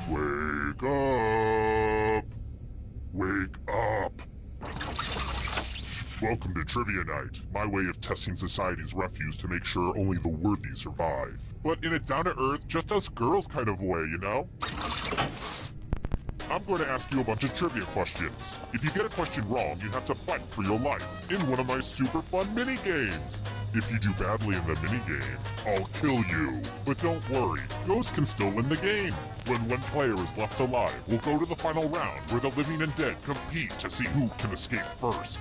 Wake up! Wake up! Welcome to Trivia Night, my way of testing society's refuse to make sure only the worthy survive. But in a down-to-earth, just us girls kind of way, you know? I'm going to ask you a bunch of trivia questions. If you get a question wrong, you have to fight for your life in one of my super fun mini-games. If you do badly in the minigame, I'll kill you. But don't worry, Ghost can still win the game. When one player is left alive, we'll go to the final round where the living and dead compete to see who can escape first.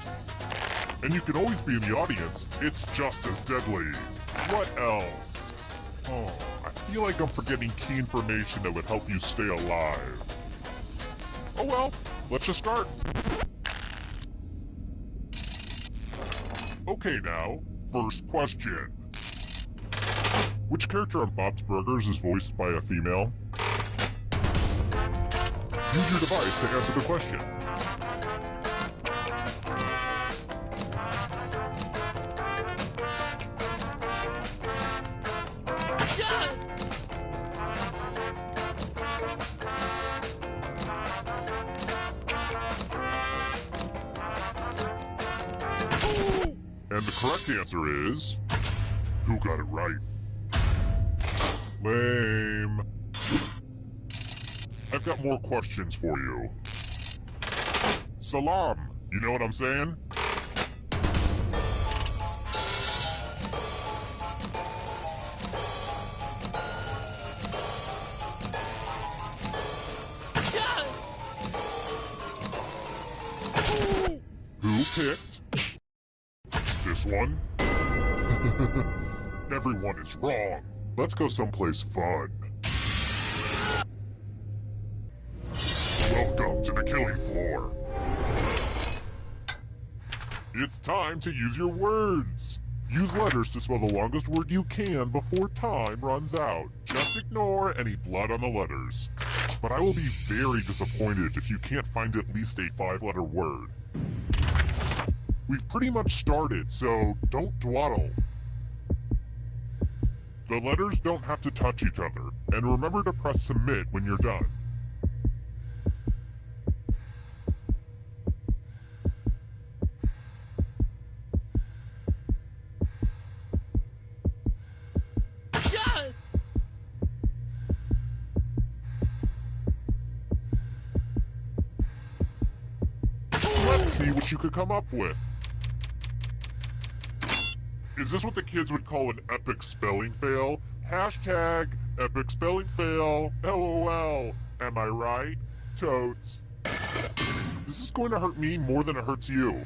And you can always be in the audience, it's just as deadly. What else? Oh, I feel like I'm forgetting key information that would help you stay alive. Oh well, let's just start. Okay now. First question. Which character on Bob's Burgers is voiced by a female? Use your device to answer the question. And the correct answer is... Who got it right? Lame. I've got more questions for you. Salam, you know what I'm saying? Who picked this one? Everyone is wrong. Let's go someplace fun. Welcome to the killing floor. It's time to use your words. Use letters to spell the longest word you can before time runs out. Just ignore any blood on the letters. But I will be very disappointed if you can't find at least a 5-letter word. We've pretty much started, so don't dawdle. The letters don't have to touch each other, and remember to press submit when you're done. Let's see what you could come up with. Is this what the kids would call an epic spelling fail? Hashtag epic spelling fail. LOL. Am I right? Totes. This is going to hurt me more than it hurts you.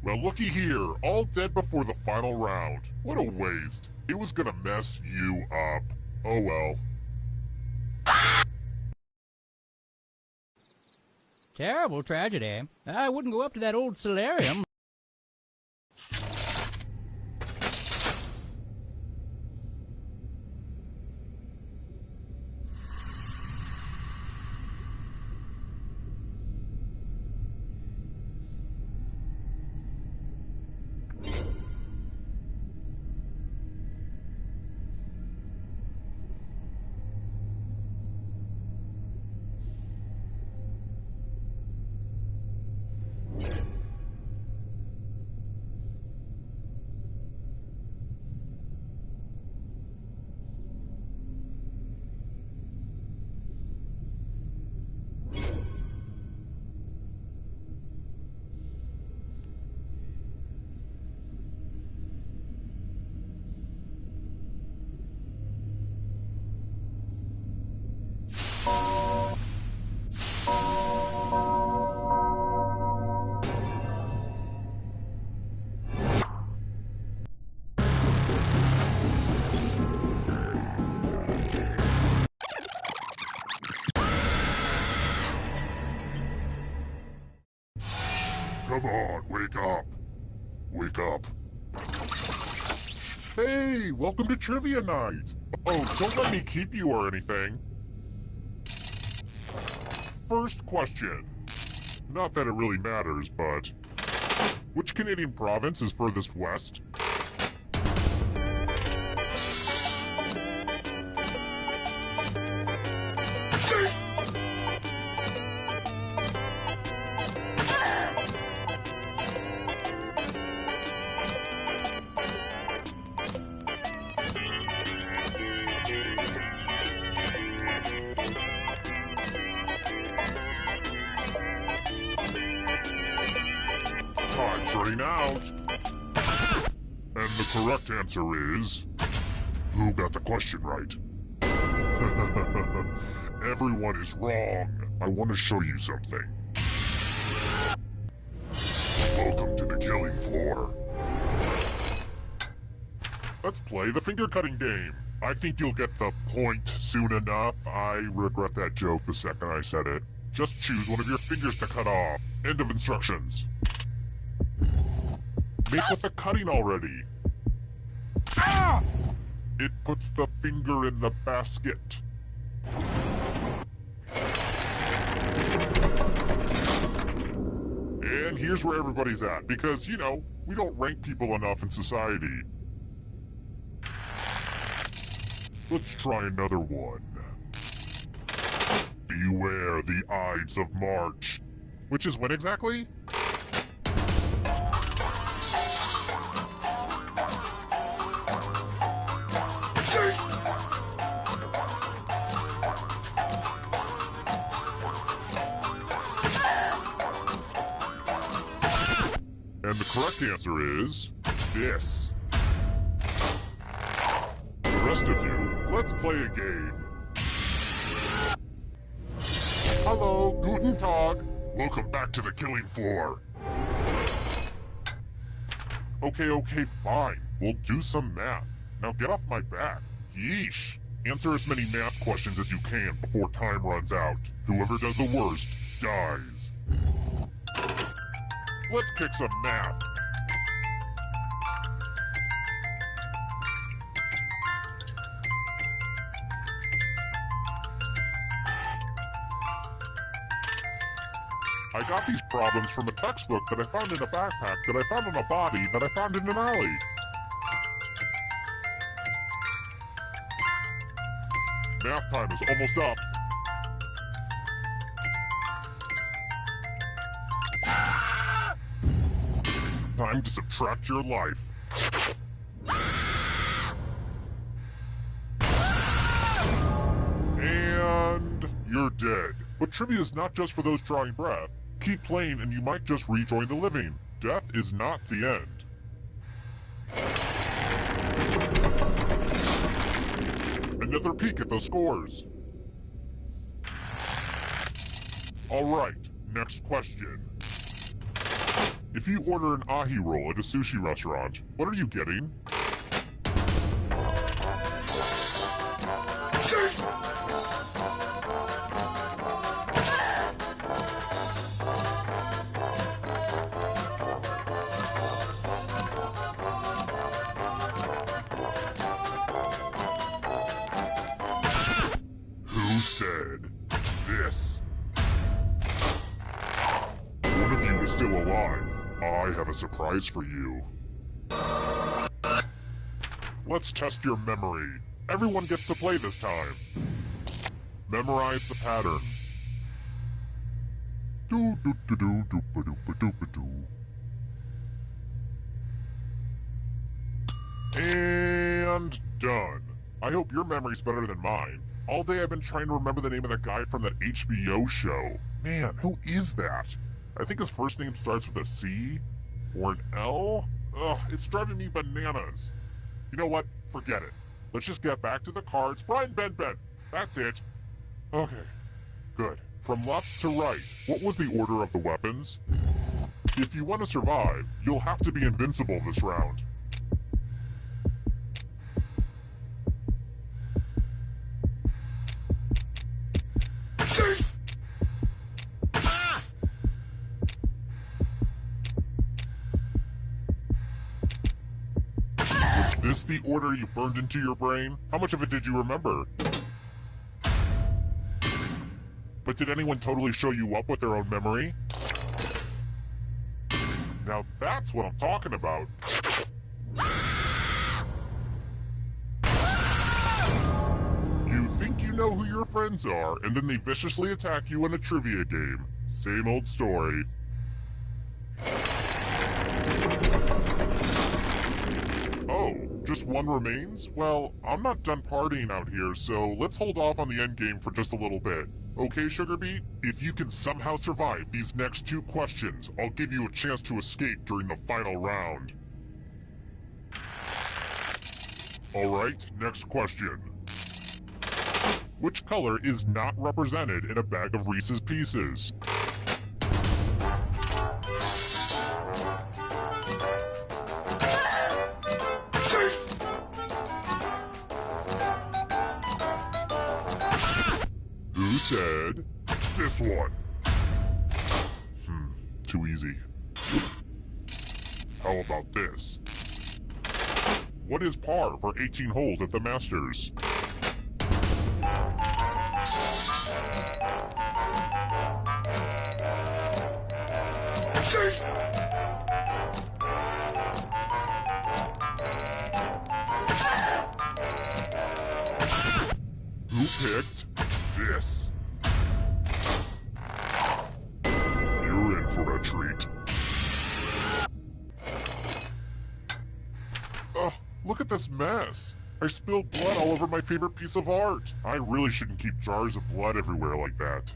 Well, looky here. All dead before the final round. What a waste. It was gonna mess you up. Oh well. Terrible tragedy. I wouldn't go up to that old solarium. Come on, wake up. Wake up. Hey, welcome to Trivia Night. Oh, don't let me keep you or anything. First question. Not that it really matters, but... which Canadian province is furthest west? Time's running out. And the correct answer is... who got the question right? Everyone is wrong. I want to show you something. Welcome to the killing floor. Let's play the finger-cutting game. I think you'll get the point soon enough. I regret that joke the second I said it. Just choose one of your fingers to cut off. End of instructions. Make with the cutting already. Ah! It puts the finger in the basket. And here's where everybody's at, because, you know, we don't rank people enough in society. Let's try another one. Beware the Ides of March. Which is when exactly? And the correct answer is... this. The rest of you, let's play a game. Hello, guten Tag. Welcome back to the killing floor. Okay, fine. We'll do some math. Now get off my back. Yeesh. Answer as many math questions as you can before time runs out. Whoever does the worst dies. Let's kick some math. I got these problems from a textbook that I found in a backpack that I found on a body that I found in an alley. Math time is almost up. Time to subtract your life. And you're dead. But trivia is not just for those drawing breath. Keep playing and you might just rejoin the living. Death is not the end. Another peek at the scores. Alright, next question. If you order an ahi roll at a sushi restaurant, what are you getting? Who said this? One of you is still alive. I have a surprise for you. Let's test your memory. Everyone gets to play this time. Memorize the pattern. And done. I hope your memory's better than mine. All day I've been trying to remember the name of that guy from that HBO show. Man, who is that? I think his first name starts with a C? Or an L? Ugh, it's driving me bananas. You know what? Forget it. Let's just get back to the cards. Brian, Ben. That's it. Okay. Good. From left to right, what was the order of the weapons? If you want to survive, you'll have to be invincible this round. this the order you burned into your brain? How much of it did you remember? But did anyone totally show you up with their own memory? Now that's what I'm talking about. You think you know who your friends are, and then they viciously attack you in a trivia game. Same old story. Oh, just one remains? Well, I'm not done partying out here, so let's hold off on the endgame for just a little bit. Okay, Sugarbeet? If you can somehow survive these next 2 questions, I'll give you a chance to escape during the final round. Alright, next question. Which color is not represented in a bag of Reese's Pieces? Who said this one? Too easy. How about this? What is par for 18 holes at the Masters? Who picked this? You're in for a treat. Ugh, look at this mess. I spilled blood all over my favorite piece of art. I really shouldn't keep jars of blood everywhere like that.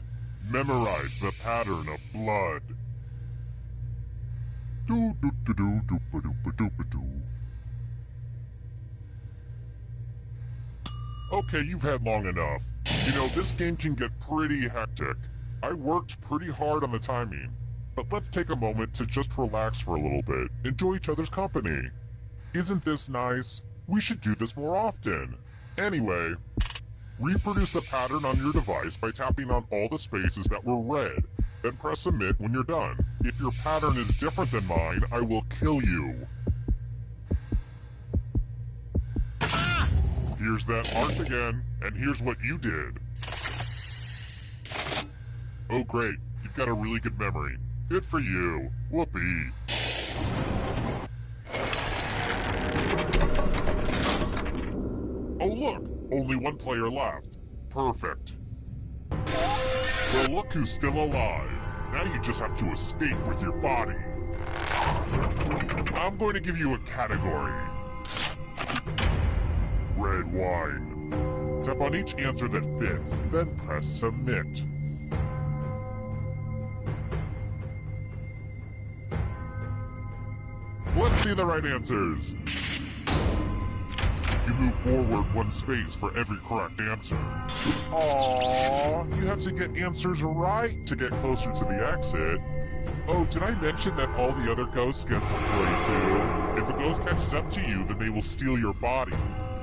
Memorize the pattern of blood. Okay, you've had long enough. You know, this game can get pretty hectic. I worked pretty hard on the timing. But let's take a moment to just relax for a little bit. Enjoy each other's company. Isn't this nice? We should do this more often. Anyway, reproduce the pattern on your device by tapping on all the spaces that were red. Then press submit when you're done. If your pattern is different than mine, I will kill you. Here's that art again, and here's what you did. Oh great, you've got a really good memory. Good for you. Whoopee. Oh look, only one player left. Perfect. Well, look who's still alive. Now you just have to escape with your body. I'm going to give you a category. Red wine. Tap on each answer that fits, then press submit. Let's see the right answers. You move forward 1 space for every correct answer. Aww, you have to get answers right to get closer to the exit. Oh, did I mention that all the other ghosts get to play too? If a ghost catches up to you, then they will steal your body.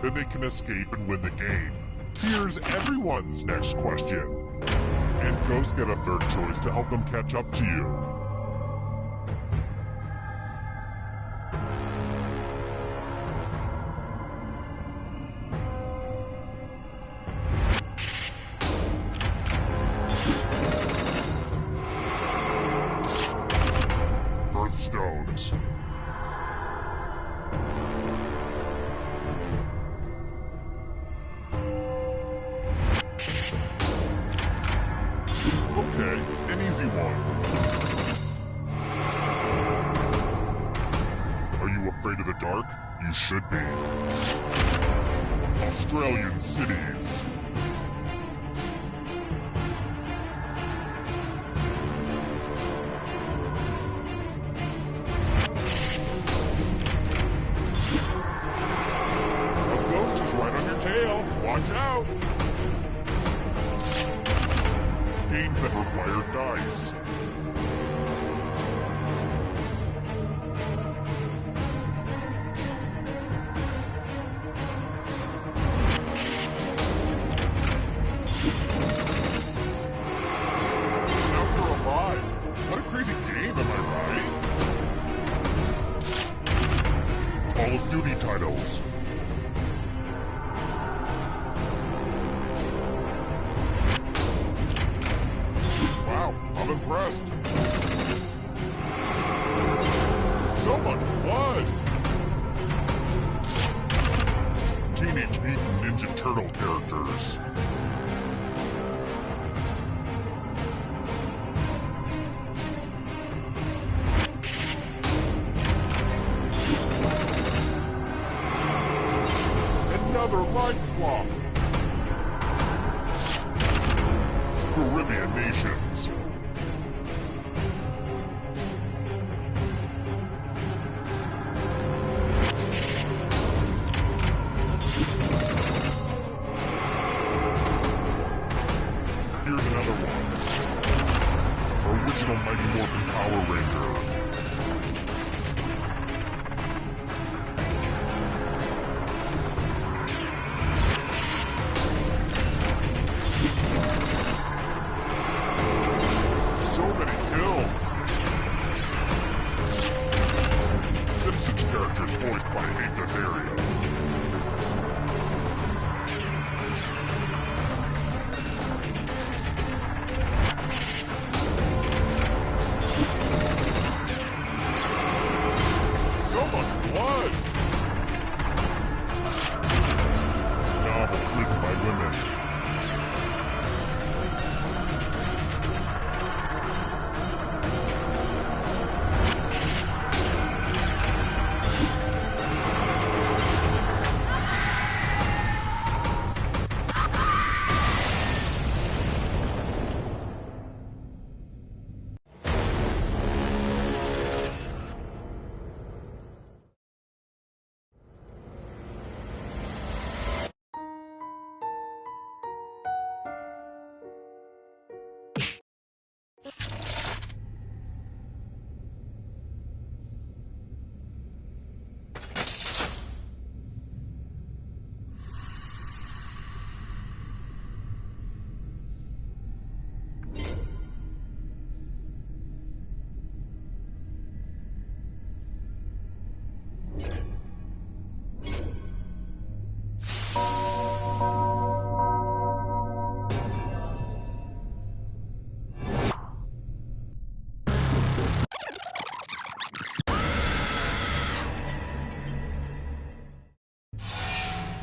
Then they can escape and win the game. Here's everyone's next question. And ghosts get a 3rd choice to help them catch up to you. Birthstones. Okay, an easy one. Are you afraid of the dark? You should be. Australian cities. A ghost is right on your tail. Watch out. Games that require dice. Now we're alive. What a crazy game, am I right? Call of Duty titles. blood! Teenage Mutant Ninja Turtle characters. Another life swap! Caribbean nations. Here's another one. Original Mighty Morphin Power Ranger. So many kills! Simpsons characters voiced by Hank Azaria. So much blood! Novels written by women.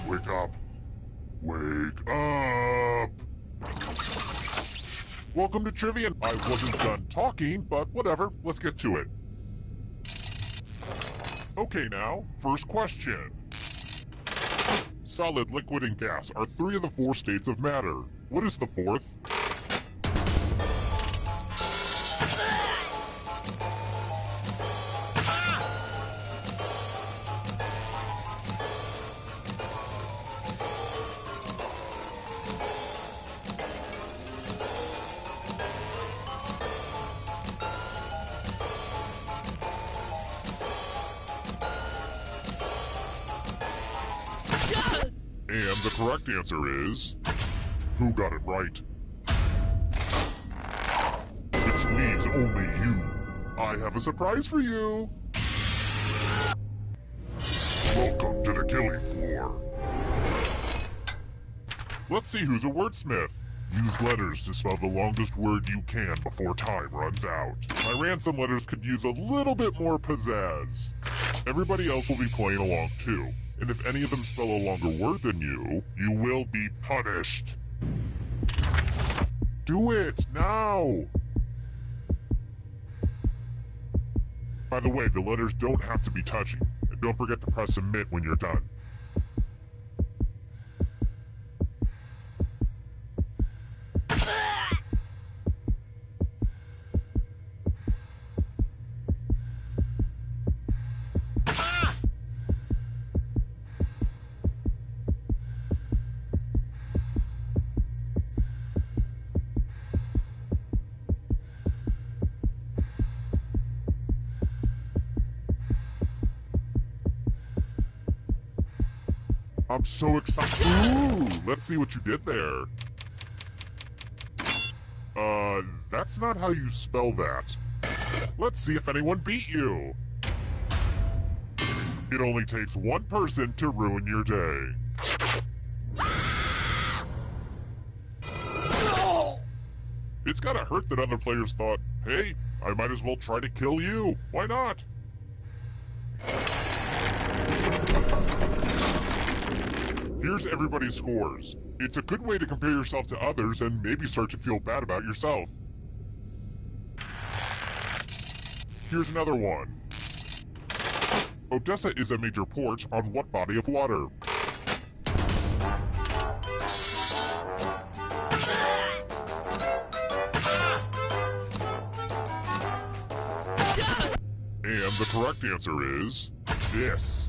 Wake up. Wake up! Welcome to Trivia. I wasn't done talking, but whatever. Let's get to it. Okay now, first question. Solid, liquid, and gas are 3 of the 4 states of matter. What is the 4th? And the correct answer is... Who got it right? Which means only you. I have a surprise for you. Welcome to the killing floor. Let's see who's a wordsmith. Use letters to spell the longest word you can before time runs out. My ransom letters could use a little bit more pizzazz. Everybody else will be playing along too. And if any of them spell a longer word than you, you will be punished. Do it, now! By the way, the letters don't have to be touching. And don't forget to press submit when you're done. I'm so excited. Ooh, let's see what you did there. That's not how you spell that. Let's see if anyone beat you. It only takes one person to ruin your day. It's gotta hurt that other players thought, hey, I might as well try to kill you. Why not? Here's everybody's scores. It's a good way to compare yourself to others and maybe start to feel bad about yourself. Here's another one. Odessa is a major port on what body of water? And the correct answer is this.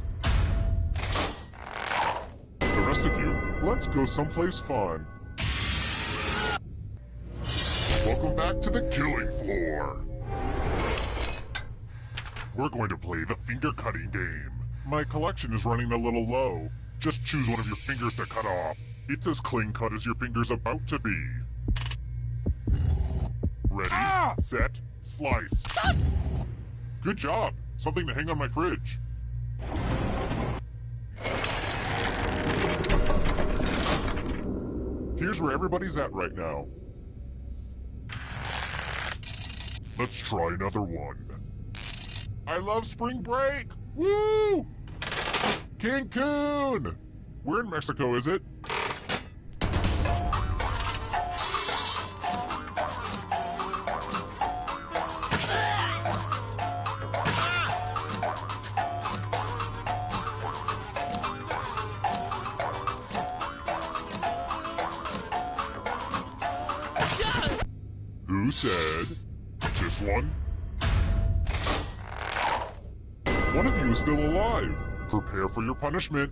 The rest of you, let's go someplace fun. Welcome back to the killing floor. We're going to play the finger cutting game. My collection is running a little low. Just choose one of your fingers to cut off. It's as clean cut as your finger's about to be. Ready, set, slice. Good job. Something to hang on my fridge. Here's where everybody's at right now. Let's try another one. I love spring break! Woo! Cancun! Where in Mexico is it? Who said this one? One of you is still alive. Prepare for your punishment.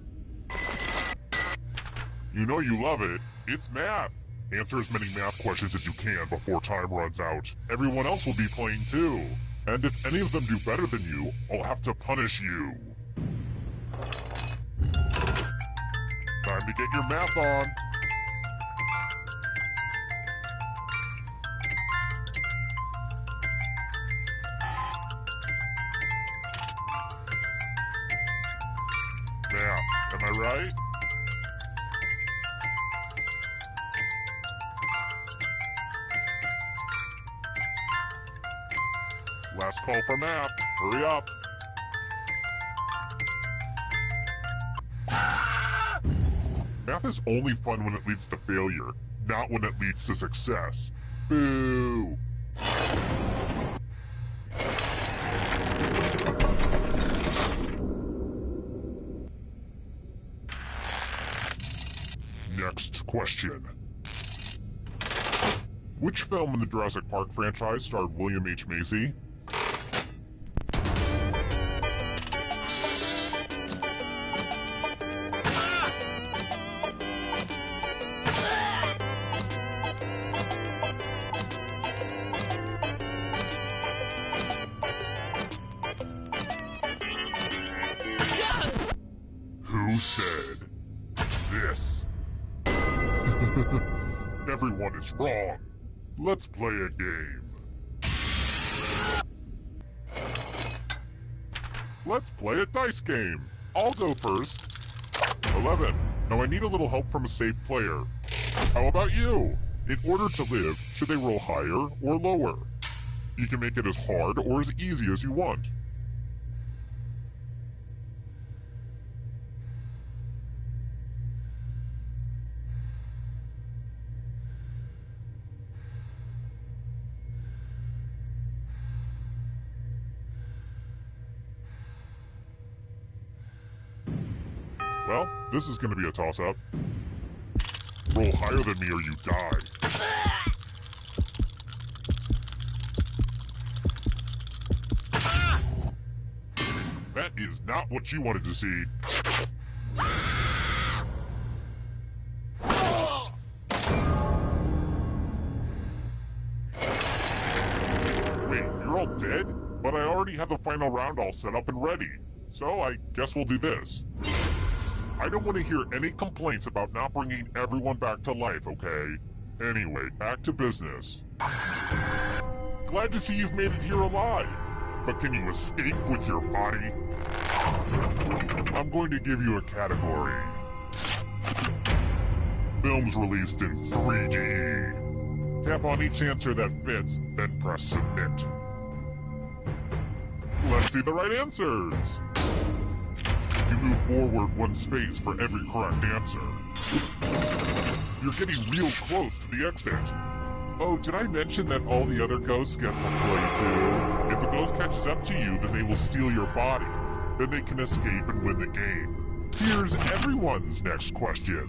You know you love it. It's math. Answer as many math questions as you can before time runs out. Everyone else will be playing too. And if any of them do better than you, I'll have to punish you. Time to get your math on. Math, am I right? Last call for math. Hurry up. Math is only fun when it leads to failure, not when it leads to success. Boo! Next question. Which film in the Jurassic Park franchise starred William H. Macy? Who said this? Everyone is wrong. Let's play a game. Let's play a dice game. I'll go first. 11. Now I need a little help from a safe player. How about you? In order to live, should they roll higher or lower? You can make it as hard or as easy as you want. Well, this is gonna be a toss-up. Roll higher than me or you die. That is not what you wanted to see. Wait, you're all dead? But I already have the final round all set up and ready. So I guess we'll do this. I don't want to hear any complaints about not bringing everyone back to life, okay? Anyway, back to business. Glad to see you've made it here alive. But can you escape with your body? I'm going to give you a category. Films released in 3D. Tap on each answer that fits, then press submit. Let's see the right answers. You move forward one space for every correct answer. You're getting real close to the exit. Oh, did I mention that all the other ghosts get to play too? If a ghost catches up to you, then they will steal your body. Then they can escape and win the game. Here's everyone's next question.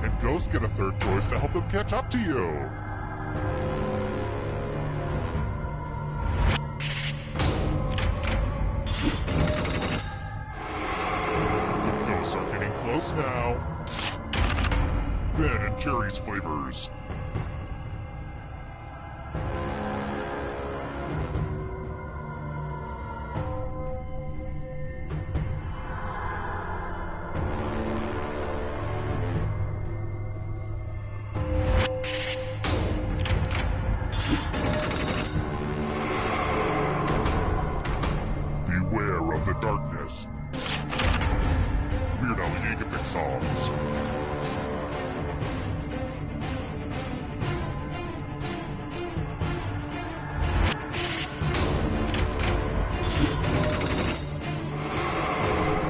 And ghosts get a third choice to help them catch up to you. The ghosts are getting close now. Ben and Jerry's flavors. Beware of the darkness. Weird Al Yankovic songs.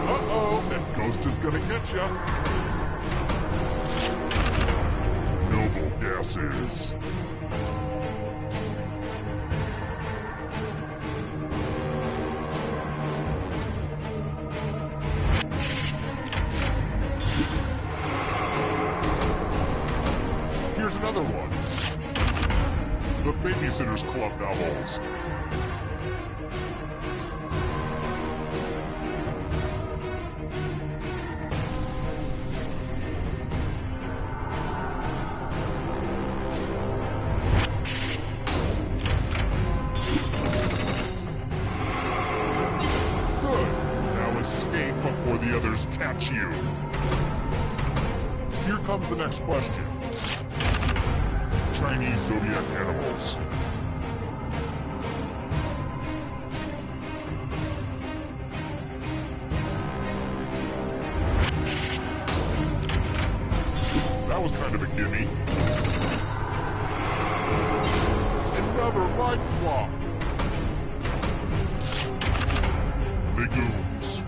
Uh-oh, that ghost is gonna get ya. Noble gases. Here's another one. The Babysitter's Club novels. Good. Now escape before the others catch you. Here comes the next question. Chinese zodiac animals. That was kind of a gimme. Another life swap. Legumes.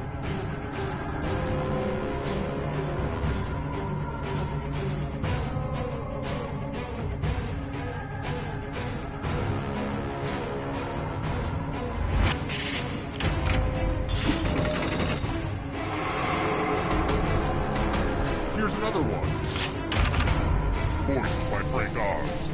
Here's another one. Voiced by Frank Oz.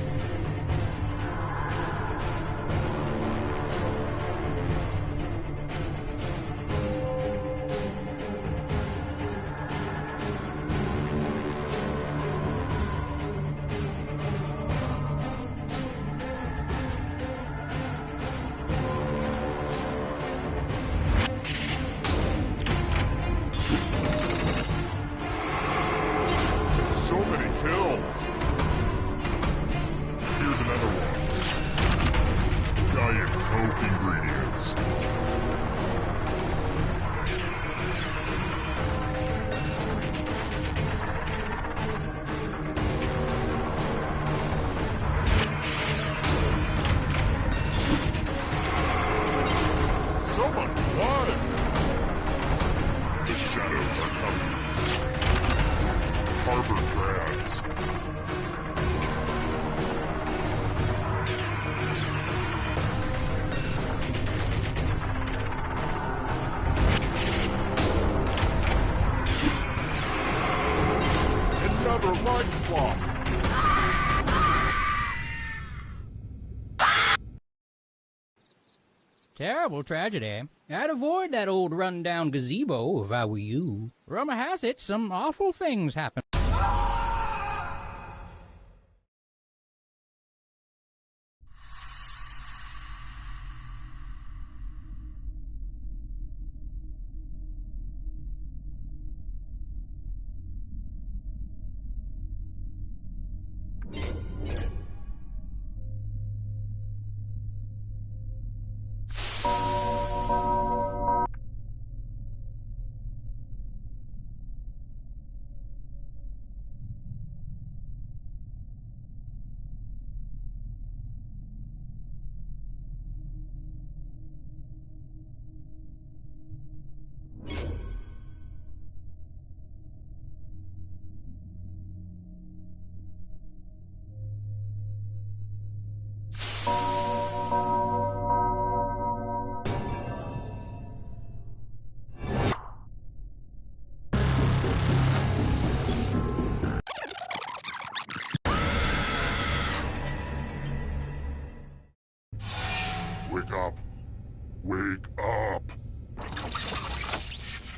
So many kills. Here's another one. Diet Coke ingredients. So much blood. The shadows are coming. Harvard grads. Another life swap. Terrible tragedy. I'd avoid that old run-down gazebo if I were you. Rumor has it some awful things happen.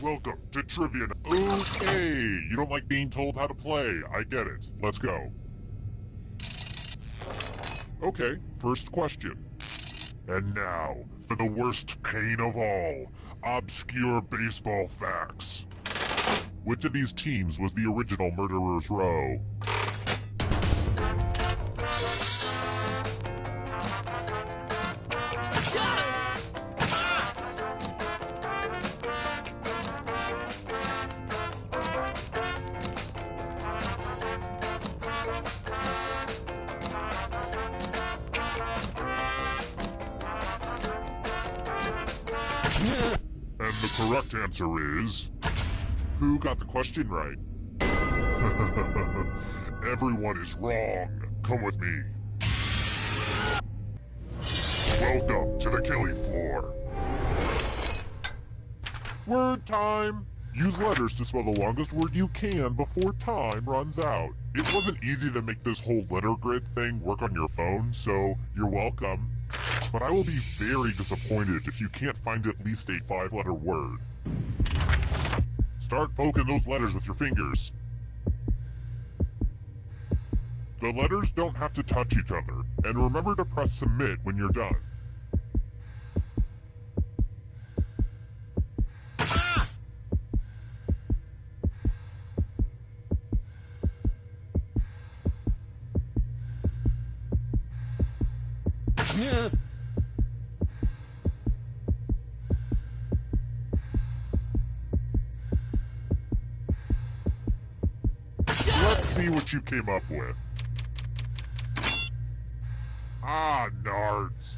Welcome to Trivia. Okay, you don't like being told how to play. I get it. Let's go. Okay, first question. And now, for the worst pain of all, obscure baseball facts. Which of these teams was the original Murderer's Row? And the correct answer is... Who got the question right? Everyone is wrong. Come with me. Welcome to the killing floor. Word time! Use letters to spell the longest word you can before time runs out. It wasn't easy to make this whole letter grid thing work on your phone, so you're welcome. But I will be very disappointed if you can't find at least a 5-letter word. Start poking those letters with your fingers. The letters don't have to touch each other, and remember to press submit when you're done. Let's see what you came up with. Ah, nards.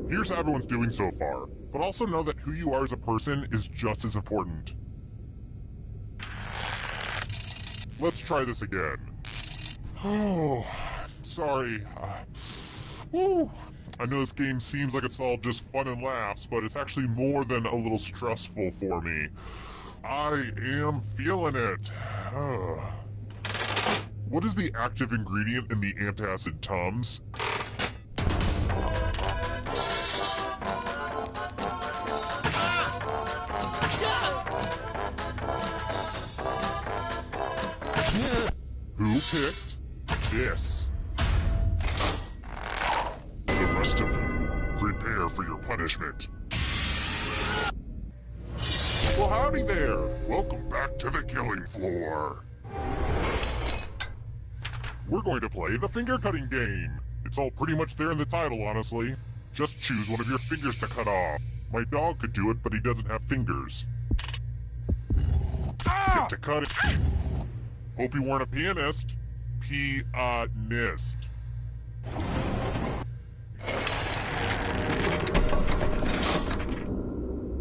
Here's how everyone's doing so far, but also know that who you are as a person is just as important. Let's try this again. Oh, sorry. I know this game seems like it's all just fun and laughs, but it's actually more than a little stressful for me. I am feeling it. What is the active ingredient in the antacid Tums? Who picked this? The rest of you, prepare for your punishment. Well, howdy there. Welcome back to the killing floor. We're going to play the finger cutting game. It's all pretty much there in the title, honestly. Just choose one of your fingers to cut off. My dog could do it, but he doesn't have fingers. Get to cut it. Hope you weren't a pianist. Pianist.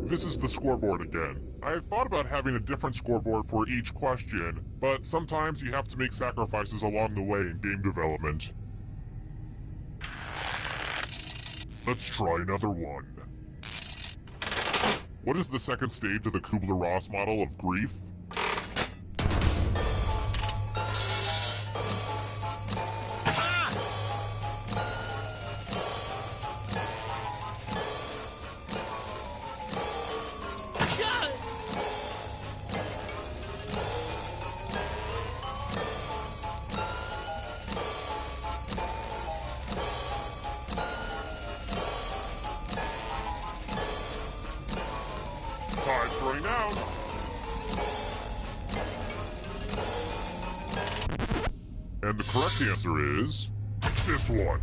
This is the scoreboard again. I had thought about having a different scoreboard for each question, but sometimes you have to make sacrifices along the way in game development. Let's try another one. What is the second stage of the Kubler-Ross model of grief? Time's running out. And the correct answer is this one.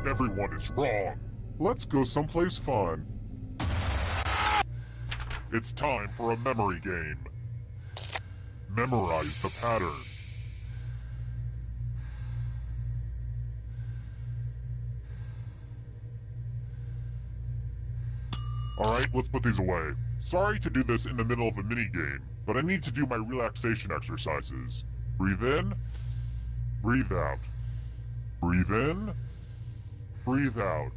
Everyone is wrong. Let's go someplace fun. It's time for a memory game. Memorize the pattern. Alright, let's put these away. Sorry to do this in the middle of a mini-game, but I need to do my relaxation exercises. Breathe in, breathe out. Breathe in, breathe out.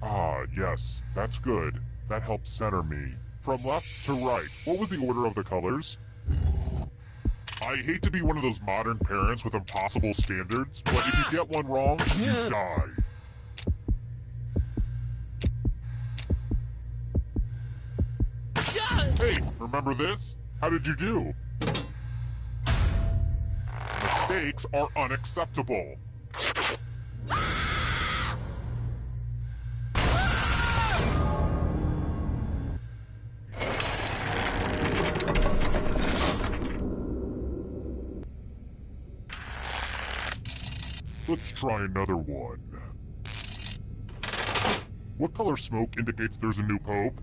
Ah, yes, that's good. That helps center me. From left to right, what was the order of the colors? I hate to be one of those modern parents with impossible standards, but if you get one wrong, you die. Hey, remember this? How did you do? Mistakes are unacceptable. Let's try another one. What color smoke indicates there's a new pope?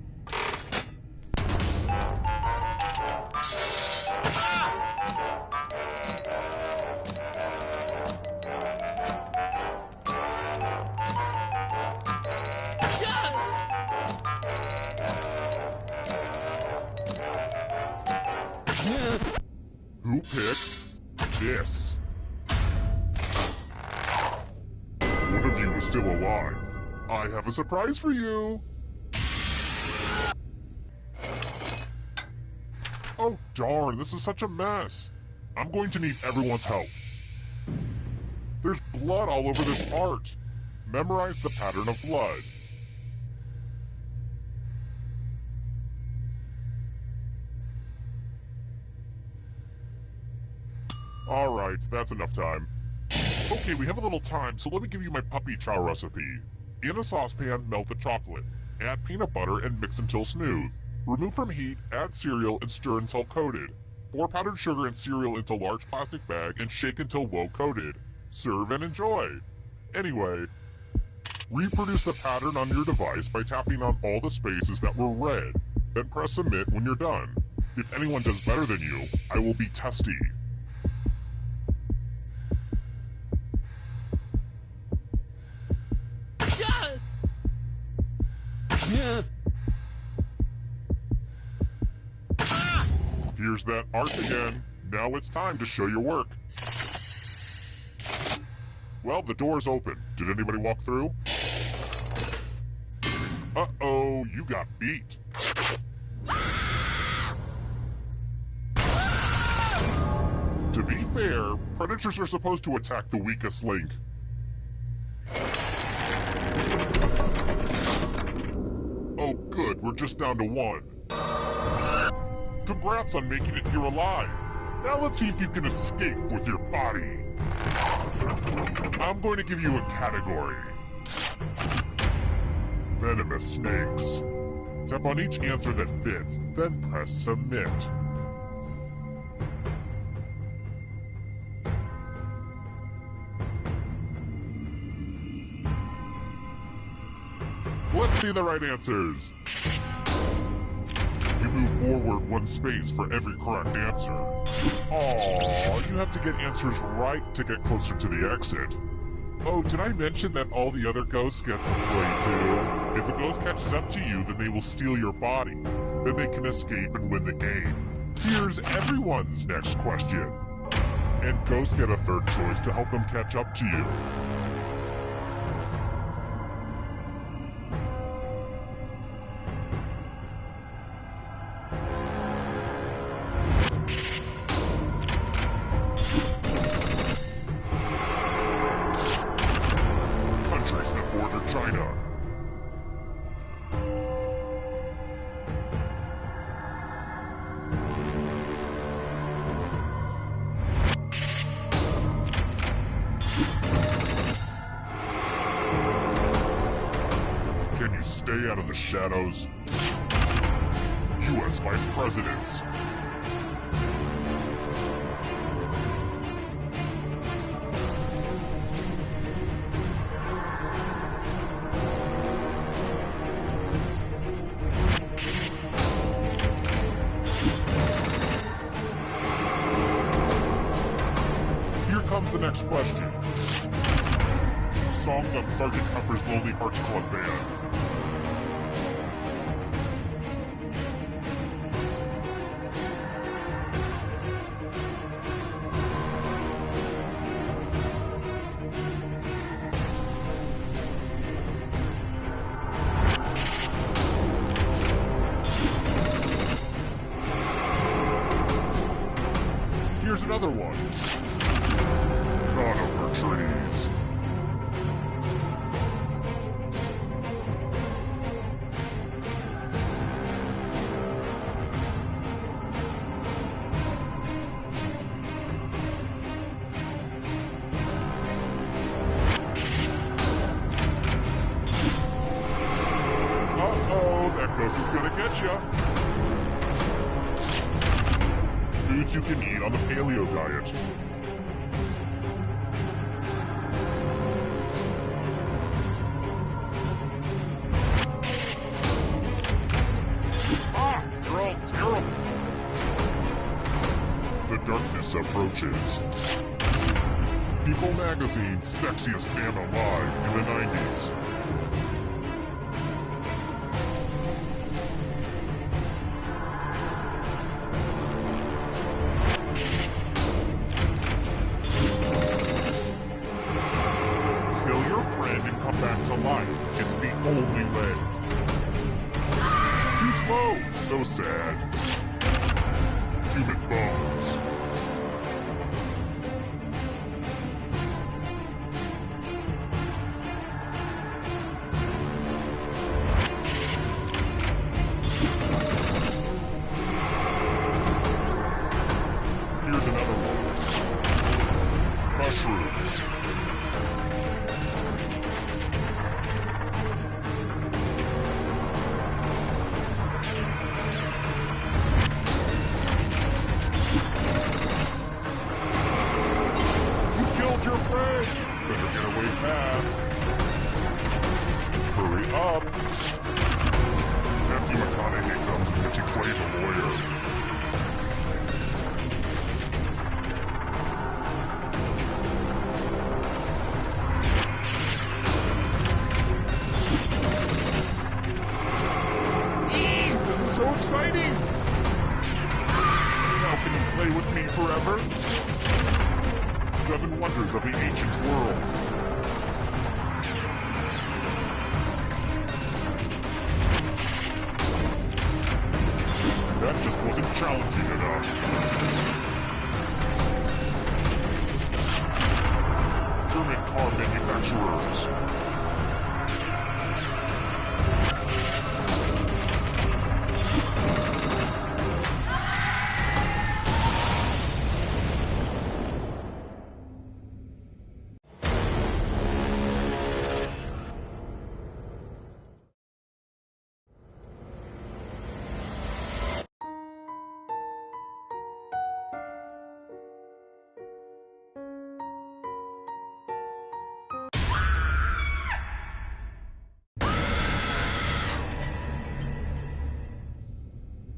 Who picked this? One of you is still alive. I have a surprise for you. Oh darn, this is such a mess. I'm going to need everyone's help. There's blood all over this art. Memorize the pattern of blood. Alright, that's enough time. Okay, we have a little time, so let me give you my puppy chow recipe. In a saucepan, melt the chocolate. Add peanut butter and mix until smooth. Remove from heat, add cereal, and stir until coated. Pour powdered sugar and cereal into large plastic bag and shake until well coated. Serve and enjoy. Anyway, reproduce the pattern on your device by tapping on all the spaces that were red. Then press submit when you're done. If anyone does better than you, I will be testy. Here's that art again. Now it's time to show your work. Well, the door's open. Did anybody walk through? Uh-oh, you got beat. To be fair, predators are supposed to attack the weakest link. Oh good, we're just down to one. Congrats on making it here alive. Now let's see if you can escape with your body. I'm going to give you a category. Venomous snakes. Tap on each answer that fits, then press submit. Let's see the right answers. You move forward one space for every correct answer. Aww, you have to get answers right to get closer to the exit. Oh, did I mention that all the other ghosts get to play too? If the ghost catches up to you, then they will steal your body. Then they can escape and win the game. Here's everyone's next question. And ghosts get a third choice to help them catch up to you. China. Can you stay out of the shadows? U.S. Vice Presidents. Comes the next question. Songs on Sgt. Pepper's Lonely Hearts Club Band. Here's another another one. Not over trees. This is gonna get ya. Foods you can eat on the paleo diet. Ah, you're all terrible. The darkness approaches. People Magazine's sexiest man alive in the 90s. Back to life. It's the only way. Too slow. So sad. Human bones. Here's another one. Mushrooms. Your prey! Better get away fast. Hurry up. Matthew McConaughey comes and she plays a lawyer. This is so exciting! Now can you play with me forever? 7 wonders of the ancient world. That just wasn't challenging enough. German car manufacturers.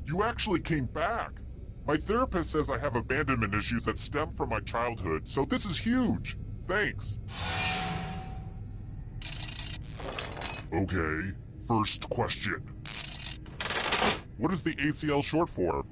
You actually came back. My therapist says I have abandonment issues that stem from my childhood, so this is huge. Thanks. Okay, first question. What is the ACL short for?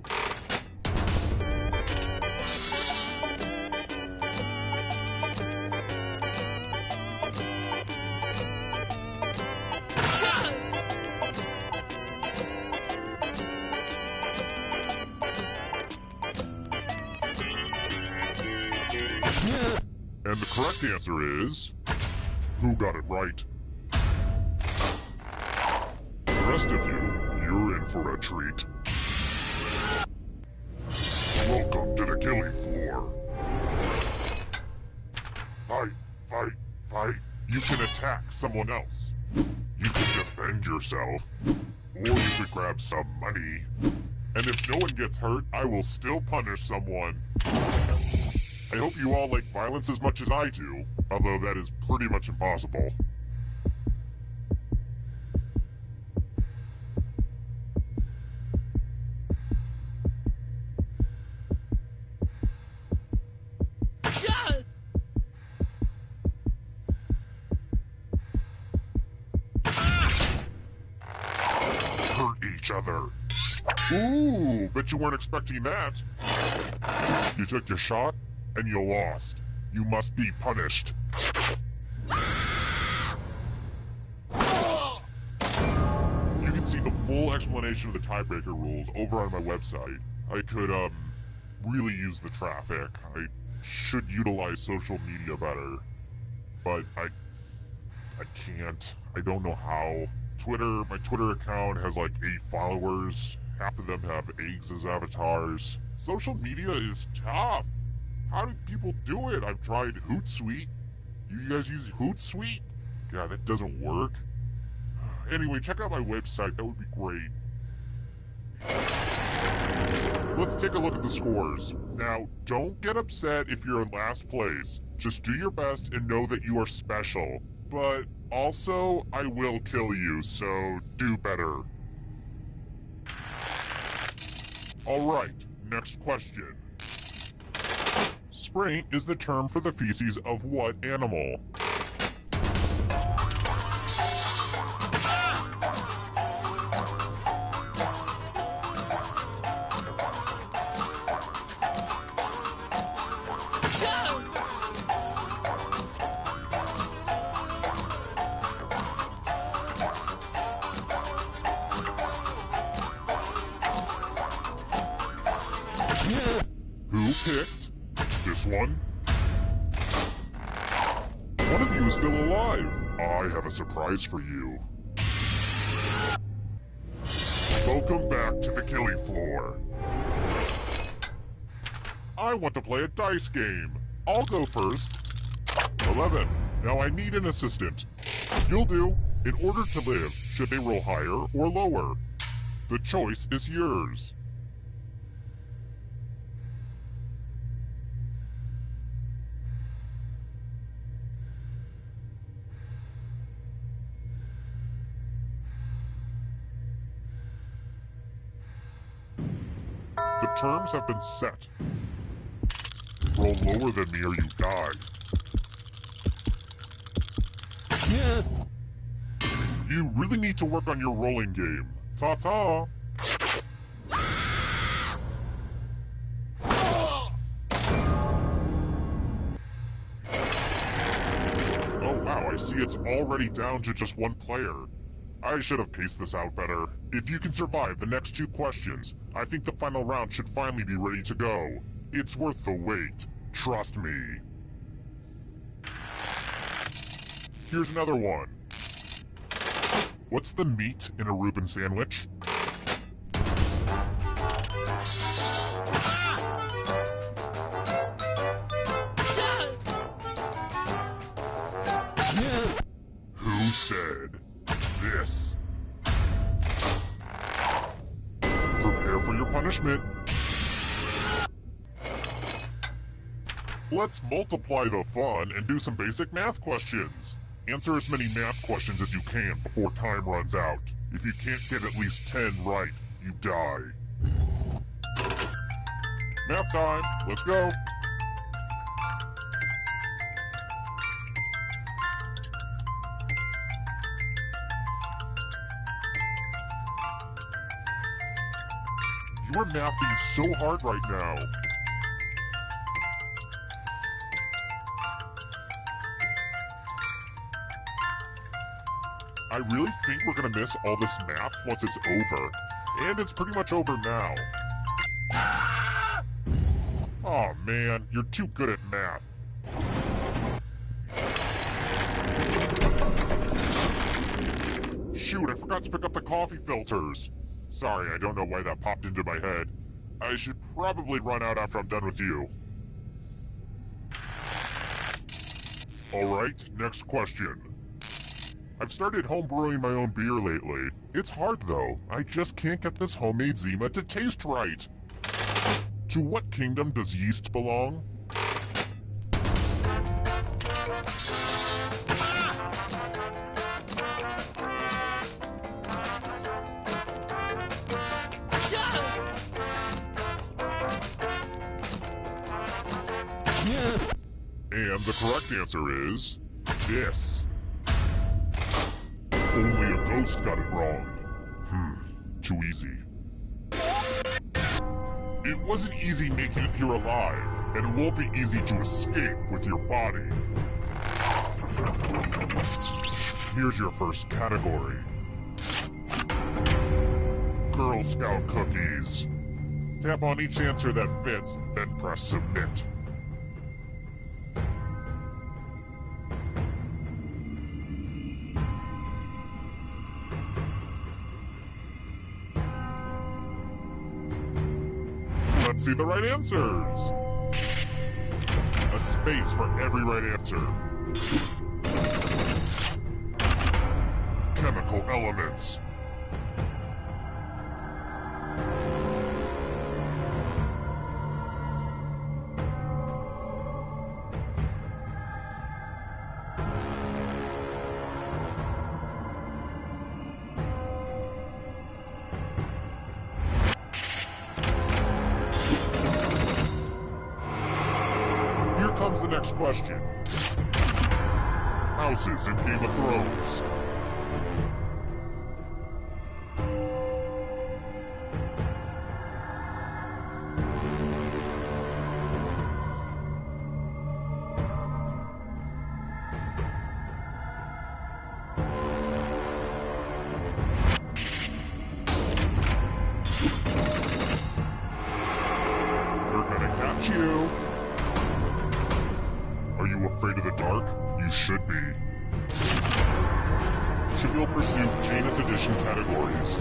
And the correct answer is... who got it right? The rest of you, you're in for a treat. Welcome to the killing floor. Fight, fight, fight. You can attack someone else. You can defend yourself. Or you could grab some money. And if no one gets hurt, I will still punish someone. I hope you all like violence as much as I do, although that is pretty much impossible. Hurt each other. Ooh, bet you weren't expecting that. You took your shot, and you lost. You must be punished. You can see the full explanation of the tiebreaker rules over on my website. I could, really use the traffic. I should utilize social media better. But I can't. I don't know how. My Twitter account has like 8 followers. Half of them have eggs as avatars. Social media is tough. How do people do it? I've tried Hootsuite. You guys use Hootsuite? God, that doesn't work. Anyway, check out my website. That would be great. Let's take a look at the scores. Now, don't get upset if you're in last place. Just do your best and know that you are special. But also, I will kill you, so do better. Alright, next question. Spray is the term for the feces of what animal? Who picked this one? One of you is still alive. I have a surprise for you. Welcome back to the killing floor. I want to play a dice game. I'll go first. 11. Now I need an assistant. You'll do. In order to live, should they roll higher or lower? The choice is yours. The terms have been set. Roll lower than me or you die. You really need to work on your rolling game. Ta-ta! Oh wow, I see it's already down to just one player. I should have paced this out better. If you can survive the next 2 questions, I think the final round should finally be ready to go. It's worth the wait. Trust me. Here's another one. What's the meat in a Reuben sandwich? Who said this? Prepare for your punishment. Let's multiply the fun and do some basic math questions. Answer as many math questions as you can before time runs out. If you can't get at least 10 right, you die. Math time, let's go. You are mathing so hard right now. I really think we're gonna miss all this math once it's over. And it's pretty much over now. Aw man, you're too good at math. Shoot, I forgot to pick up the coffee filters. Sorry, I don't know why that popped into my head. I should probably run out after I'm done with you. Alright, next question. I've started homebrewing my own beer lately. It's hard though. I just can't get this homemade Zima to taste right. To what kingdom does yeast belong? And the correct answer is this. Only a ghost got it wrong. Too easy. It wasn't easy making it here alive, and it won't be easy to escape with your body. Here's your first category. Girl Scout cookies. Tap on each answer that fits, then press submit. Let's see the right answers. A space for every right answer. Chemical elements. Here comes the next question. Houses in Game of Thrones. They're gonna catch you. Are you afraid of the dark? You should be. Trivial Pursuit Janus Edition categories.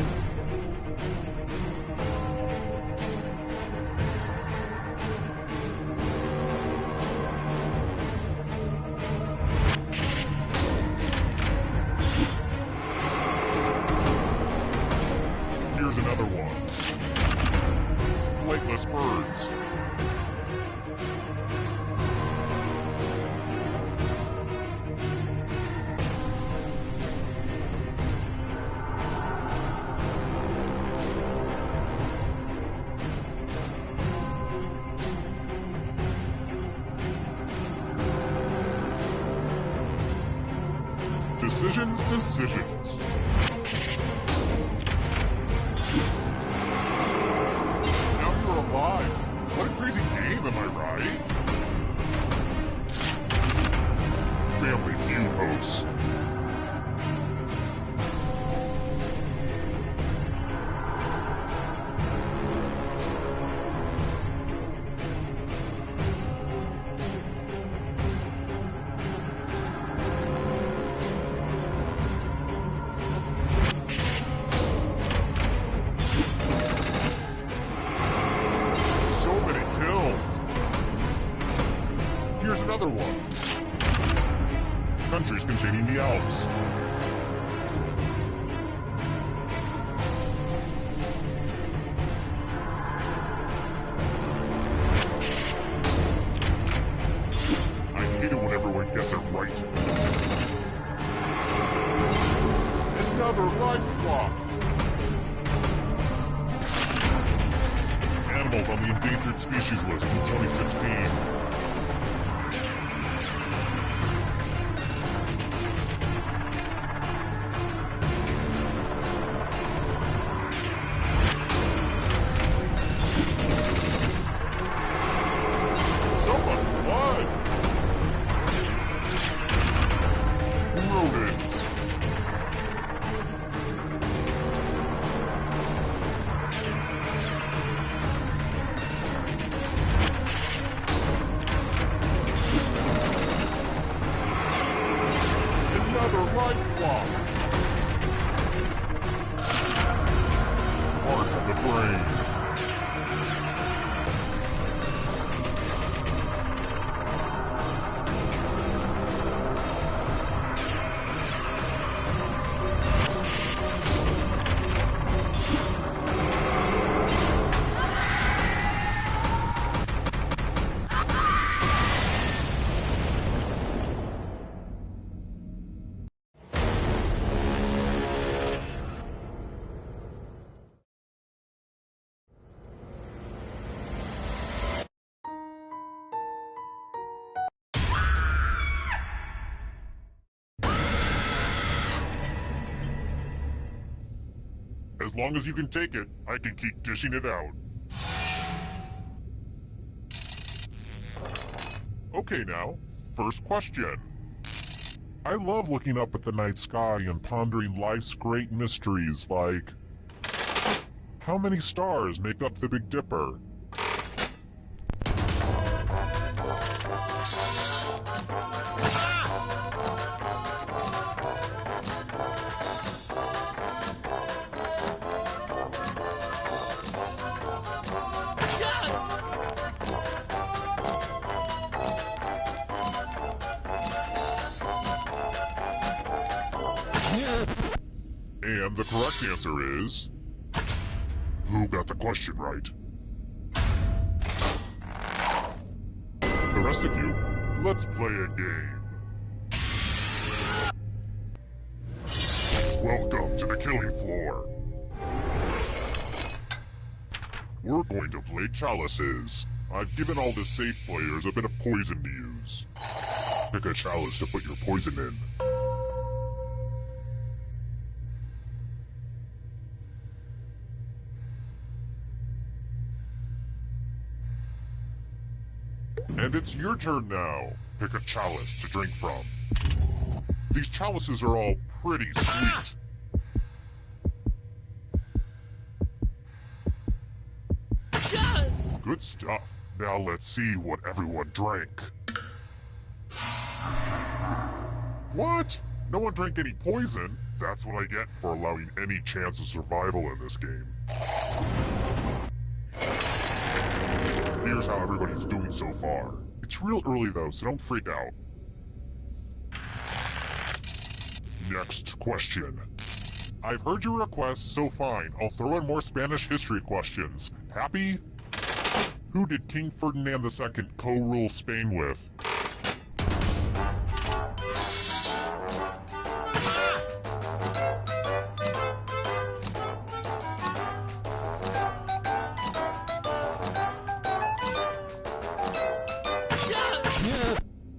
Here's another one. Flightless birds. Decisions. Now you're alive. What a crazy game, am I right? Family Feud hosts. Here's another one. Countries containing the Alps. I hate it when everyone gets it right. Another life swap. Animals on the endangered species list in 2016. So much blood! Rodents. Another life swap. Parts of the brain. As long as you can take it, I can keep dishing it out. Okay now, first question. I love looking up at the night sky and pondering life's great mysteries like... How many stars make up the Big Dipper? And the correct answer is... Who got the question right? The rest of you, let's play a game. Welcome to the killing floor. We're going to play chalices. I've given all the safe players a bit of poison to use. Pick a chalice to put your poison in. And it's your turn now. Pick a chalice to drink from. These chalices are all pretty sweet. Good stuff. Now let's see what everyone drank. What? No one drank any poison? That's what I get for allowing any chance of survival in this game. Here's how everybody's doing so far. It's real early though, so don't freak out. Next question. I've heard your request, so fine. I'll throw in more Spanish history questions. Happy? Who did King Ferdinand II co-rule Spain with?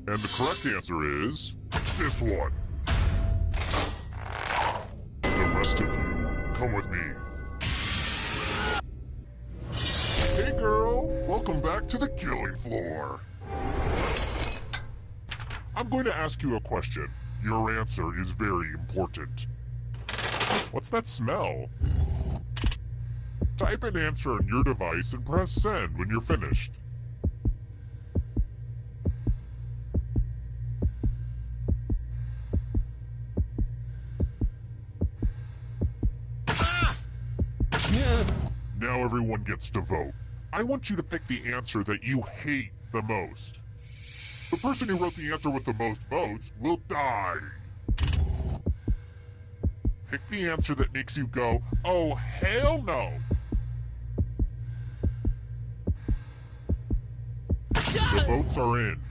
And the correct answer is... this one. The rest of you, come with me. Hey girl, welcome back to the killing floor. I'm going to ask you a question. Your answer is very important. What's that smell? Type an answer on your device and press send when you're finished. Now everyone gets to vote. I want you to pick the answer that you hate the most. The person who wrote the answer with the most votes will die. Pick the answer that makes you go, oh hell no! The votes are in.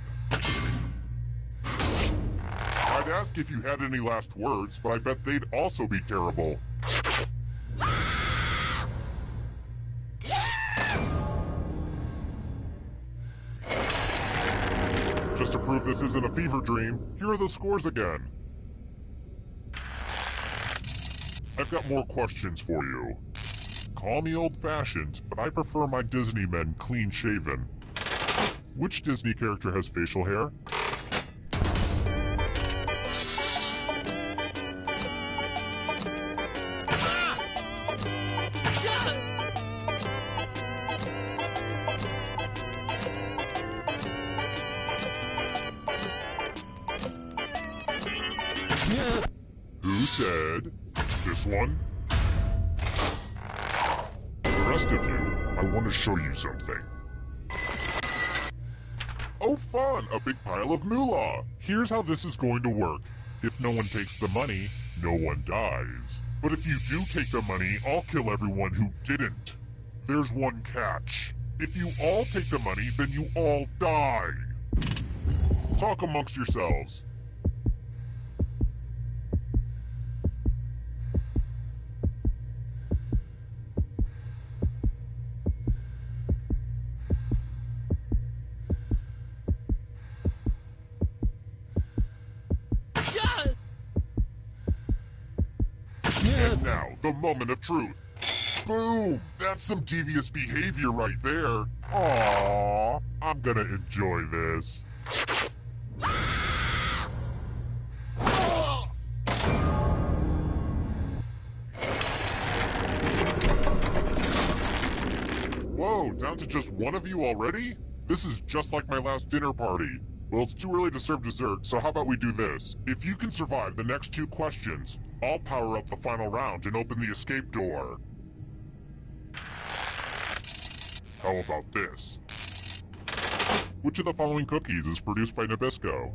I'd ask if you had any last words, but I bet they'd also be terrible. Just to prove this isn't a fever dream, here are the scores again. I've got more questions for you. Call me old-fashioned, but I prefer my Disney men clean-shaven. Which Disney character has facial hair? Who said this one? The rest of you, I want to show you something. Oh fun, a big pile of moolah. Here's how this is going to work. If no one takes the money, no one dies. But if you do take the money, I'll kill everyone who didn't. There's one catch. If you all take the money, then you all die. Talk amongst yourselves. And now, the moment of truth. Boom! That's some devious behavior right there. Aww, I'm gonna enjoy this. down to just one of you already? This is just like my last dinner party. Well, it's too early to serve dessert, so how about we do this? If you can survive the next 2 questions, I'll power up the final round and open the escape door. How about this? Which of the following cookies is produced by Nabisco?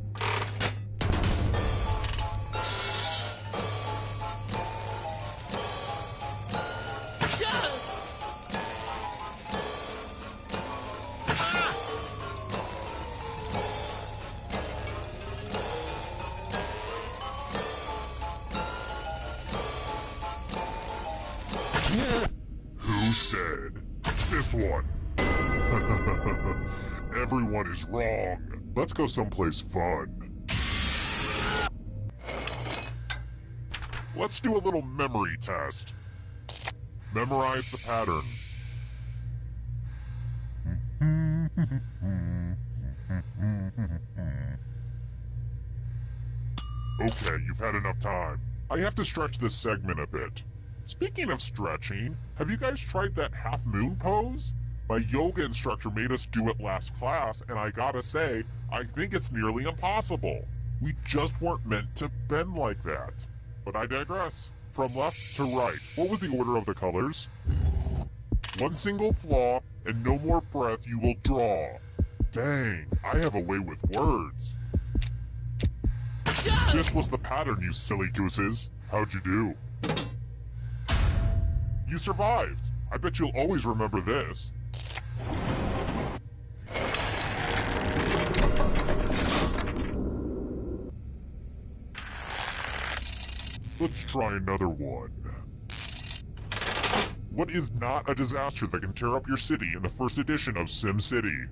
Who said? This one. Everyone is wrong. Let's go someplace fun. Let's do a little memory test. Memorize the pattern. Okay, you've had enough time. I have to stretch this segment a bit. Speaking of stretching, have you guys tried that half-moon pose? My yoga instructor made us do it last class, and I gotta say, I think it's nearly impossible. We just weren't meant to bend like that. But I digress. From left to right, what was the order of the colors? One single flaw, and no more breath you will draw. Dang, I have a way with words. This was the pattern, you silly gooses. How'd you do? You survived. I bet you'll always remember this. Let's try another one. What is not a disaster that can tear up your city in the first edition of SimCity?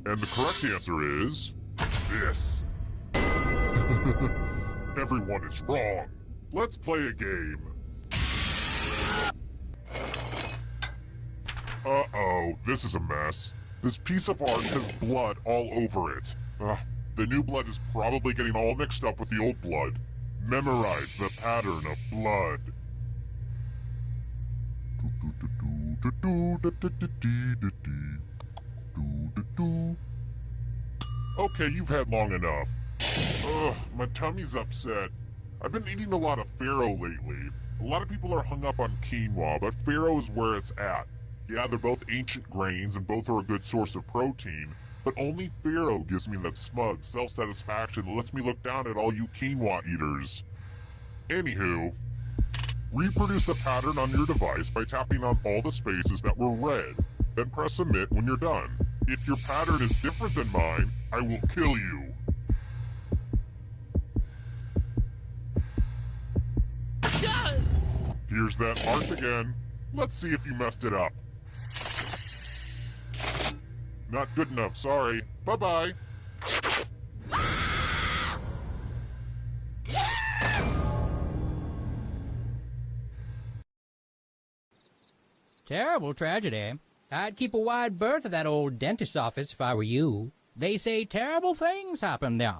And the correct answer is this. Everyone is wrong. Let's play a game. Uh-oh, this is a mess. This piece of art has blood all over it. The new blood is probably getting all mixed up with the old blood. Memorize the pattern of blood. Okay, you've had long enough. Ugh, my tummy's upset. I've been eating a lot of farro lately. A lot of people are hung up on quinoa, but farro is where it's at. Yeah, they're both ancient grains and both are a good source of protein, but only farro gives me that smug self-satisfaction that lets me look down at all you quinoa eaters. Anywho, reproduce the pattern on your device by tapping on all the spaces that were red, then press submit when you're done. If your pattern is different than mine, I will kill you. Here's that art again. Let's see if you messed it up. Not good enough, sorry. Bye-bye. Terrible tragedy. I'd keep a wide berth of that old dentist's office if I were you. They say terrible things happen there.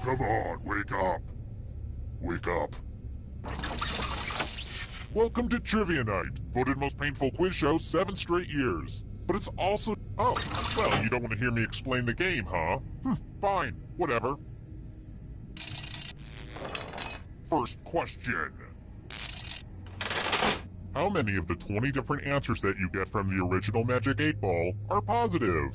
Come on, wake up. Wake up. Welcome to Trivia Night, voted most painful quiz show 7 straight years. But it's also... Oh, well, you don't want to hear me explain the game, huh? Fine, whatever. First question. How many of the 20 different answers that you get from the original Magic 8 Ball are positive?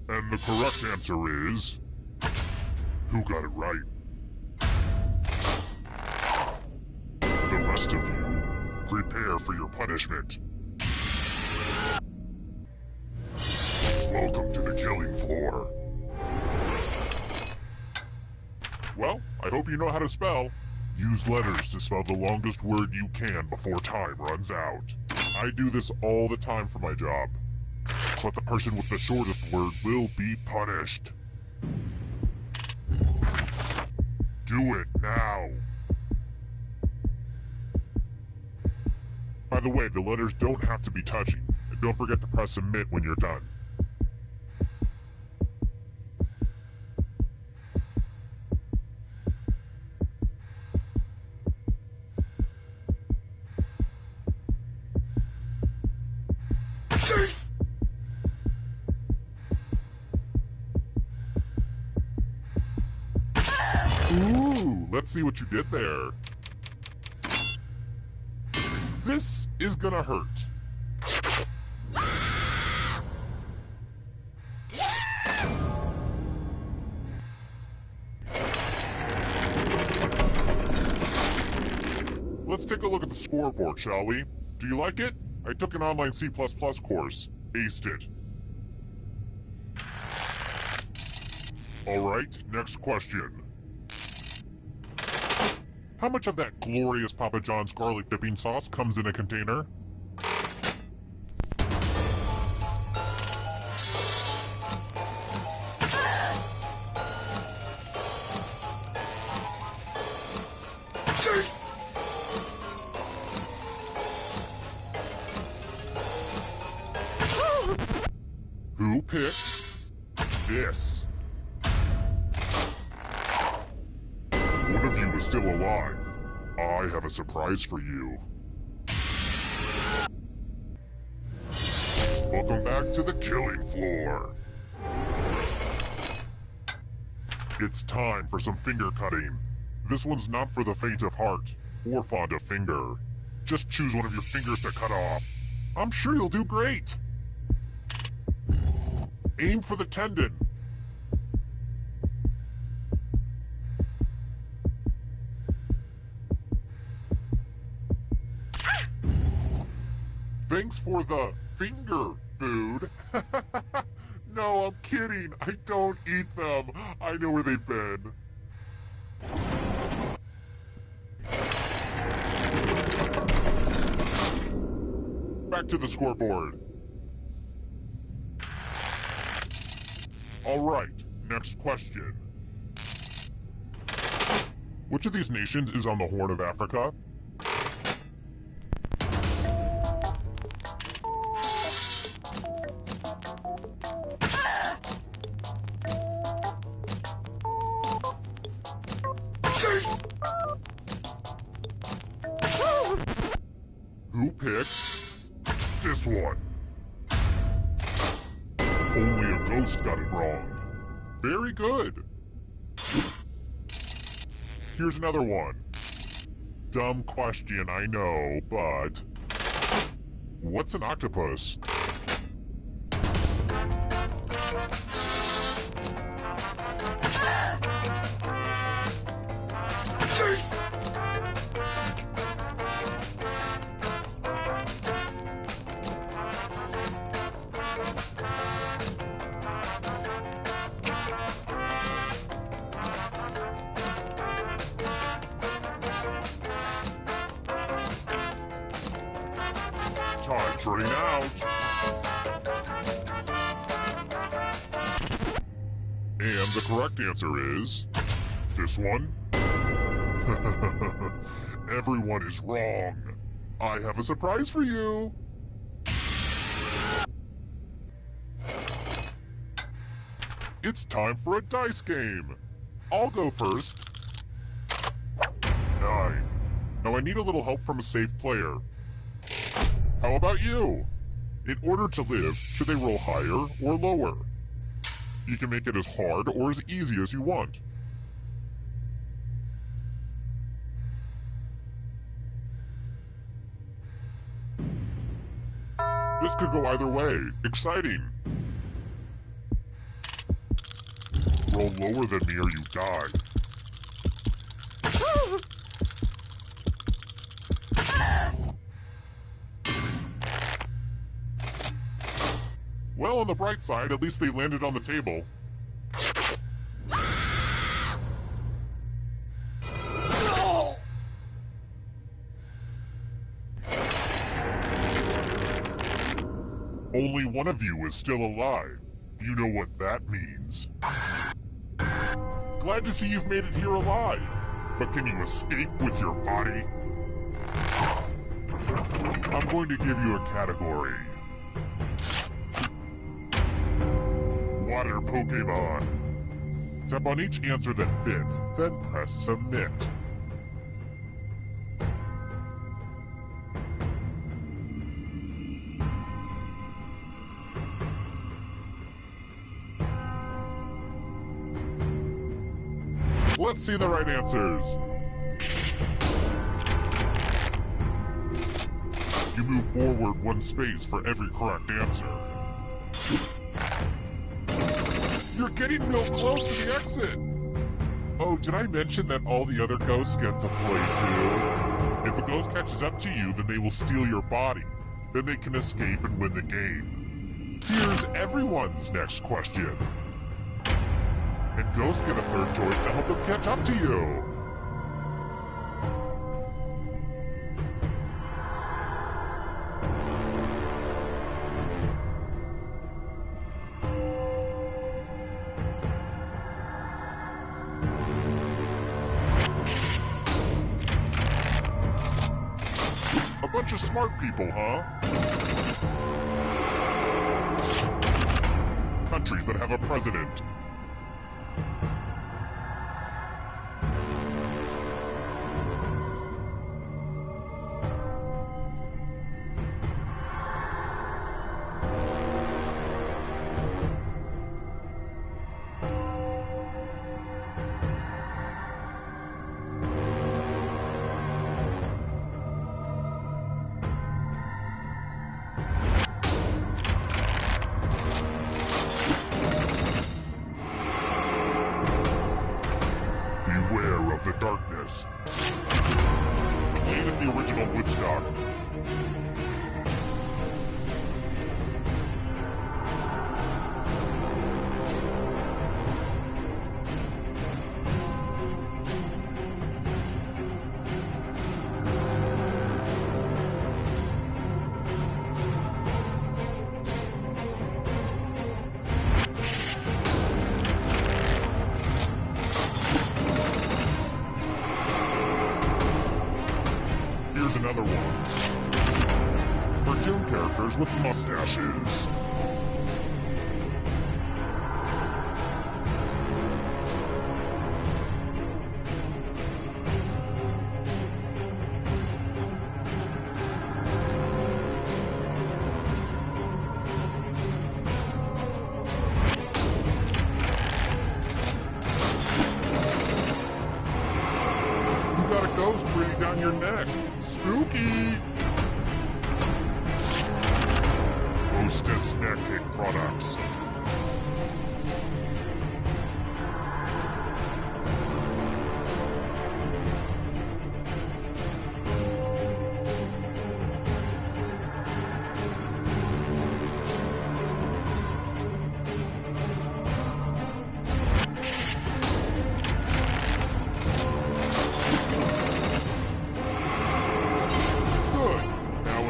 And the correct answer is... Who got it right? The rest of you, prepare for your punishment. Welcome to the killing floor. Well, I hope you know how to spell. Use letters to spell the longest word you can before time runs out. I do this all the time for my job. But the person with the shortest word will be punished. Do it now. By the way, the letters don't have to be touchy. And don't forget to press submit when you're done. Ooh, let's see what you did there. This is gonna hurt. Let's take a look at the scoreboard, shall we? Do you like it? I took an online C++ course. Aced it. Alright, next question. How much of that glorious Papa John's garlic dipping sauce comes in a container? Who picked this? One of you is still alive. I have a surprise for you. Welcome back to the killing floor. It's time for some finger cutting. This one's not for the faint of heart or fond of finger. Just choose one of your fingers to cut off. I'm sure you'll do great. Aim for the tendon. Thanks for the finger food. No, I'm kidding. I don't eat them. I know where they've been. Back to the scoreboard. All right, next question. Which of these nations is on the Horn of Africa? Who picked this one? Only a ghost got it wrong. Very good. Here's another one. Dumb question, I know, but... What's an octopus? Time's running out. And the correct answer is This one? Everyone is wrong. I have a surprise for you. It's time for a dice game. I'll go first. 9. Now I need a little help from a safe player. How about you? In order to live, should they roll higher or lower? You can make it as hard or as easy as you want. This could go either way. Exciting. Roll lower than me or you die. Well, on the bright side, at least they landed on the table. Only one of you is still alive. You know what that means. Glad to see you've made it here alive. But can you escape with your body? I'm going to give you a category. Water Pokemon. Tap on each answer that fits, then press submit. Let's see the right answers. You move forward 1 space for every correct answer. You're getting real close to the exit. Oh, did I mention that all the other ghosts get to play too? If a ghost catches up to you, then they will steal your body. Then they can escape and win the game. Here's everyone's next question. And ghosts get a third choice to help them catch up to you. A bunch of smart people, huh? Countries that have a president. Beware of the darkness. Played at the original Woodstock. Here's another one. Cartoon characters with mustaches. You got a ghost breathing down your neck. Spooky! Hostess Snack Cake Products.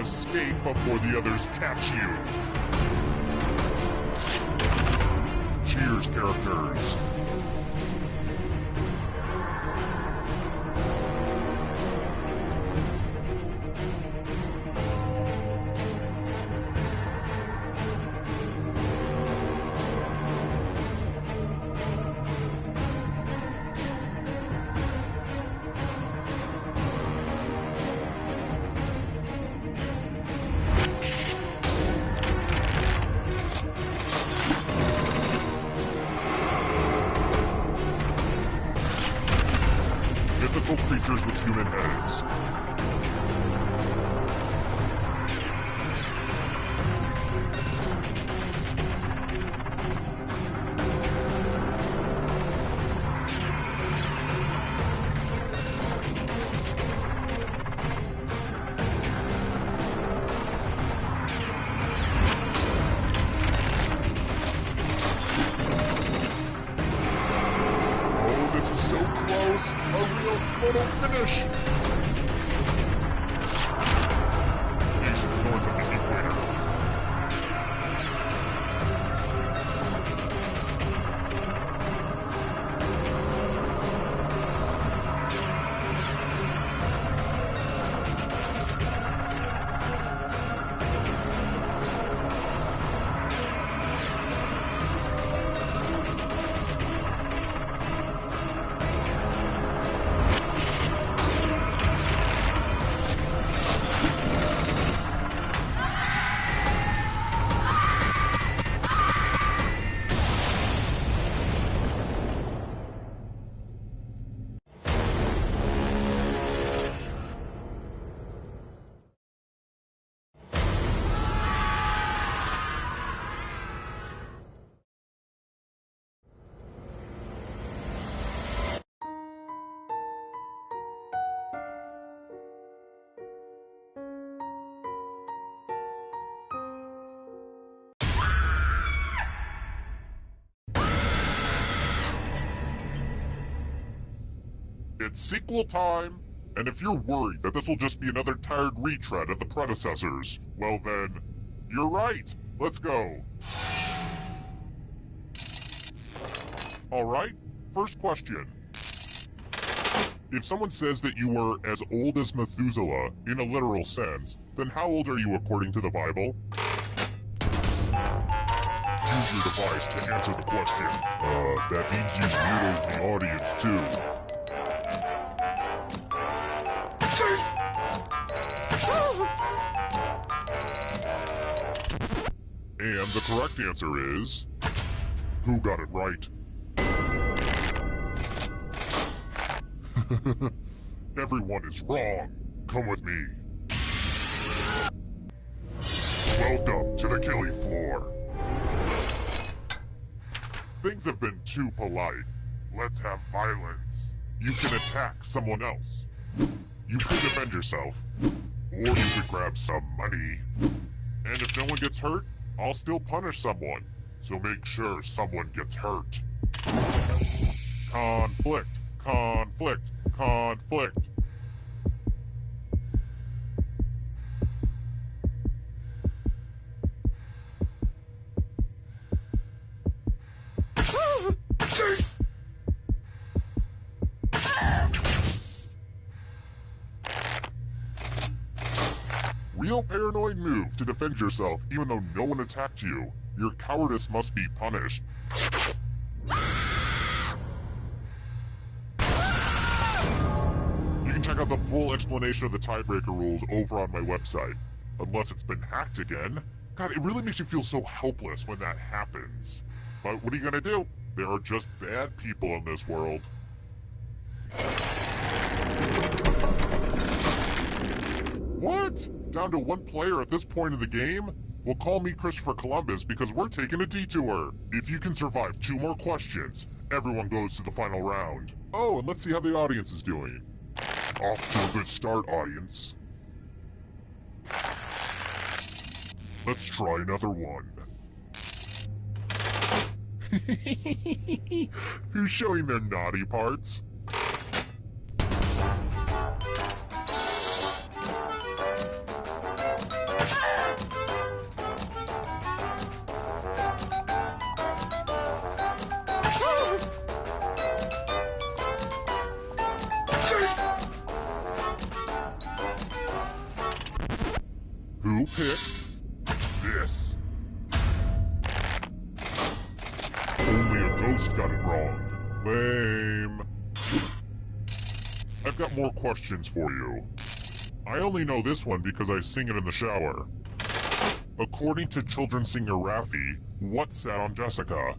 Escape before the others catch you. Cheers, characters. mythical creatures with human heads. This is so close! A real photo finish! Nations north of the equator. It's sequel time, and if you're worried that this will just be another tired retread of the predecessors, well then, you're right. Let's go. Alright, first question. If someone says that you were as old as Methuselah, in a literal sense, then how old are you according to the Bible? Use your device to answer the question. That means use weirdos in the audience, too. And the correct answer is... Who got it right? Everyone is wrong. Come with me. Welcome to the killing floor. Things have been too polite. Let's have violence. You can attack someone else. You could defend yourself. Or you could grab some money. And if no one gets hurt, I'll still punish someone. So make sure someone gets hurt. Conflict, conflict, conflict. Real paranoid move to defend yourself even though no one attacked you. Your cowardice must be punished. You can check out the full explanation of the tiebreaker rules over on my website. Unless it's been hacked again. God, it really makes you feel so helpless when that happens. But what are you gonna do? There are just bad people in this world. What? Down to one player at this point of the game? Well, call me Christopher Columbus because we're taking a detour. If you can survive 2 more questions, everyone goes to the final round. Oh, and let's see how the audience is doing. Off to a good start, audience. Let's try another one. Who's showing their naughty parts? Who picked this? Only a ghost got it wrong. Lame. I've got more questions for you. I only know this one because I sing it in the shower. According to children's singer Raffi, what sat on Jessica?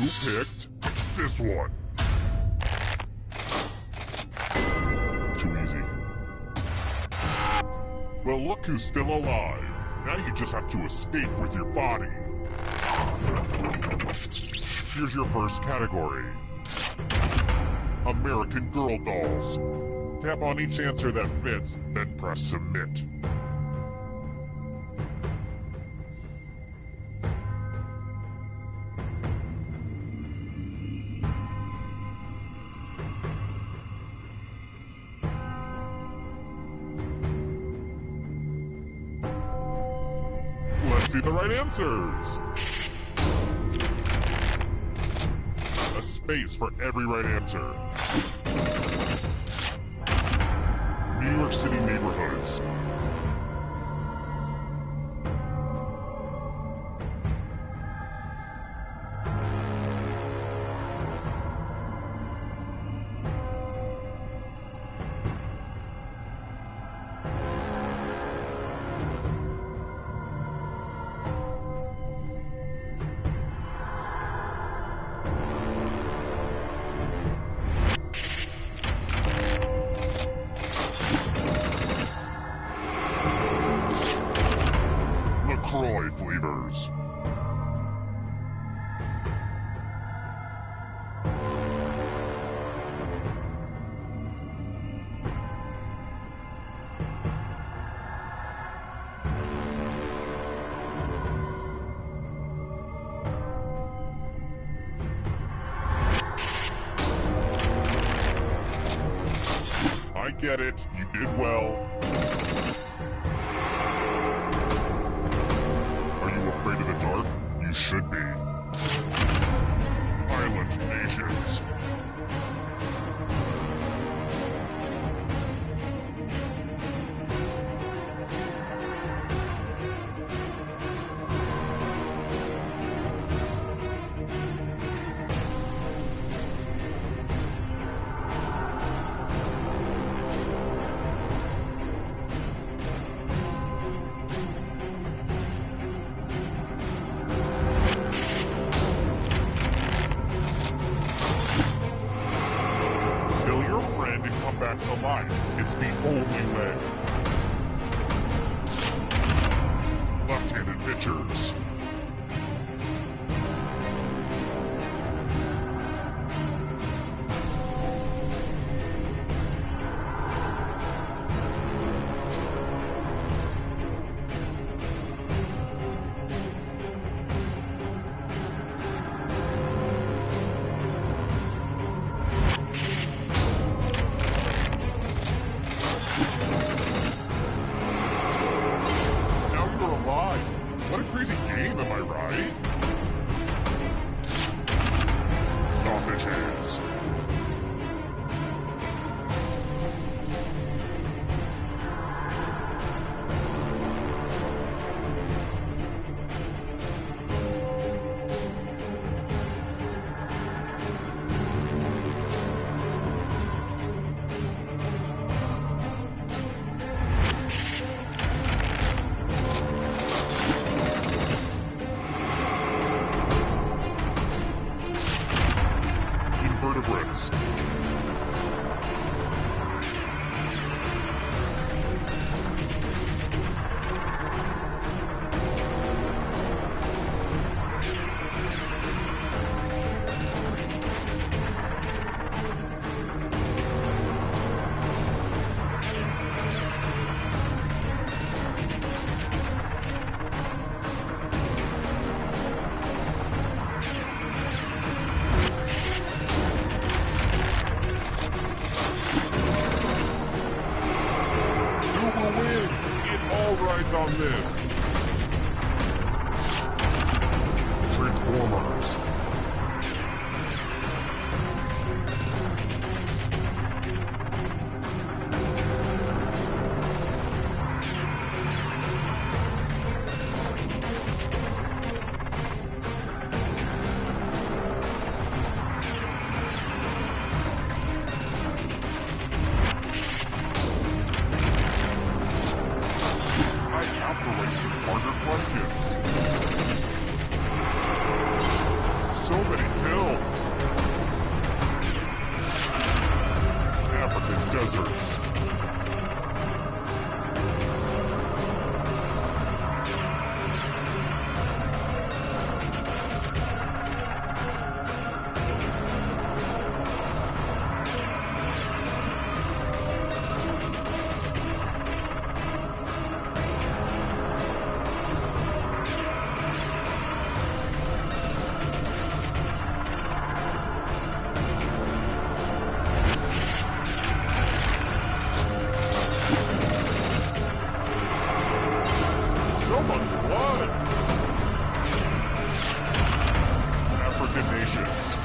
You picked this one. Too easy. Well, look who's still alive. Now you just have to escape with your body. Here's your first category. American Girl dolls. Tap on each answer that fits, then press submit. Let's see the right answers. A space for every right answer. New York City neighborhoods. LaCroix flavors. I get it. You did well. Are you afraid of the dark? You should be. Island nations. Come back to life. It's the only way. Left-handed pitchers. What a crazy game, am I right? Sausages. Invertebrates. patience.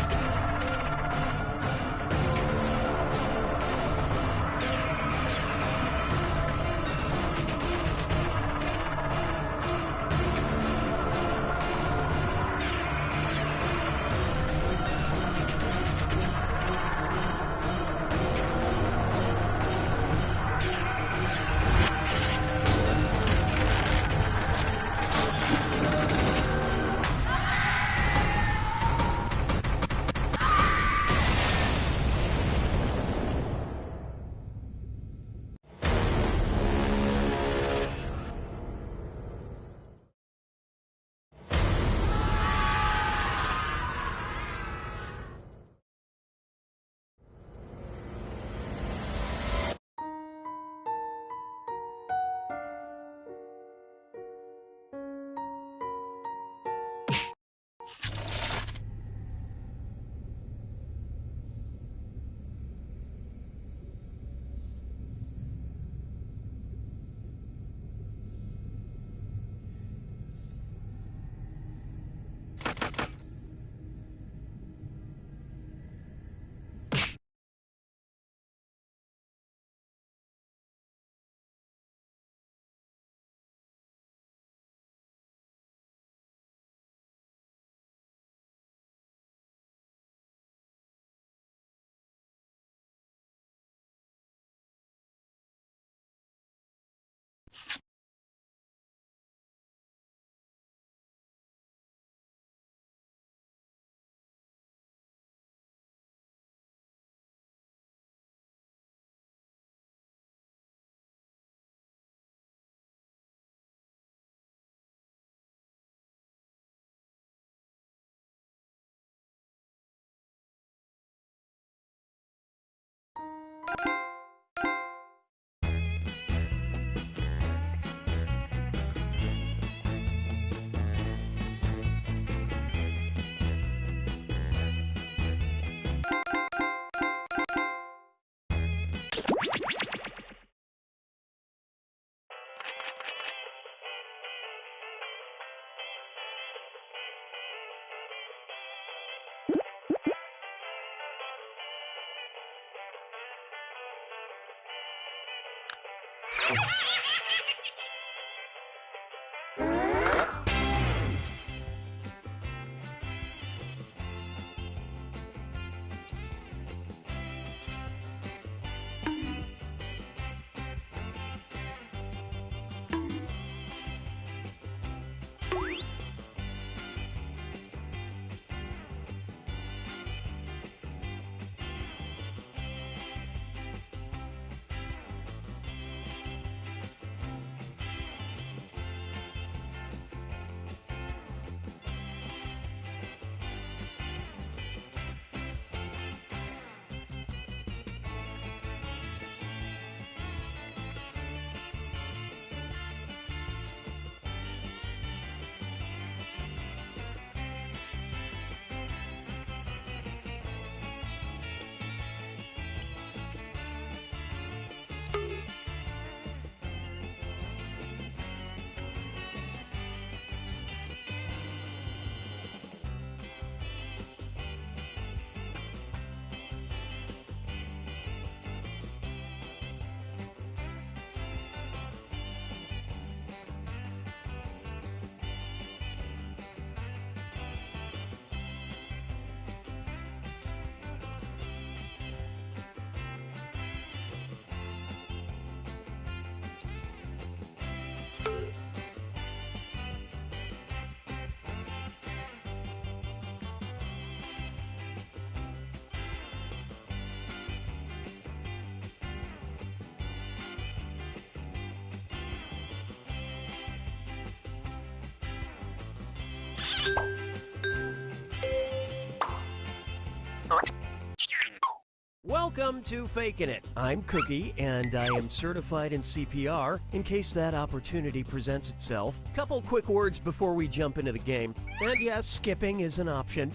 Welcome to Fakin' It. I'm Cookie, and I am certified in CPR in case that opportunity presents itself. Couple quick words before we jump into the game. And yes, skipping is an option.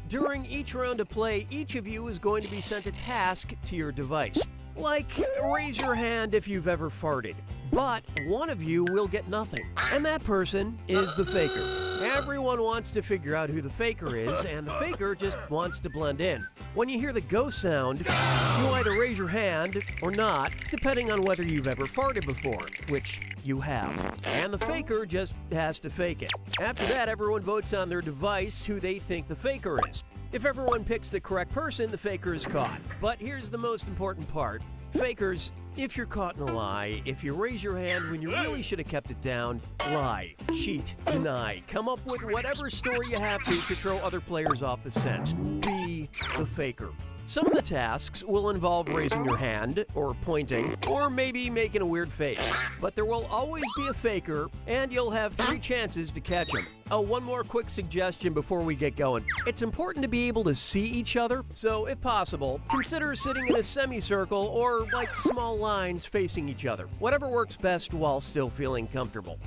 During each round of play, each of you is going to be sent a task to your device. Like, raise your hand if you've ever farted. But one of you will get nothing, and that person is the faker. Everyone wants to figure out who the faker is, and the faker just wants to blend in. When you hear the go sound, you either raise your hand or not, depending on whether you've ever farted before, which you have. And the faker just has to fake it. After that, everyone votes on their device who they think the faker is. If everyone picks the correct person, the faker is caught. But here's the most important part. Fakers, if you're caught in a lie, if you raise your hand when you really should have kept it down, lie, cheat, deny, come up with whatever story you have to throw other players off the scent. Be the faker. Some of the tasks will involve raising your hand, or pointing, or maybe making a weird face. But there will always be a faker, and you'll have 3 chances to catch him. Oh, one more quick suggestion before we get going. It's important to be able to see each other, so if possible, consider sitting in a semicircle or like small lines facing each other. Whatever works best while still feeling comfortable.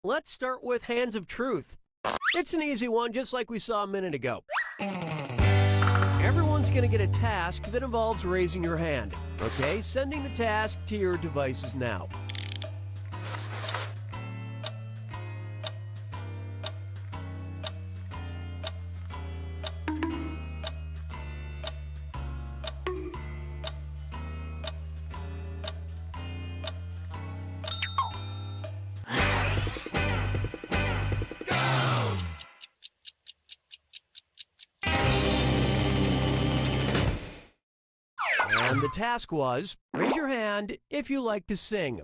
Let's start with Hands of Truth. It's an easy one, just like we saw a minute ago. Everyone's going to get a task that involves raising your hand. Okay, sending the task to your devices now. And the task was, raise your hand if you like to sing.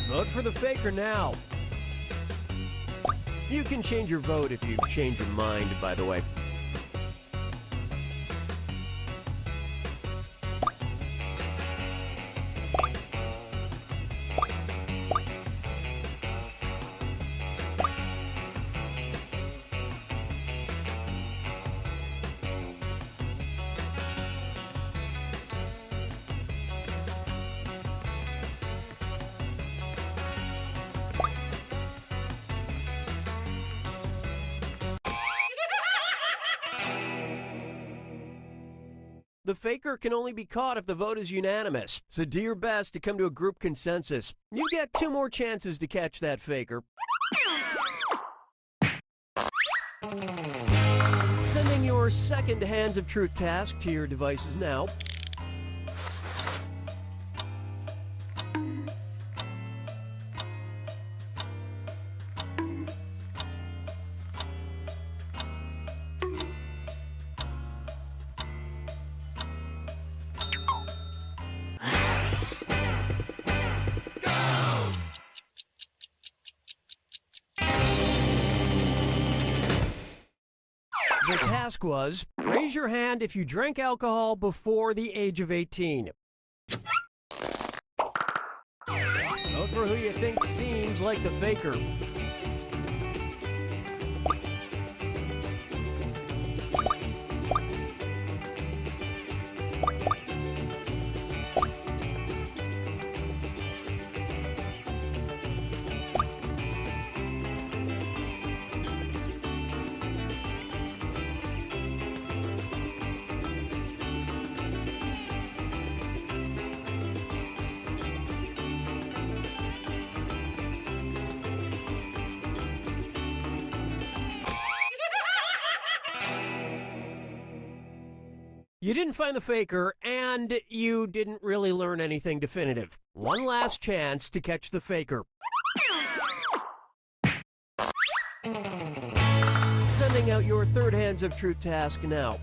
Vote for the faker now. You can change your vote if you change your mind, by the way. The faker can only be caught if the vote is unanimous, so do your best to come to a group consensus. You get 2 more chances to catch that faker. Sending your second Hands of Truth task to your devices now. The task was, raise your hand if you drank alcohol before the age of 18. Vote for who you think seems like the faker. You didn't find the faker, and you didn't really learn anything definitive. One last chance to catch the faker. Sending out your third Hands of Truth task now.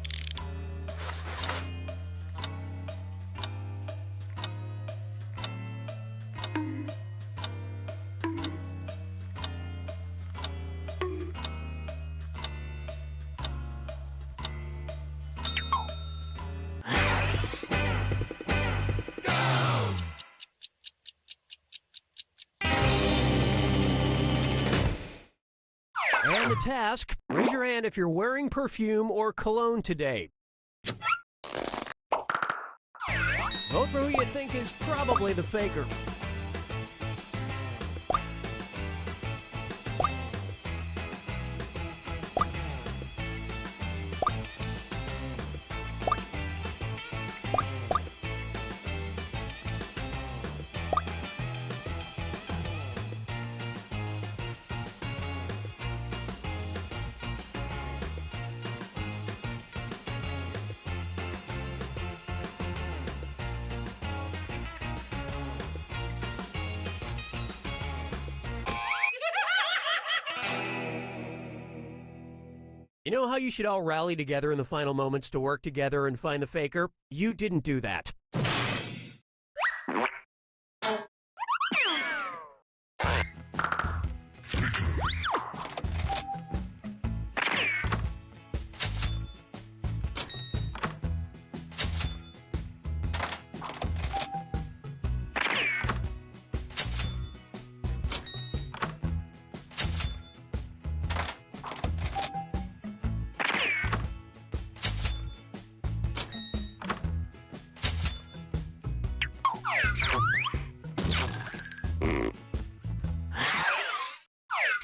And the task, raise your hand if you're wearing perfume or cologne today. Vote for who you think is probably the faker. You know how you should all rally together in the final moments to work together and find the faker? You didn't do that.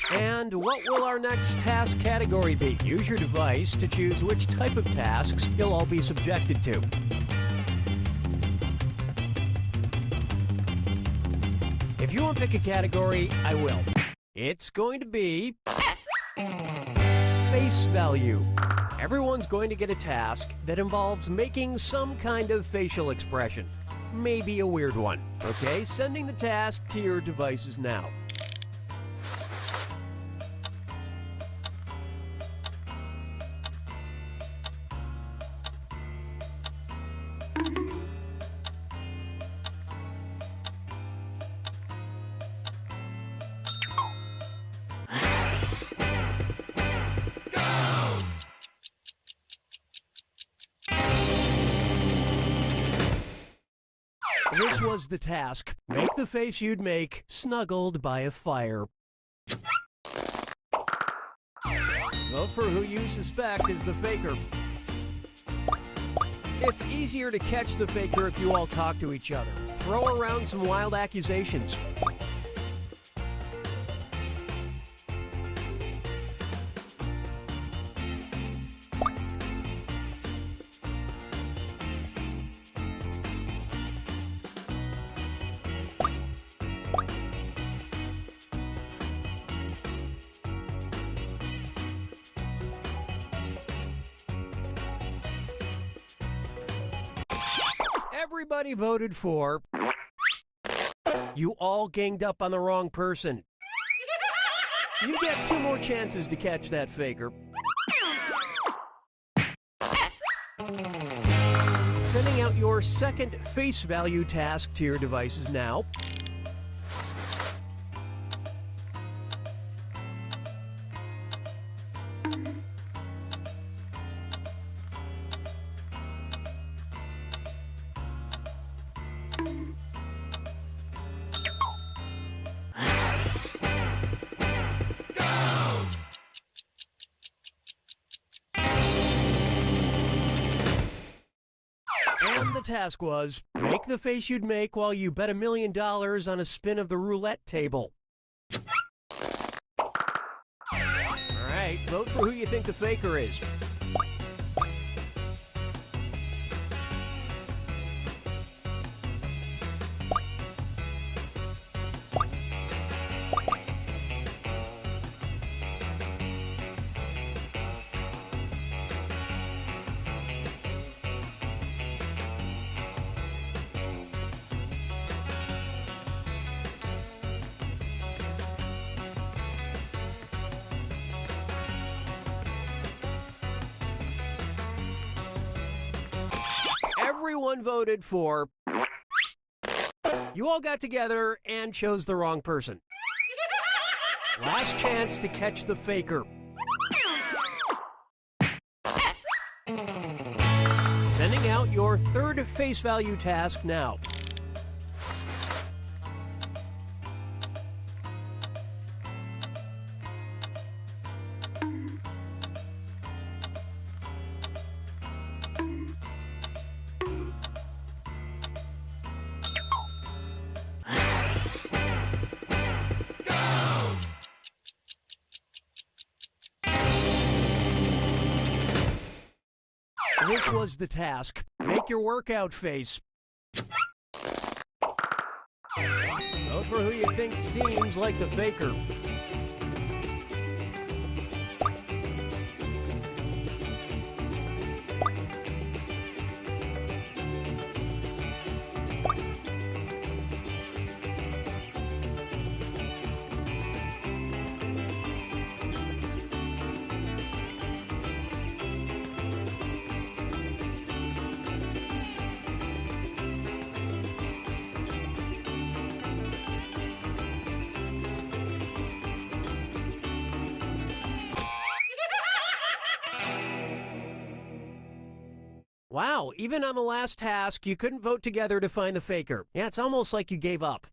And what will our next task category be? Use your device to choose which type of tasks you'll all be subjected to. If you want to pick a category, I will. It's going to be face value. Everyone's going to get a task that involves making some kind of facial expression. Maybe a weird one. Okay, sending the task to your devices now. This was the task. Make the face you'd make snuggled by a fire. Vote for who you suspect is the faker. It's easier to catch the faker if you all talk to each other. Throw around some wild accusations. Everybody voted for. You all ganged up on the wrong person. You get 2 more chances to catch that faker. Sending out your second face value task to your devices now. And the task was, make the face you'd make while you bet $1 million on a spin of the roulette table. Alright, vote for who you think the faker is. Everyone voted for. You all got together and chose the wrong person. Last chance to catch the faker. Sending out your third face value task now. This was the task. Make your workout face. Vote for who you think seems like the faker. Wow, even on the last task, you couldn't vote together to find the faker. Yeah, it's almost like you gave up.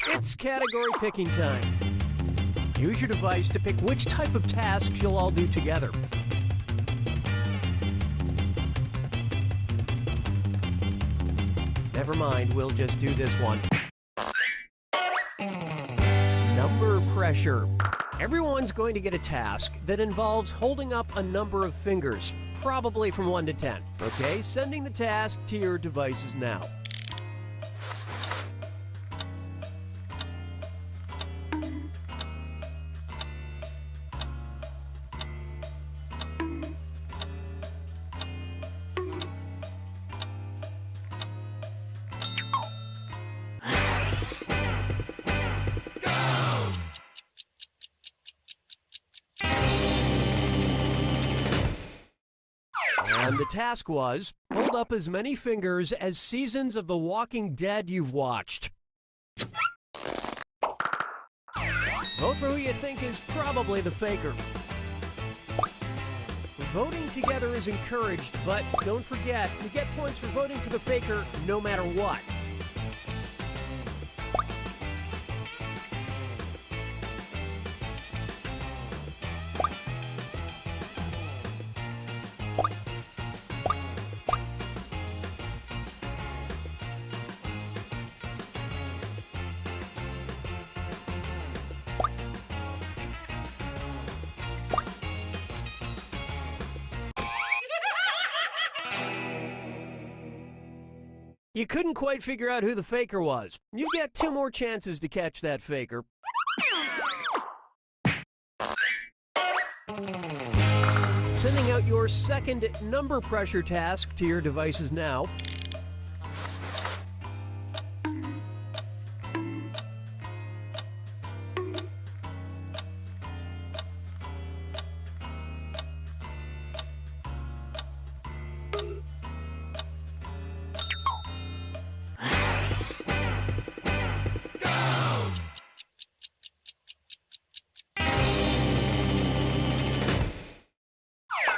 It's category picking time. Use your device to pick which type of tasks you'll all do together. Never mind, we'll just do this one. Number pressure. Everyone's going to get a task that involves holding up a number of fingers, probably from 1 to 10. Okay, sending the task to your devices now. And the task was, hold up as many fingers as seasons of The Walking Dead you've watched. Vote for who you think is probably the faker. Voting together is encouraged, but don't forget, you get points for voting for the faker no matter what. You couldn't quite figure out who the faker was. You get 2 more chances to catch that faker. Sending out your second number pressure task to your devices now.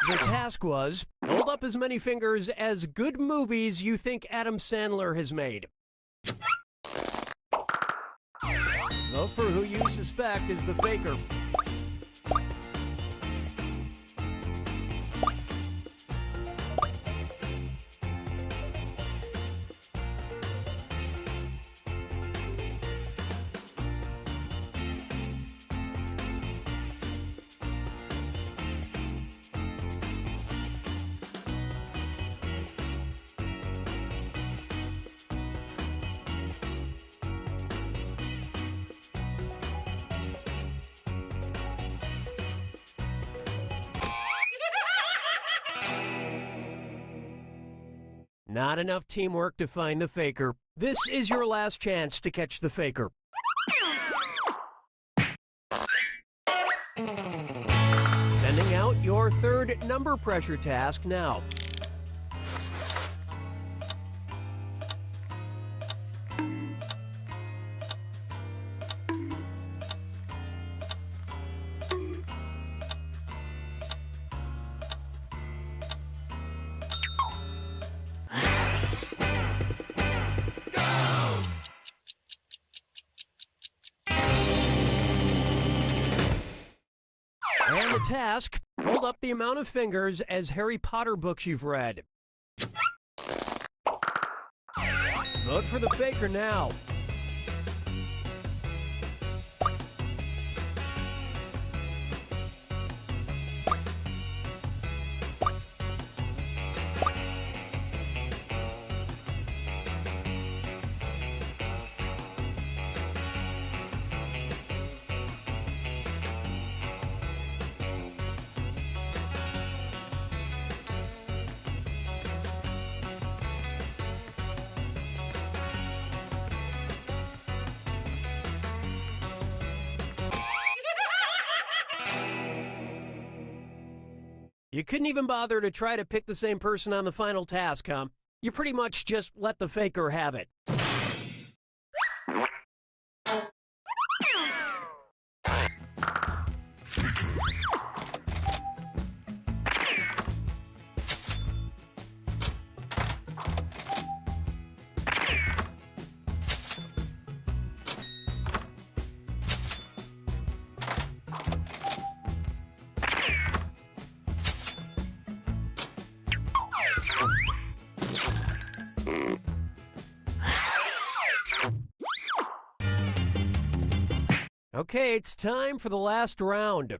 The task was, hold up as many fingers as good movies you think Adam Sandler has made. Vote for who you suspect is the faker. Not enough teamwork to find the faker. This is your last chance to catch the faker. Sending out your third number pressure task now. And the task, hold up the amount of fingers as Harry Potter books you've read. Vote for the faker now. You couldn't even bother to try to pick the same person on the final task, huh? You pretty much just let the faker have it. Okay, it's time for the last round.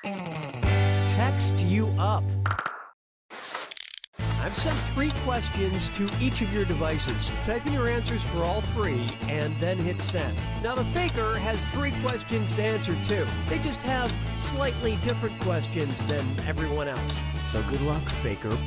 Text you up. I've sent 3 questions to each of your devices. Type in your answers for all 3 and then hit send. Now the faker has 3 questions to answer too. They just have slightly different questions than everyone else. So good luck, faker.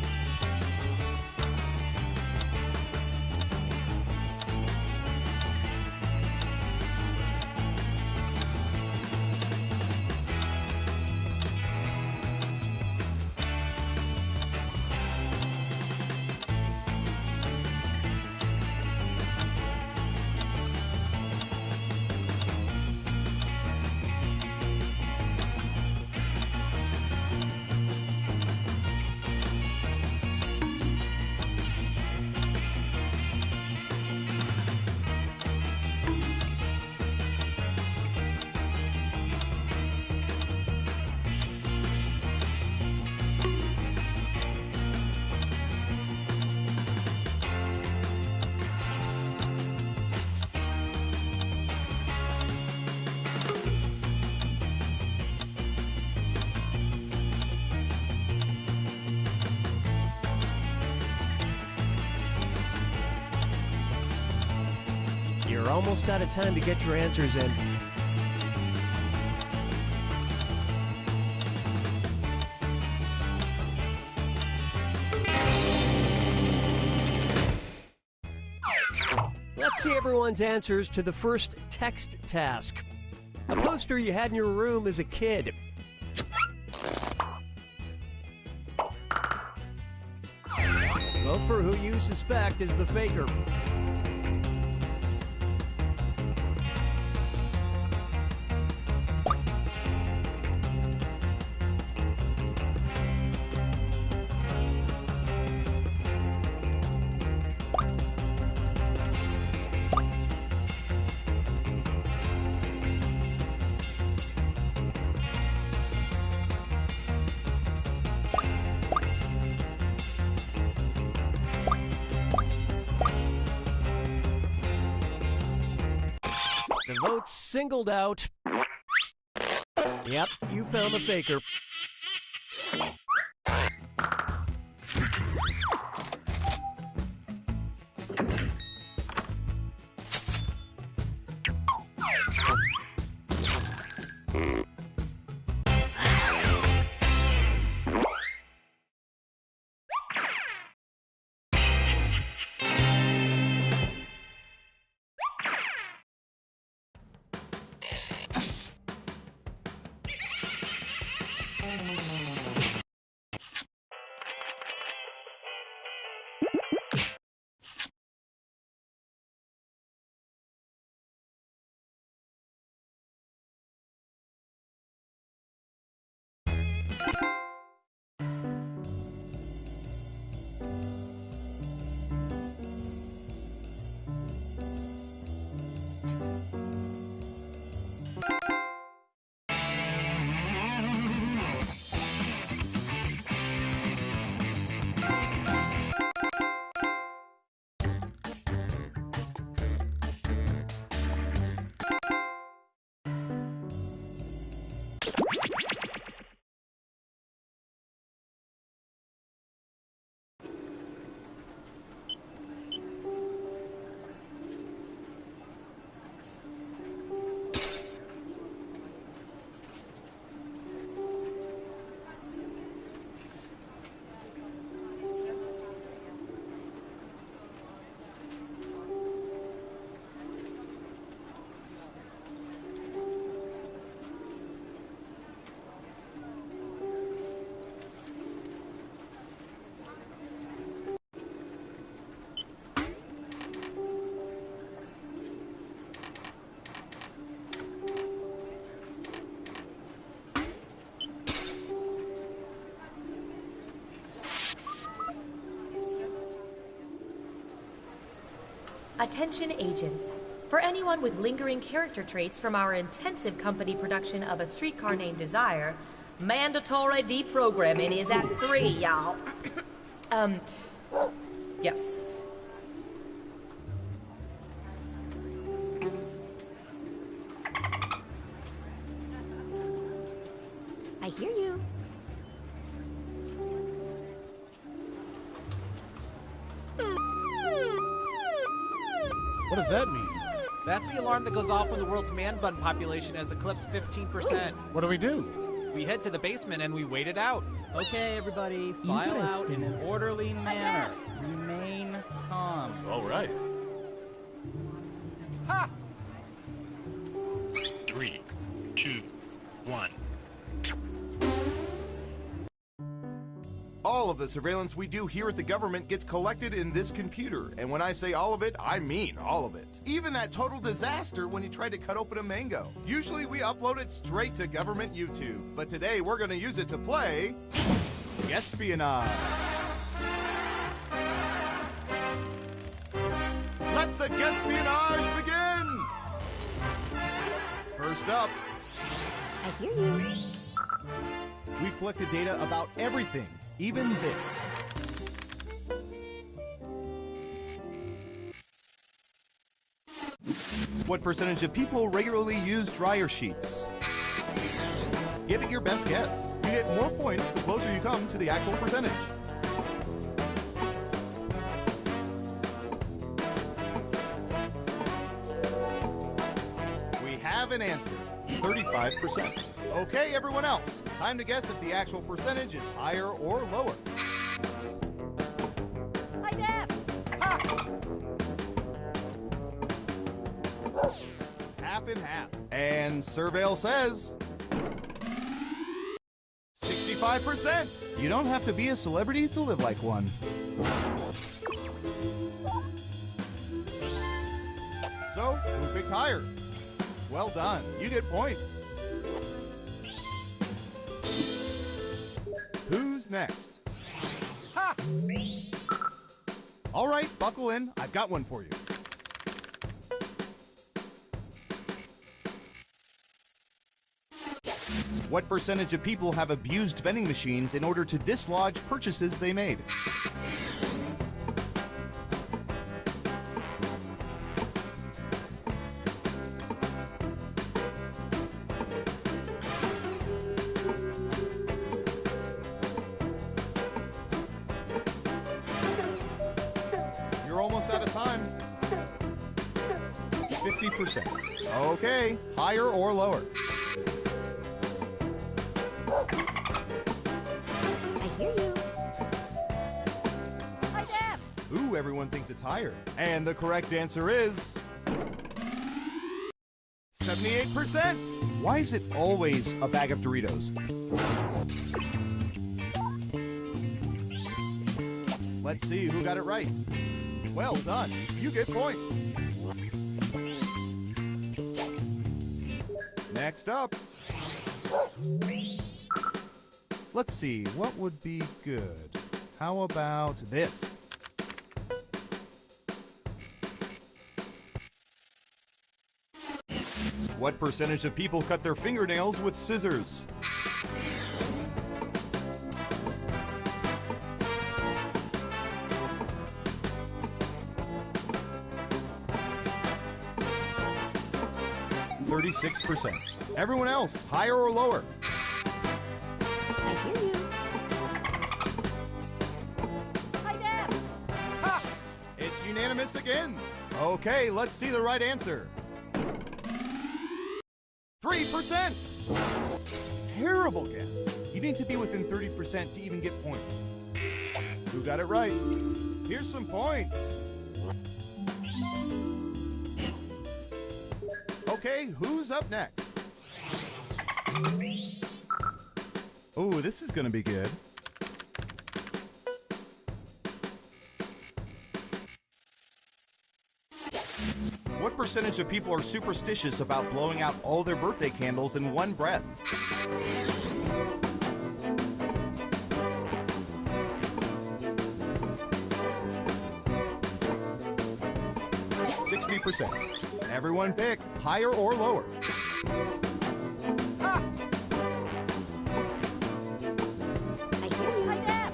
You're almost out of time to get your answers in. Let's see everyone's answers to the first text task. A poster you had in your room as a kid. Vote for who you suspect is the faker. The vote's singled out. Yep, you found the faker. Attention agents. For anyone with lingering character traits from our intensive company production of A Streetcar Named Desire, mandatory deprogramming is at 3, y'all. Yes. I hear you. What does that mean? That's the alarm that goes off when the world's man bun population has eclipsed 15%. What do we do? We head to the basement and we wait it out. Okay, everybody, file out in an orderly manner. Remain calm. All right. Ha! 3, 2, 1. All of the surveillance we do here at the government gets collected in this computer. And when I say all of it, I mean all of it. Even that total disaster when you tried to cut open a mango. Usually we upload it straight to government YouTube. But today we're going to use it to play Espionage. Let the Espionage begin! First up, I hear you. we've collected data about everything. Even this. What percentage of people regularly use dryer sheets? Give it your best guess. You get more points the closer you come to the actual percentage. We have an answer. 35%. Okay, everyone else. Time to guess if the actual percentage is higher or lower. Hi, Def. Ha! Half and half. And Surveil says 65%. You don't have to be a celebrity to live like one. So, who picked higher? Well done. You get points. Who's next? Ha! All right, buckle in. I've got one for you. What percentage of people have abused vending machines in order to dislodge purchases they made? You're almost out of time. 50%. Okay, higher or lower? I hear you. Hi, Def. Ooh, everyone thinks it's higher. And the correct answer is 78%. Why is it always a bag of Doritos? Let's see who got it right. Well done. You get points. Next up. Let's see, what would be good? How about this? What percentage of people cut their fingernails with scissors? %. Everyone else, higher or lower? I hear you. Hi, Def. Ha! It's unanimous again. Okay, let's see the right answer. 3%. Terrible guess. You need to be within 30% to even get points. Who got it right? Here's some points. Okay, who's up next? Oh, this is gonna be good. What percentage of people are superstitious about blowing out all their birthday candles in one breath? 25%. Everyone pick higher or lower. Ah! I hear you. Hi, Dad.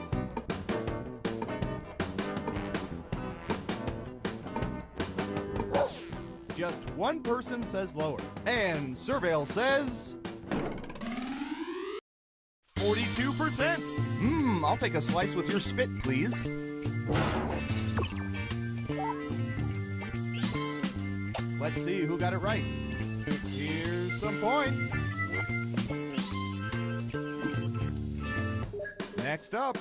Just one person says lower. And Surveil says 42%. I'll take a slice with your spit, please. Let's see who got it right. Here's some points. Next up.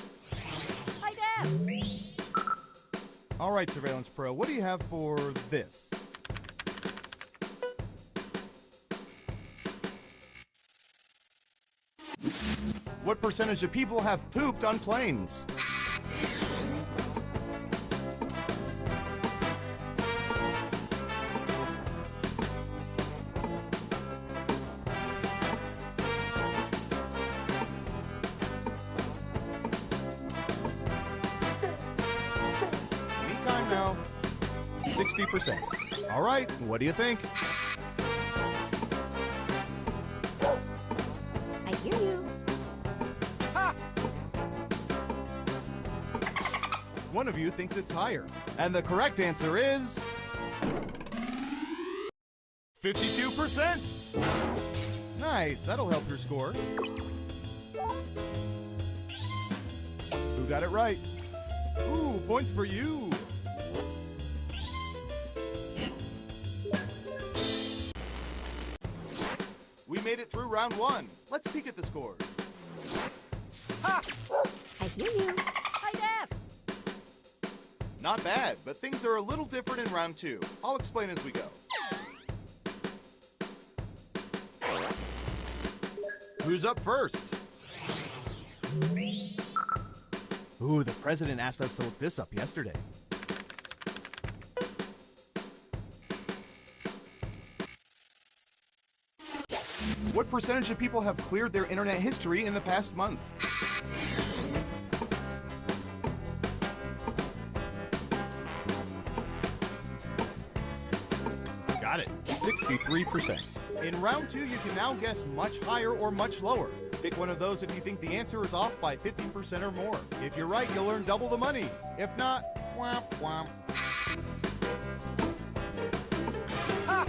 Hi, Dad. All right, Surveillance Pro, what do you have for this? What percentage of people have pooped on planes? Anytime now. 60%. All right, what do you think? I hear you. One of you thinks it's higher. And the correct answer is 52%. Nice, that'll help your score. Who got it right? Ooh, points for you. We made it through round one. Let's peek at the scores. Ha! I hear you. Hi, Dad. Not bad, but things are a little different in round two. I'll explain as we go. Who's up first? Ooh, the president asked us to look this up yesterday. What percentage of people have cleared their internet history in the past month? Got it. 63%. In round two, you can now guess much higher or much lower. Pick one of those if you think the answer is off by 50% or more. If you're right, you'll earn double the money. If not, womp womp. Ha!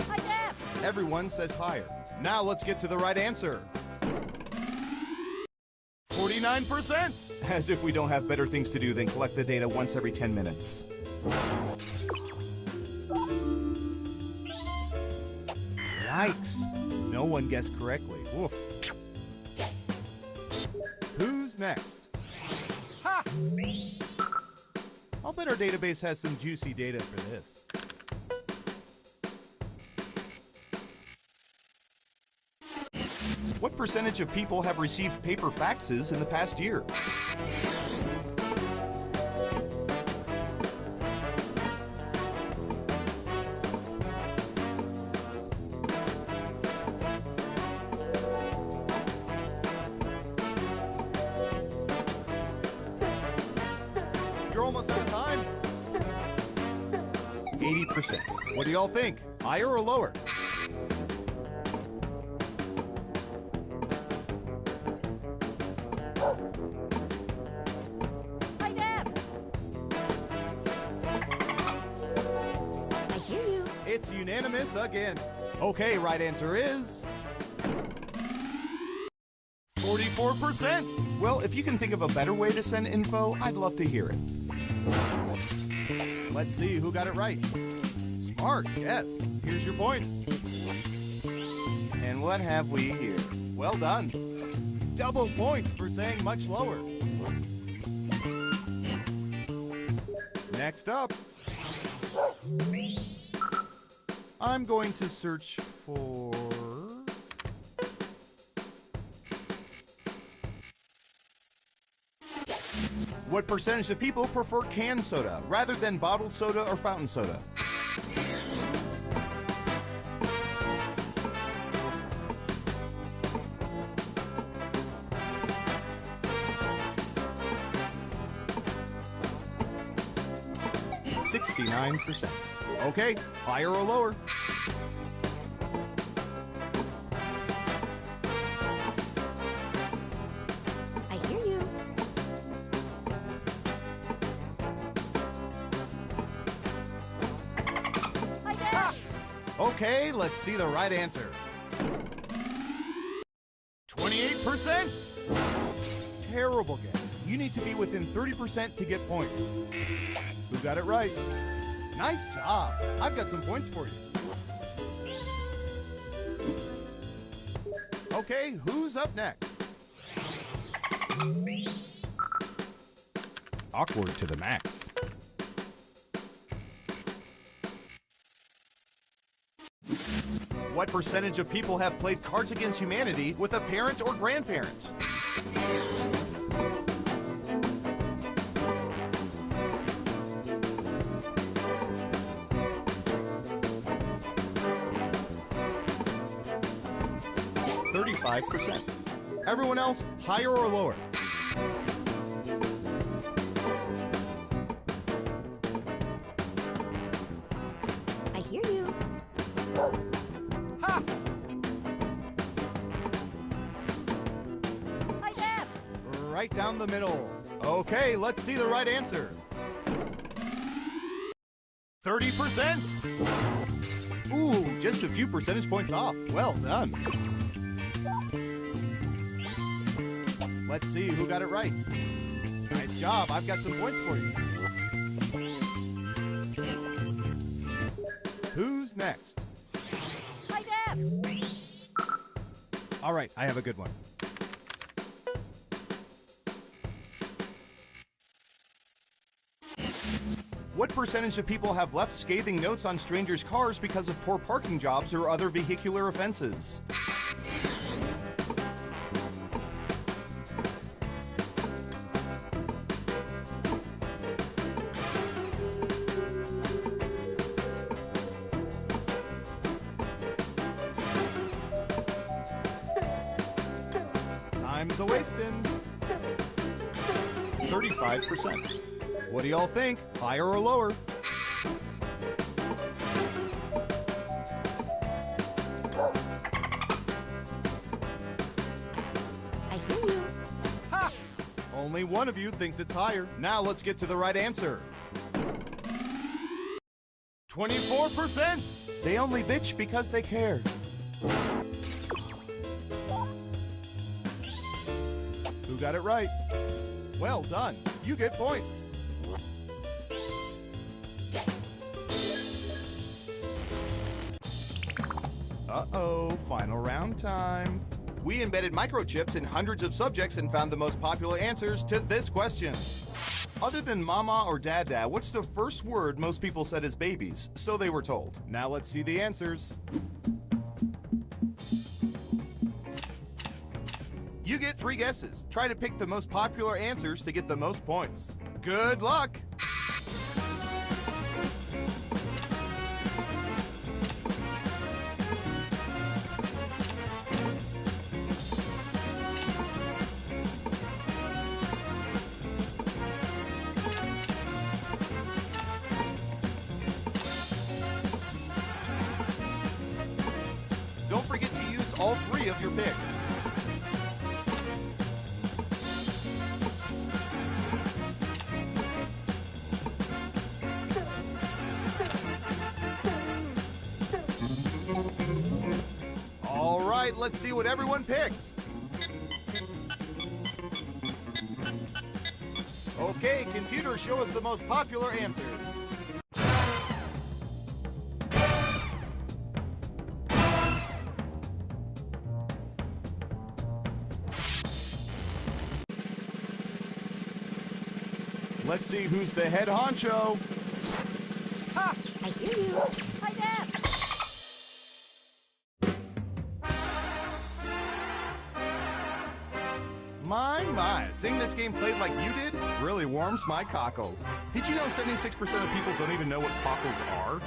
Hi, Dad. Everyone says higher. Now let's get to the right answer. 49%! As if we don't have better things to do than collect the data once every 10 minutes. Yikes! No one guessed correctly. Woof. Who's next? Ha! I'll bet our database has some juicy data for this. What percentage of people have received paper faxes in the past year? You're almost out of time. 80%. What do y'all think? Higher or lower? Hi, Dad. I hear you. It's unanimous again. Okay, right answer is 44%. Well, if you can think of a better way to send info, I'd love to hear it. Let's see who got it right. Smart, yes. Here's your points. And what have we here? Well done. Double points for saying much lower. Next up, I'm going to search for... What percentage of people prefer canned soda rather than bottled soda or fountain soda? 69%. Okay, higher or lower? I hear you. Hi, Dad. Okay, let's see the right answer. 28%! Terrible guess. You need to be within 30% to get points. Who got it right? Nice job. I've got some points for you. Okay, who's up next? Awkward to the max. What percentage of people have played Cards Against Humanity with a parent or grandparent? %. Everyone else, higher or lower? I hear you. Ha! Hi, Dad. Right down the middle. Okay, let's see the right answer. 30%! Ooh, just a few percentage points off. Well done. Let's see who got it right. Nice job. I've got some points for you. Who's next? Hi, Dad. All right, I have a good one. What percentage of people have left scathing notes on strangers' cars because of poor parking jobs or other vehicular offenses? Time's a-wasting. 35%. What do y'all think? Higher or lower? I hear you. Ha! Only one of you thinks it's higher. Now let's get to the right answer. 24%! They only bitch because they care. Who got it right? Well done. You get points. Uh-oh, final round time. We embedded microchips in hundreds of subjects and found the most popular answers to this question. Other than mama or dada, what's the first word most people said as babies? So they were told. Now let's see the answers. You get 3 guesses. Try to pick the most popular answers to get the most points. Good luck! Don't forget to use all 3 of your picks. All right, let's see what everyone picked. Okay, computer, show us the most popular answers. Let's see who's the head honcho. Ha! I hear you. Hi, Dad. My, seeing this game played like you did really warms my cockles. Did you know 76% of people don't even know what cockles are?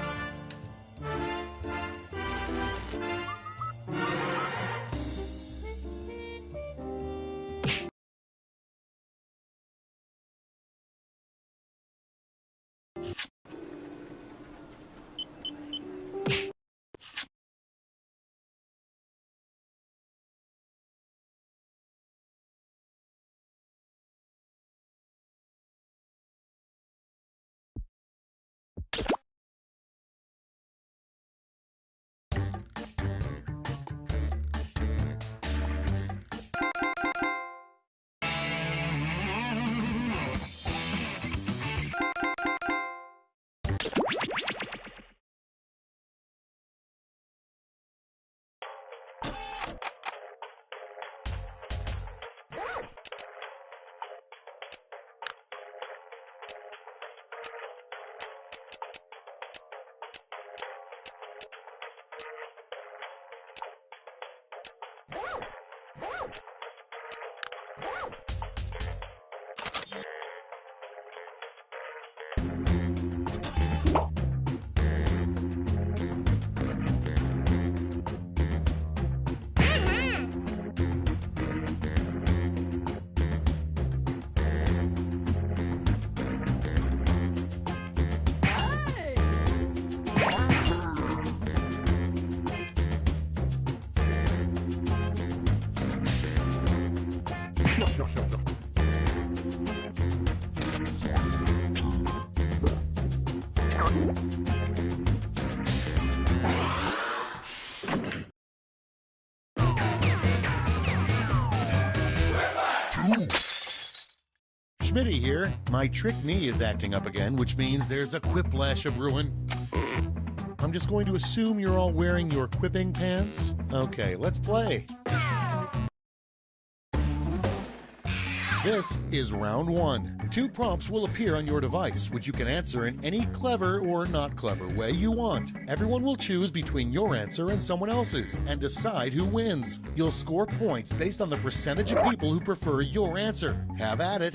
Schmitty here. My trick knee is acting up again, which means there's a quiplash a brewing. I'm just going to assume you're all wearing your quipping pants. Okay, let's play. This is round one. 2 prompts will appear on your device, which you can answer in any clever or not clever way you want. Everyone will choose between your answer and someone else's and decide who wins. You'll score points based on the percentage of people who prefer your answer. Have at it.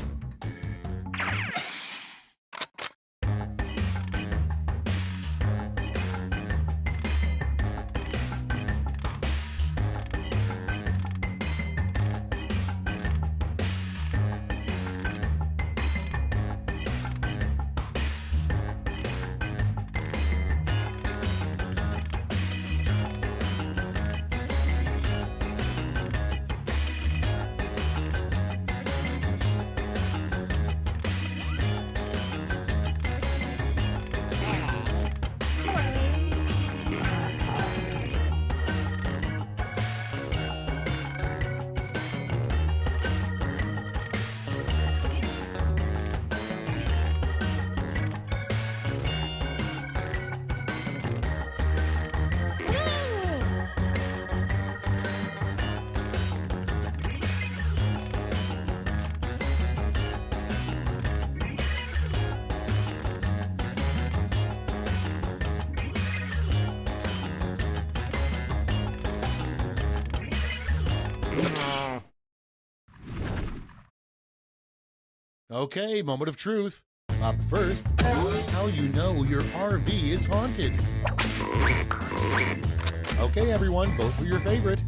Okay, moment of truth. Up first, how you know your RV is haunted. Okay, everyone, vote for your favorite.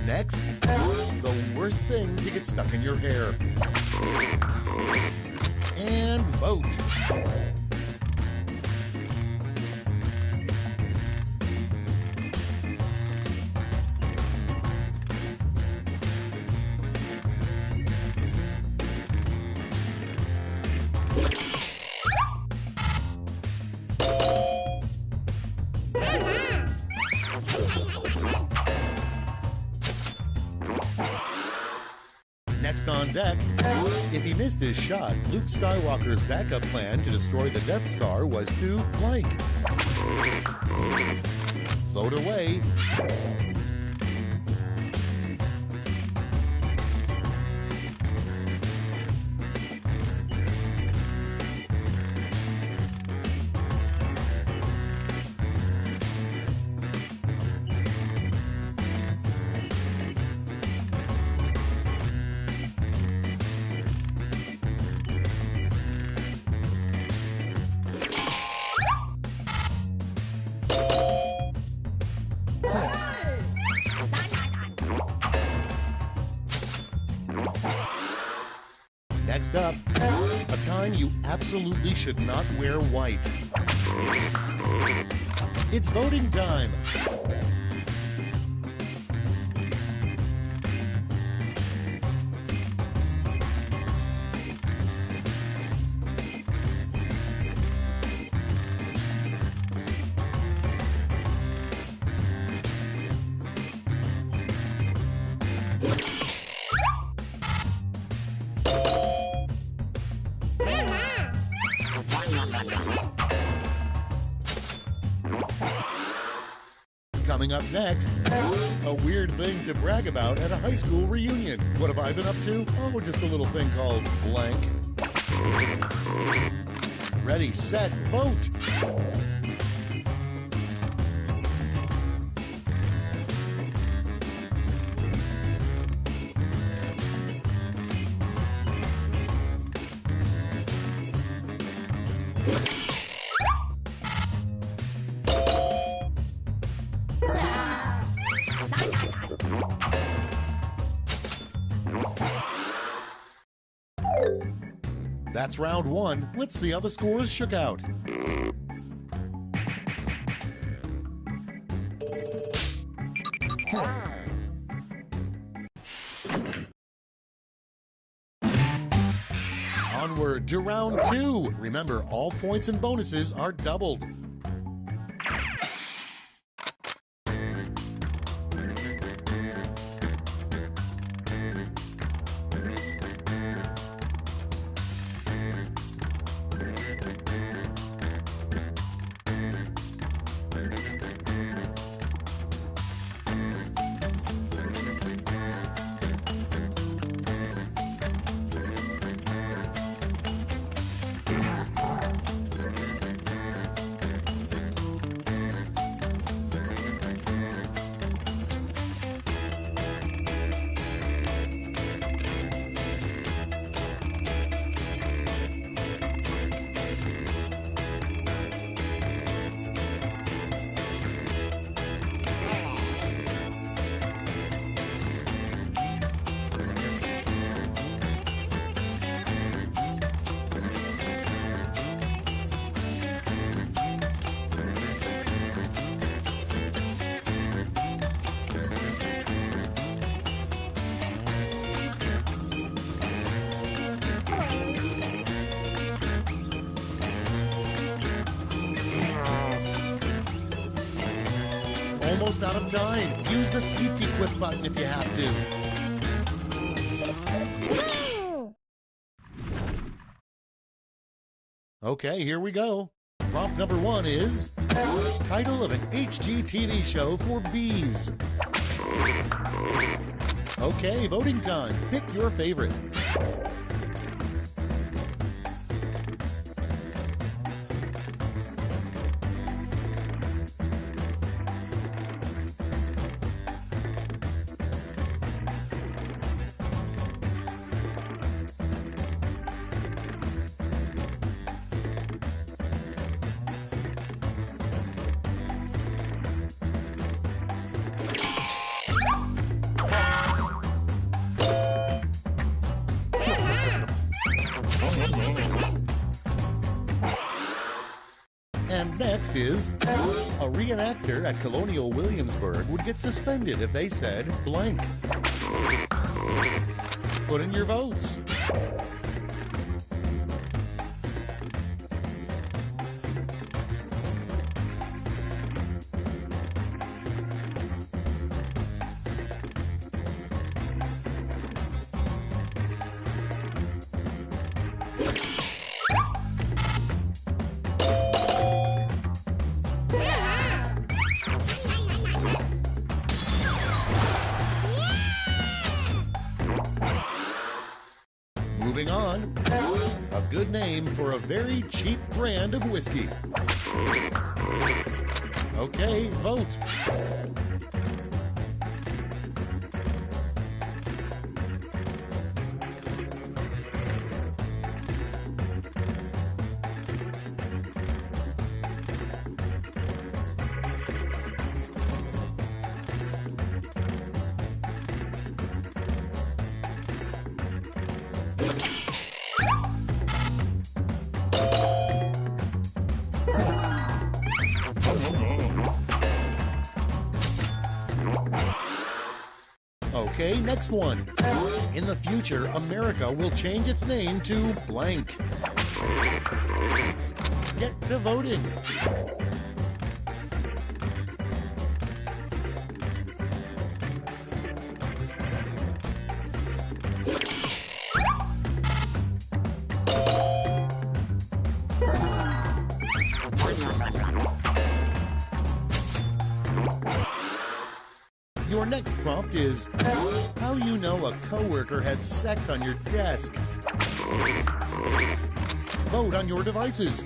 Next, the worst thing to get stuck in your hair. And vote. Next on deck, if he missed his shot, Luke Skywalker's backup plan to destroy the Death Star was to blank. Vote away. Next up, a time you absolutely should not wear white. It's voting time. Coming up next, a weird thing to brag about at a high school reunion. What have I been up to? Oh, just a little thing called blank. Ready, set, vote! That's round one. Let's see how the scores shook out. Onward to round 2. Remember, all points and bonuses are doubled. Almost out of time. Use the safety quit button if you have to. Okay, here we go. Prompt number 1 is title of an HGTV show for bees. Okay, voting time. Pick your favorite. And next is, a reenactor at Colonial Williamsburg would get suspended if they said blank. Put in your votes. Moving on, a good name for a very cheap brand of whiskey. Okay, vote. Okay, next one. In the future, America will change its name to blank. Get to voting. Your next prompt is, how you know a coworker had sex on your desk? Vote on your devices.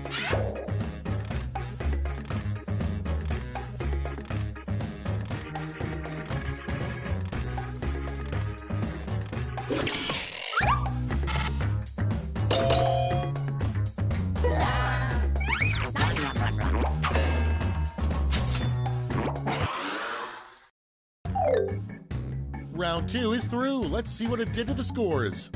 Round 2 is through. Let's see what it did to the scores.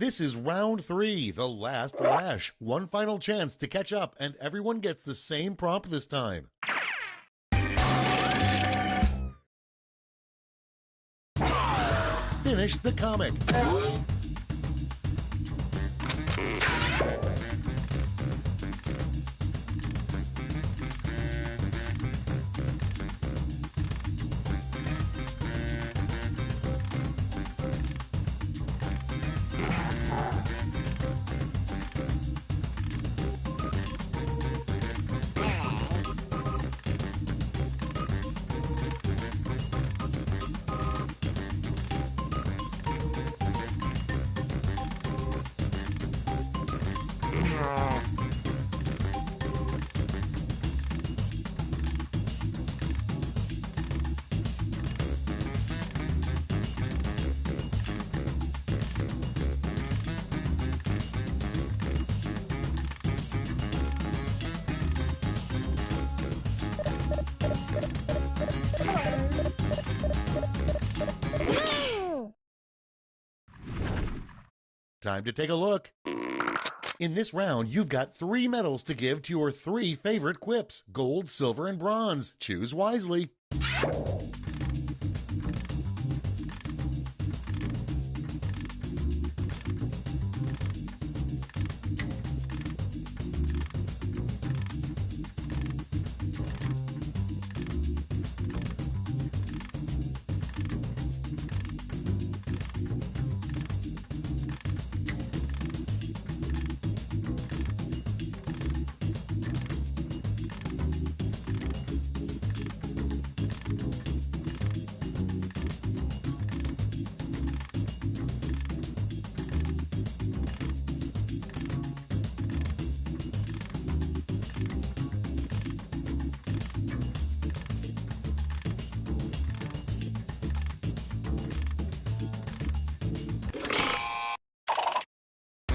This is round 3, the last lash. One final chance to catch up, and everyone gets the same prompt this time. Finish the comic. Time to take a look. In this round, you've got 3 medals to give to your 3 favorite quips: gold, silver, and bronze. Choose wisely.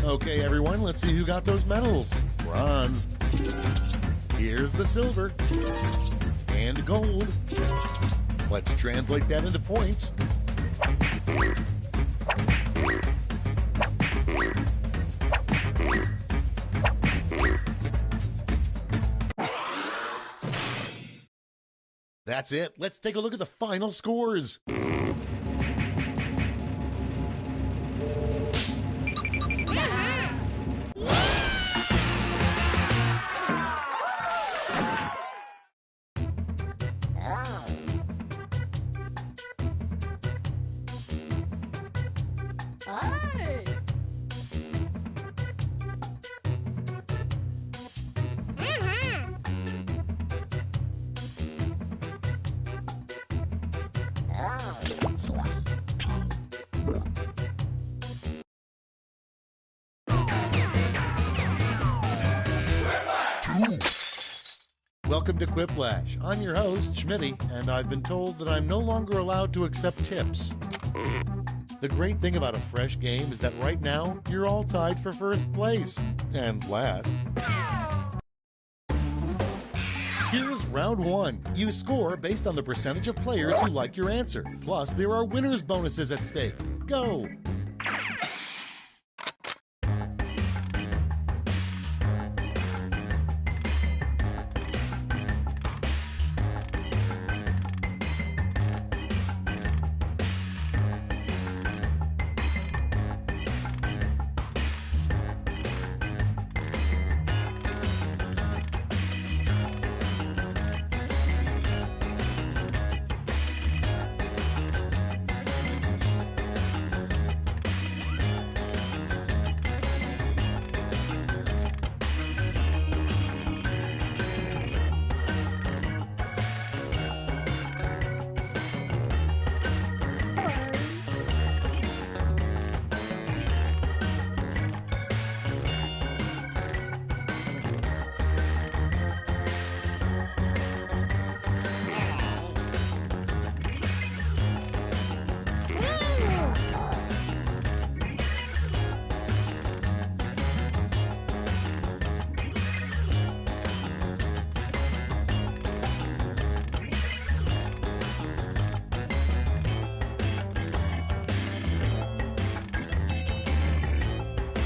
Okay, everyone, let's see who got those medals. Bronze. Here's the silver. And gold. Let's translate that into points. That's it. Let's take a look at the final scores. Welcome to Quiplash. I'm your host, Schmitty, and I've been told that I'm no longer allowed to accept tips. The great thing about a fresh game is that right now, you're all tied for first place. And last. Here's round 1. You score based on the percentage of players who like your answer. Plus, there are winner's bonuses at stake. Go!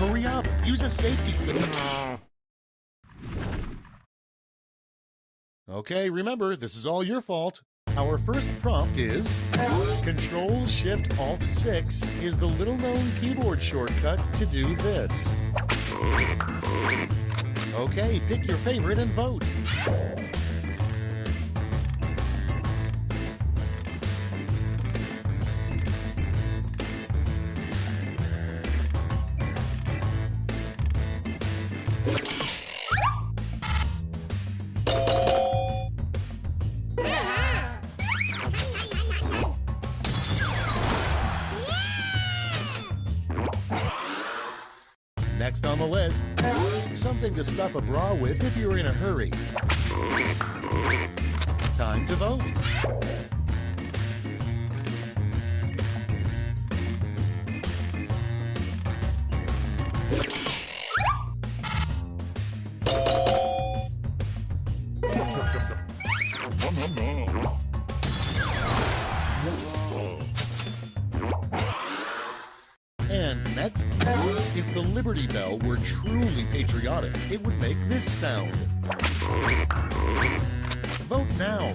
Hurry up! Use a safety clip. Okay, remember, this is all your fault. Our first prompt is Control-Shift-Alt-6 is the little-known keyboard shortcut to do this. Okay, pick your favorite and vote. Next on the list, something to stuff a bra with if you're in a hurry. Time to vote. And next, if the Liberty Bell were truly patriotic, it would make this sound. Vote now.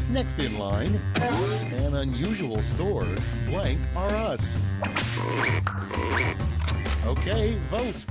Next in line, an unusual store, blank are us. Okay, vote.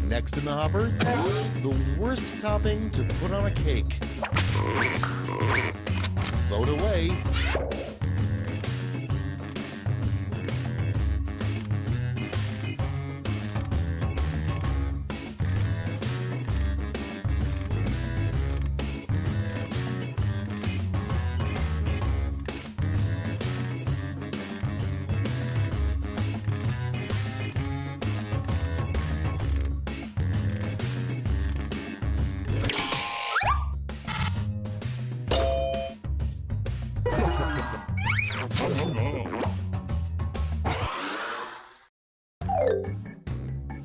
Next in the hopper, the worst topping to put on a cake. Vote away.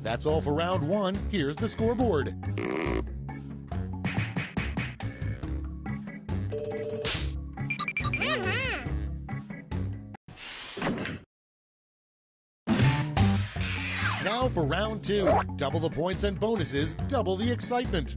That's all for round one. Here's the scoreboard. Now for round two. Double the points and bonuses, double the excitement.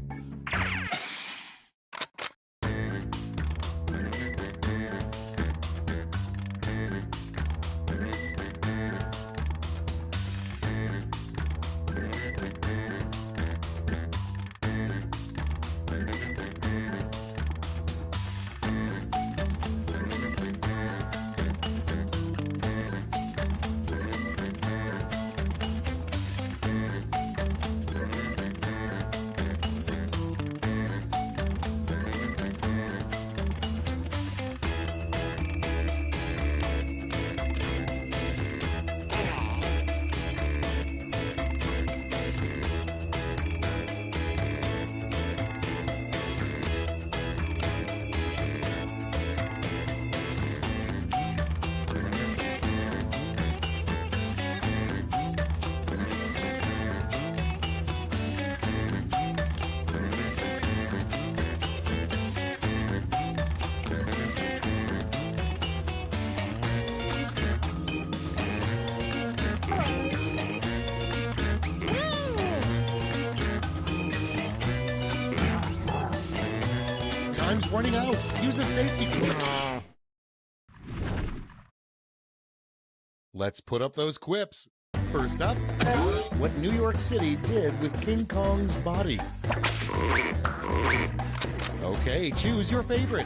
Time's running out. Use a safety clip. Let's put up those quips. First up, what New York City did with King Kong's body. Okay, choose your favorite.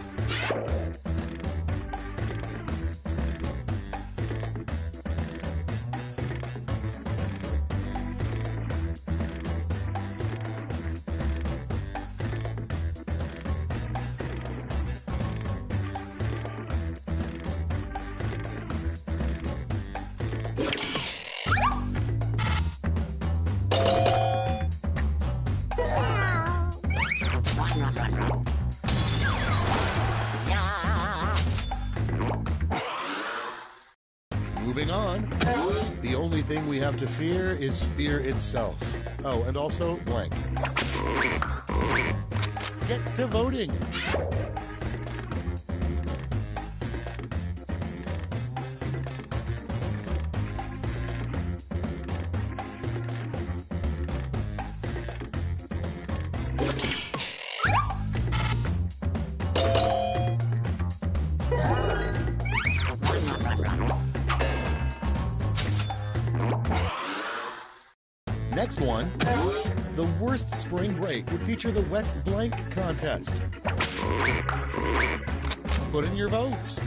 Moving on, the only thing we have to fear is fear itself. Oh, and also blank. Get to voting. Next one, the worst spring break would feature the wet blank contest. Put in your votes.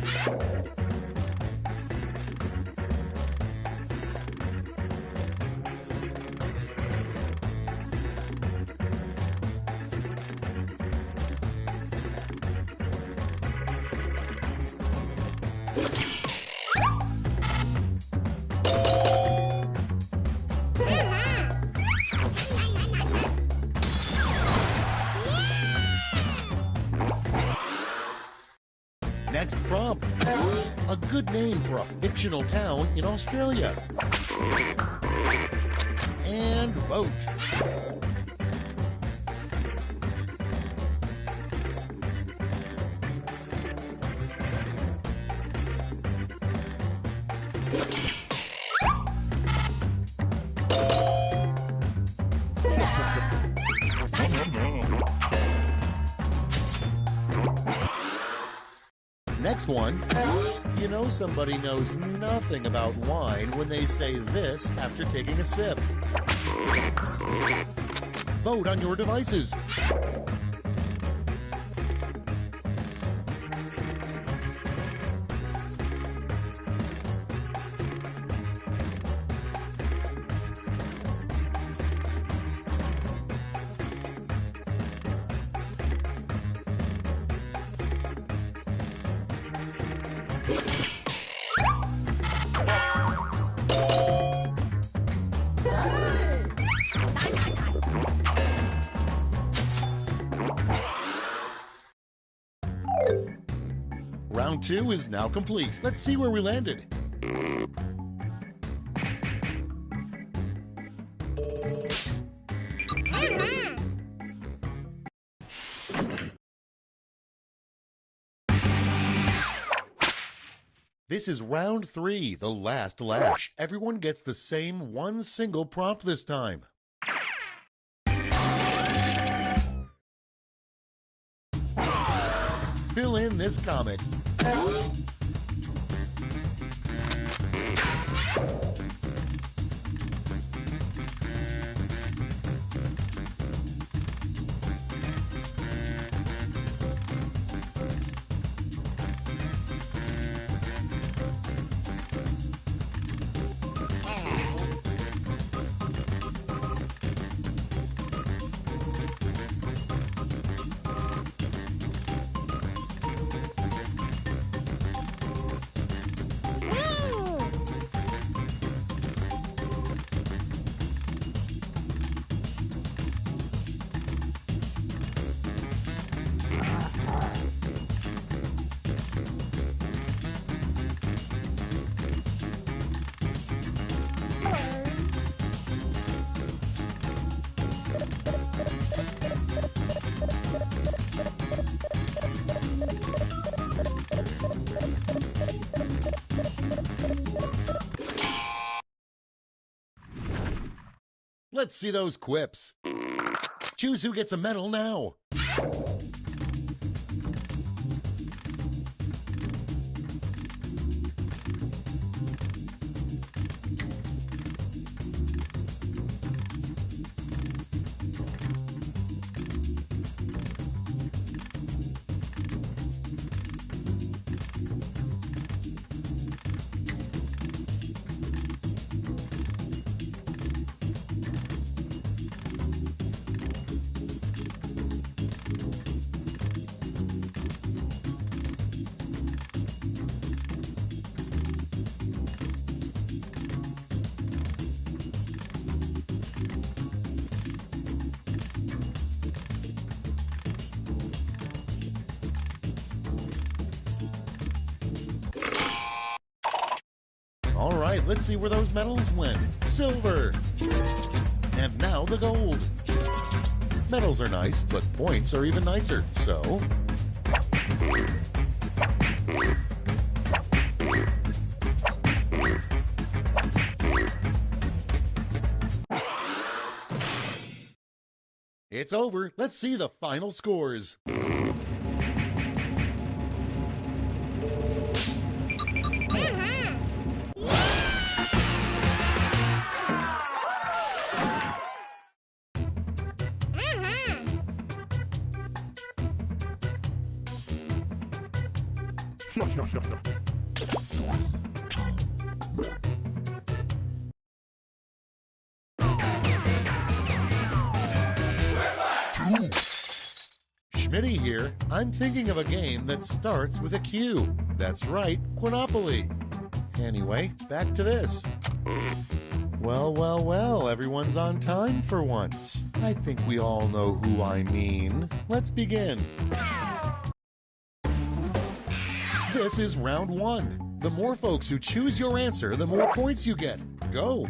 Next prompt, a good name for a fictional town in Australia. And vote. Next one, you know somebody knows nothing about wine when they say this after taking a sip. Vote on your devices. Round 2 is now complete. Let's see where we landed. This is round 3, the last lash. Everyone gets the same one single prompt this time. Fill in this comet. Let's see those quips. Choose who gets a medal now. right, let's see where those medals went. Silver. And now the gold. Medals are nice, but points are even nicer, so... It's over. Let's see the final scores. Schmitty here. I'm thinking of a game that starts with a Q. That's right, Quinopoly. Anyway, back to this. Well, everyone's on time for once. I think we all know who I mean. Let's begin. This is round one. The more folks who choose your answer, the more points you get. Go.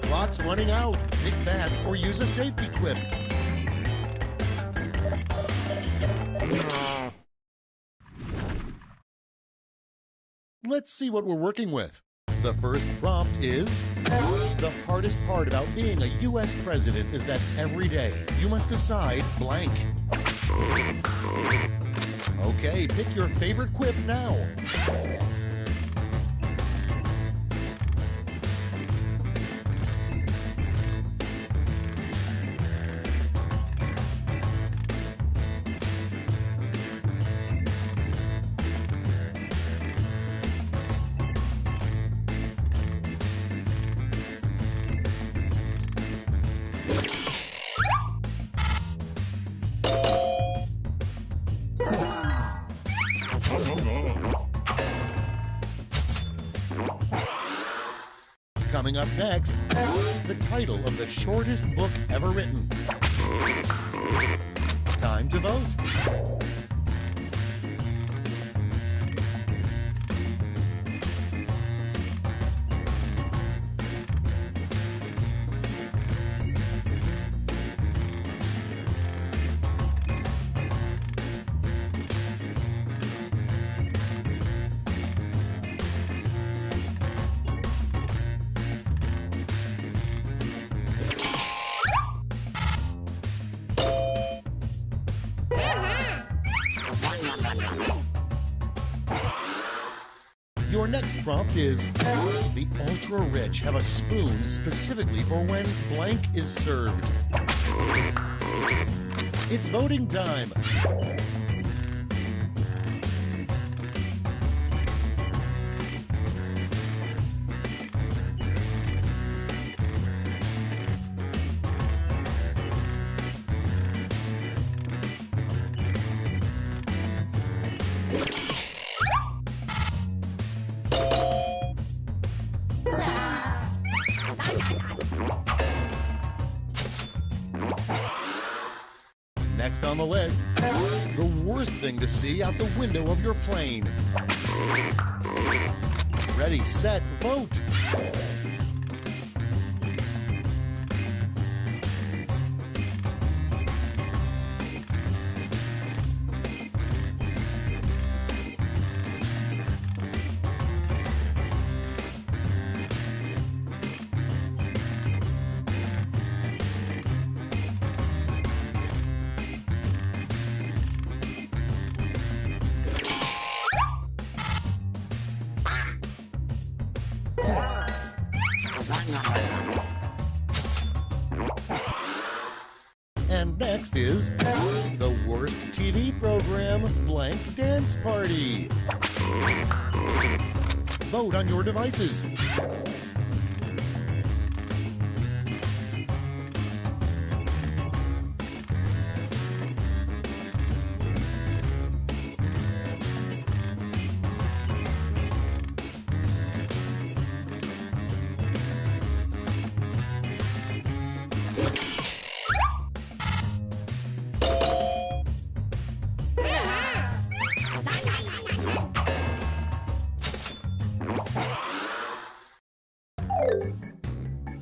Clock's running out. Pick fast or use a safety quip. Let's see what we're working with. The first prompt is, the hardest part about being a U.S. president is that every day you must decide blank. Okay, pick your favorite quip now. Coming up next, the title of the shortest book ever written. Time to vote. Your next prompt is, the ultra-rich have a spoon specifically for when blank is served. It's voting time. Next on the list, the worst thing to see out the window of your plane. Ready, set, vote. And next is the worst TV program, Blank Dance Party. Vote on your devices.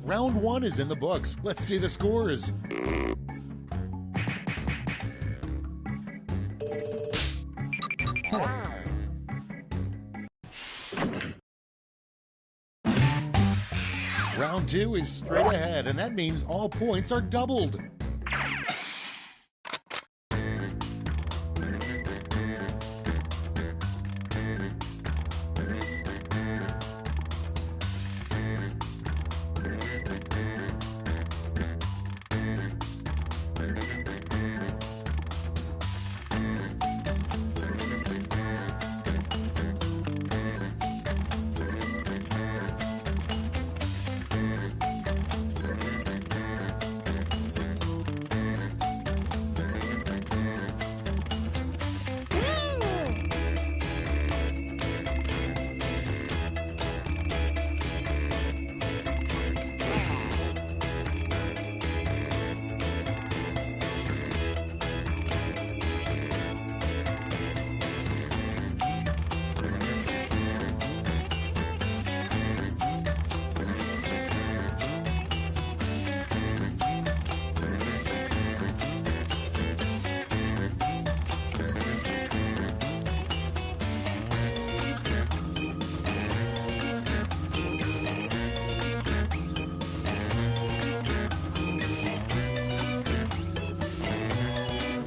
Round 1 is in the books. Let's see the scores. Round 2 is straight ahead, and that means all points are doubled.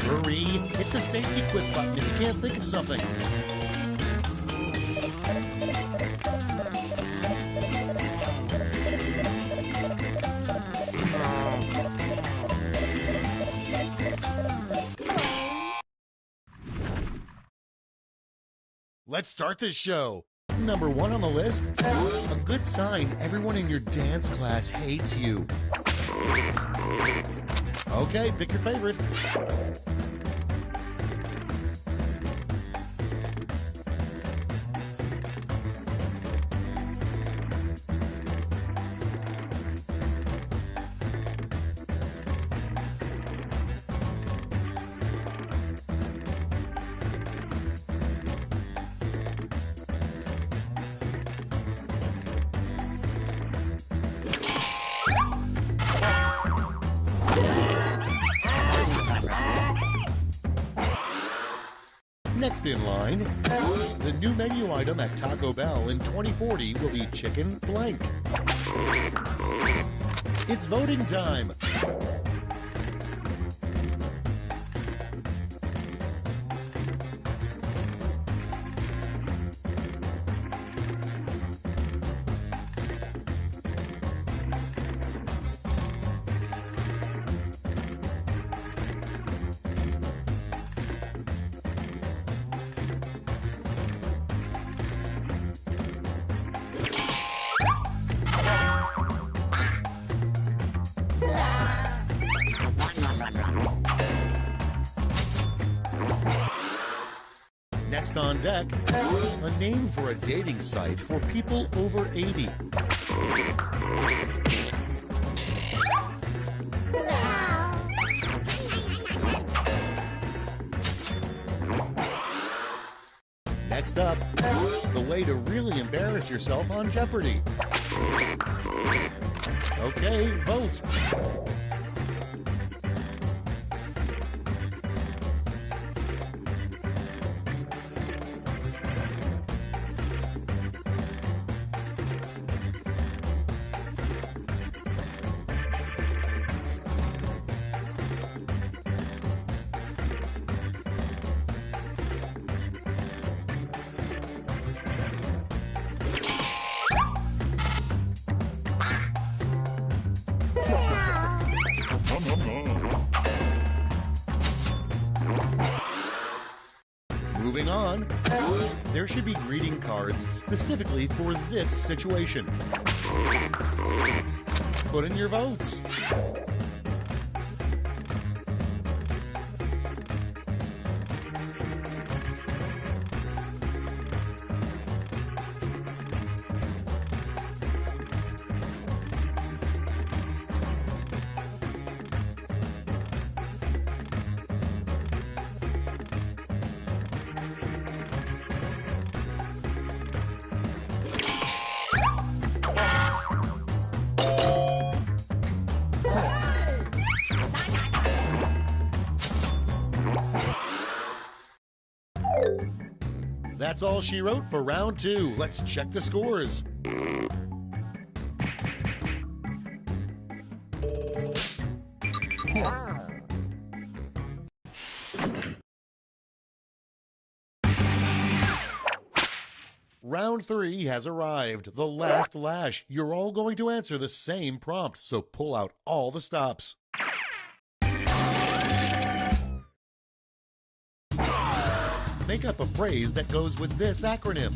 Hurry, hit the safety quit button if you can't think of something. Let's start this show. Number 1 on the list, a good sign everyone in your dance class hates you. Okay, pick your favorite. Next in line, the new menu item at Taco Bell in 2040 will be chicken blank. It's voting time. Next on deck, a name for a dating site for people over 80. Next up. The way to really embarrass yourself on Jeopardy! Okay, vote! Moving on, there should be greeting cards specifically for this situation. Put in your votes. That's all she wrote for round 2. Let's check the scores. Round 3 has arrived. The last lash. You're all going to answer the same prompt, so pull out all the stops. Make up a phrase that goes with this acronym.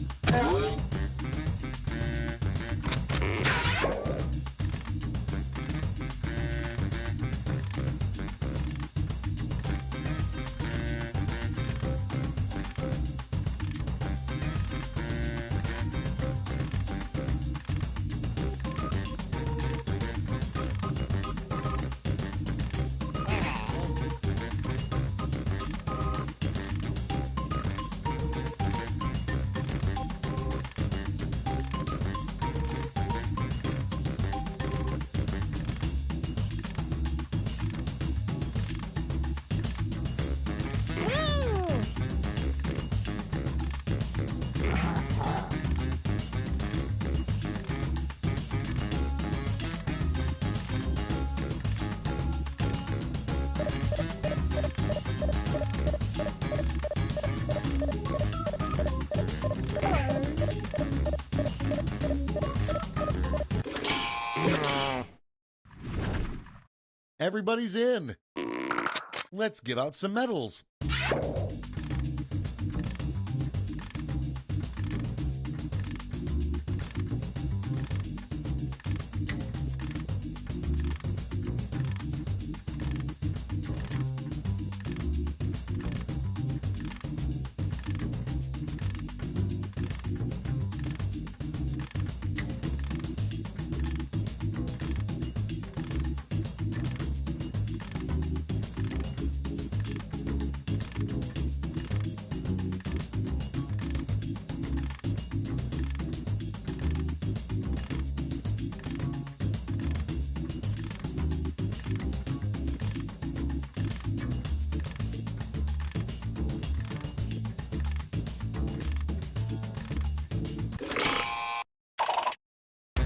Everybody's in. Let's give out some medals.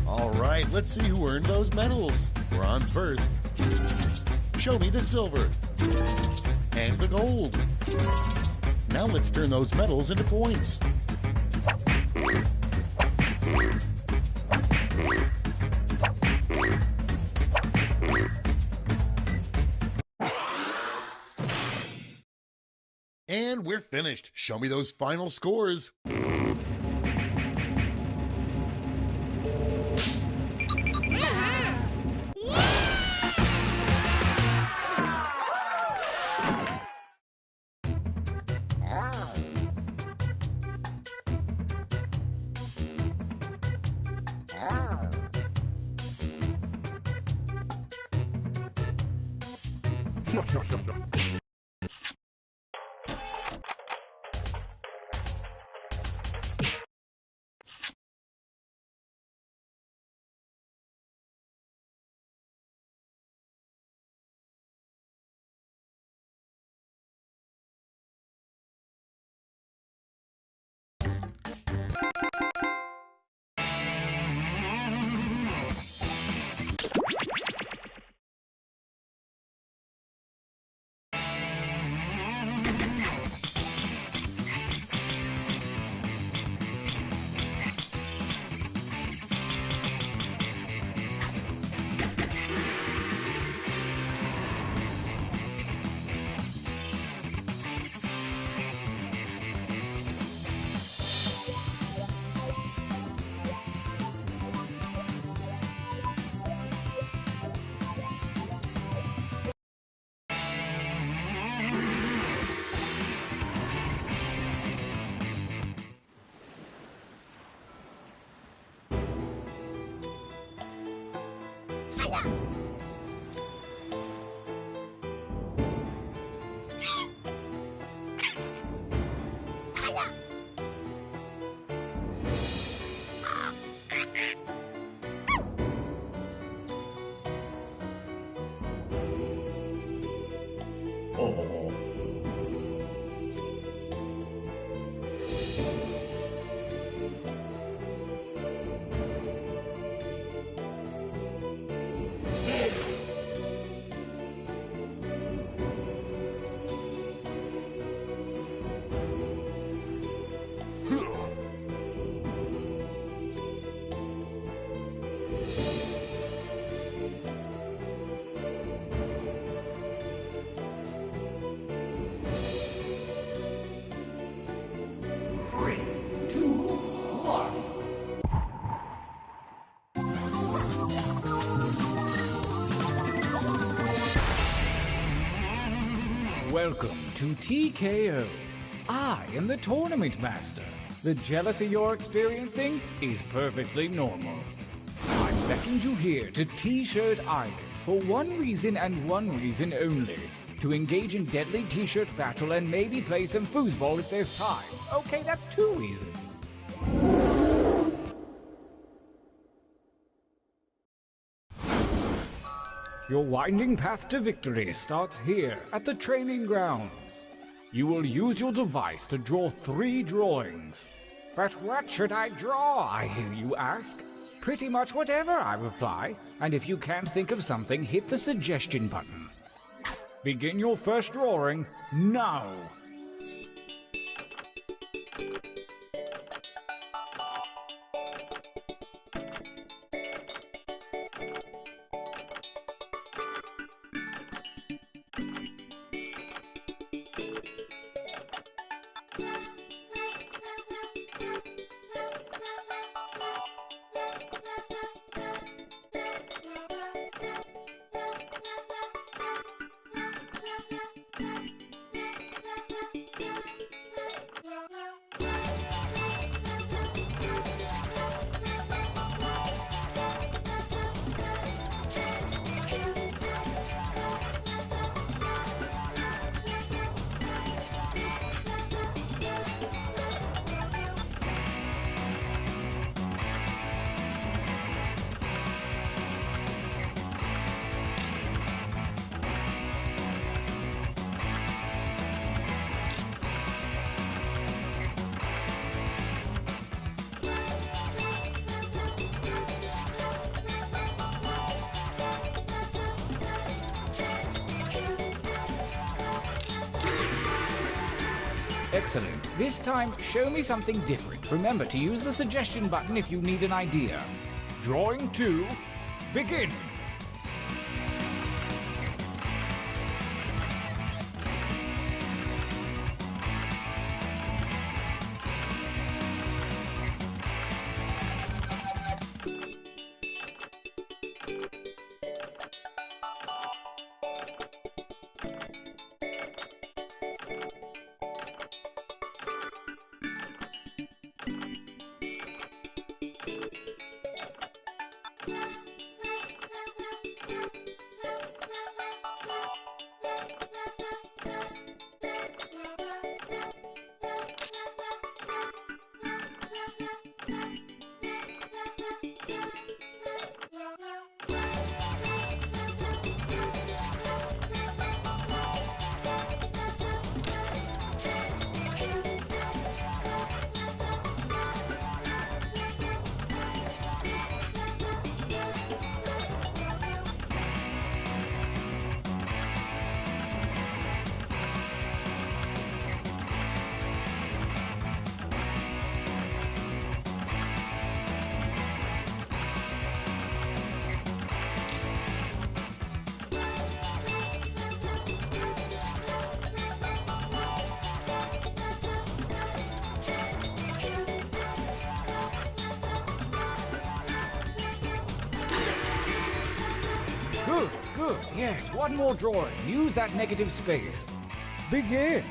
All right, let's see who earned those medals. Bronze first. Show me the silver. And the gold. Now let's turn those medals into points. And we're finished. Show me those final scores. Welcome to TKO. I am the Tournament Master. The jealousy you're experiencing is perfectly normal. I'm beckoned you here to T-Shirt Island for one reason and one reason only. To engage in deadly T-shirt battle and maybe play some foosball if there's time. Okay, that's 2 reasons. Your winding path to victory starts here at the training grounds. You will use your device to draw 3 drawings. But what should I draw, I hear you ask? Pretty much whatever, I reply. And if you can't think of something, hit the suggestion button. Begin your first drawing now. Excellent. This time, show me something different. Remember to use the suggestion button if you need an idea. Drawing 2, begin! Good, good. Yes, one more drawing. Use that negative space. Begin.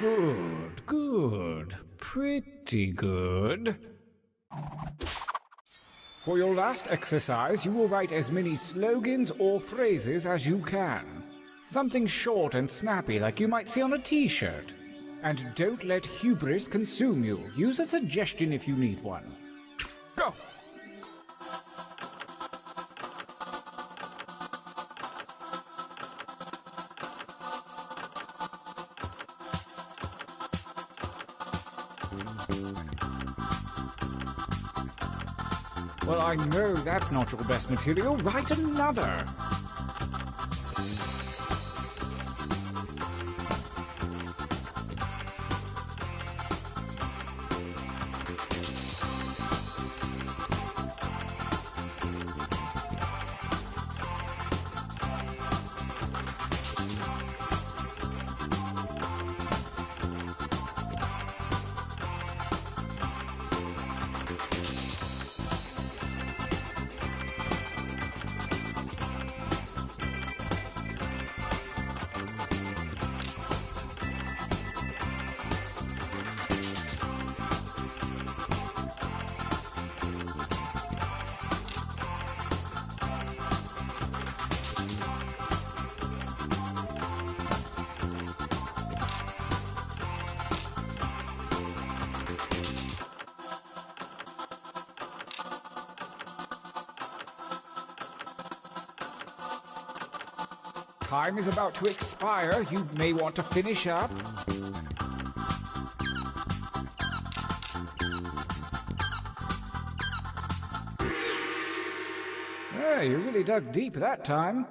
Good, good. Pretty good. For your last exercise, you will write as many slogans or phrases as you can. Something short and snappy like you might see on a t-shirt. And don't let hubris consume you. Use a suggestion if you need one. Go! Well, I know that's not your best material. Write another. Time is about to expire. You may want to finish up. You really dug deep that time.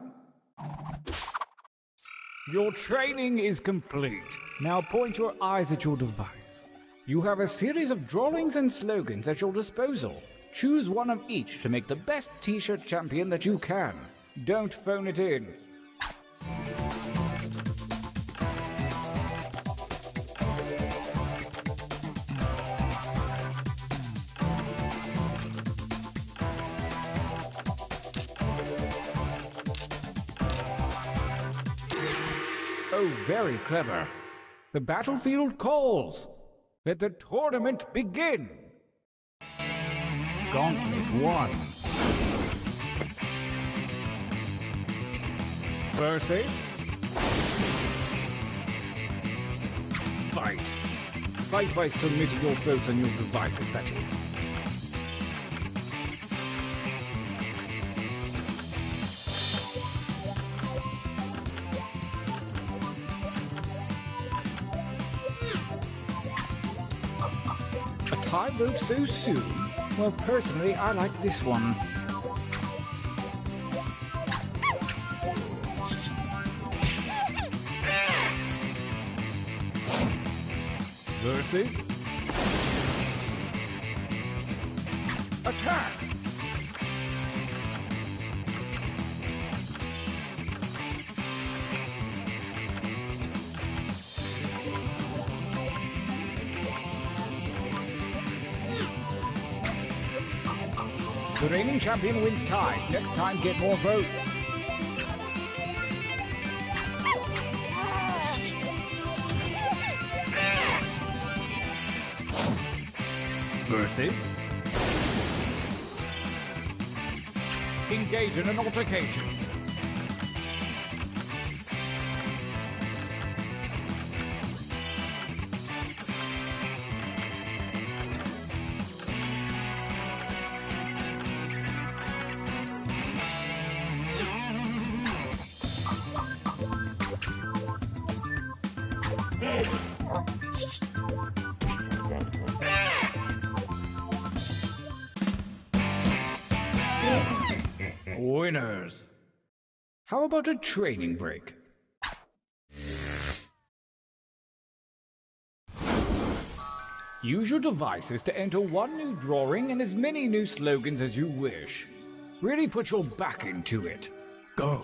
Your training is complete. Now point your eyes at your device. You have a series of drawings and slogans at your disposal. Choose one of each to make the best t-shirt champion that you can. Don't phone it in. Oh, very clever. The battlefield calls. Let the tournament begin. Gauntlet 1. Versus... Fight. Fight by submitting your votes on your devices, that is. A tie vote so soon? Well, personally, I like this one. Versus... Attack! The reigning champion wins ties. Next time, get more votes. Versus... Engage in an altercation. Winners. How about a training break? Use your devices to enter one new drawing and as many new slogans as you wish. Really put your back into it. Go.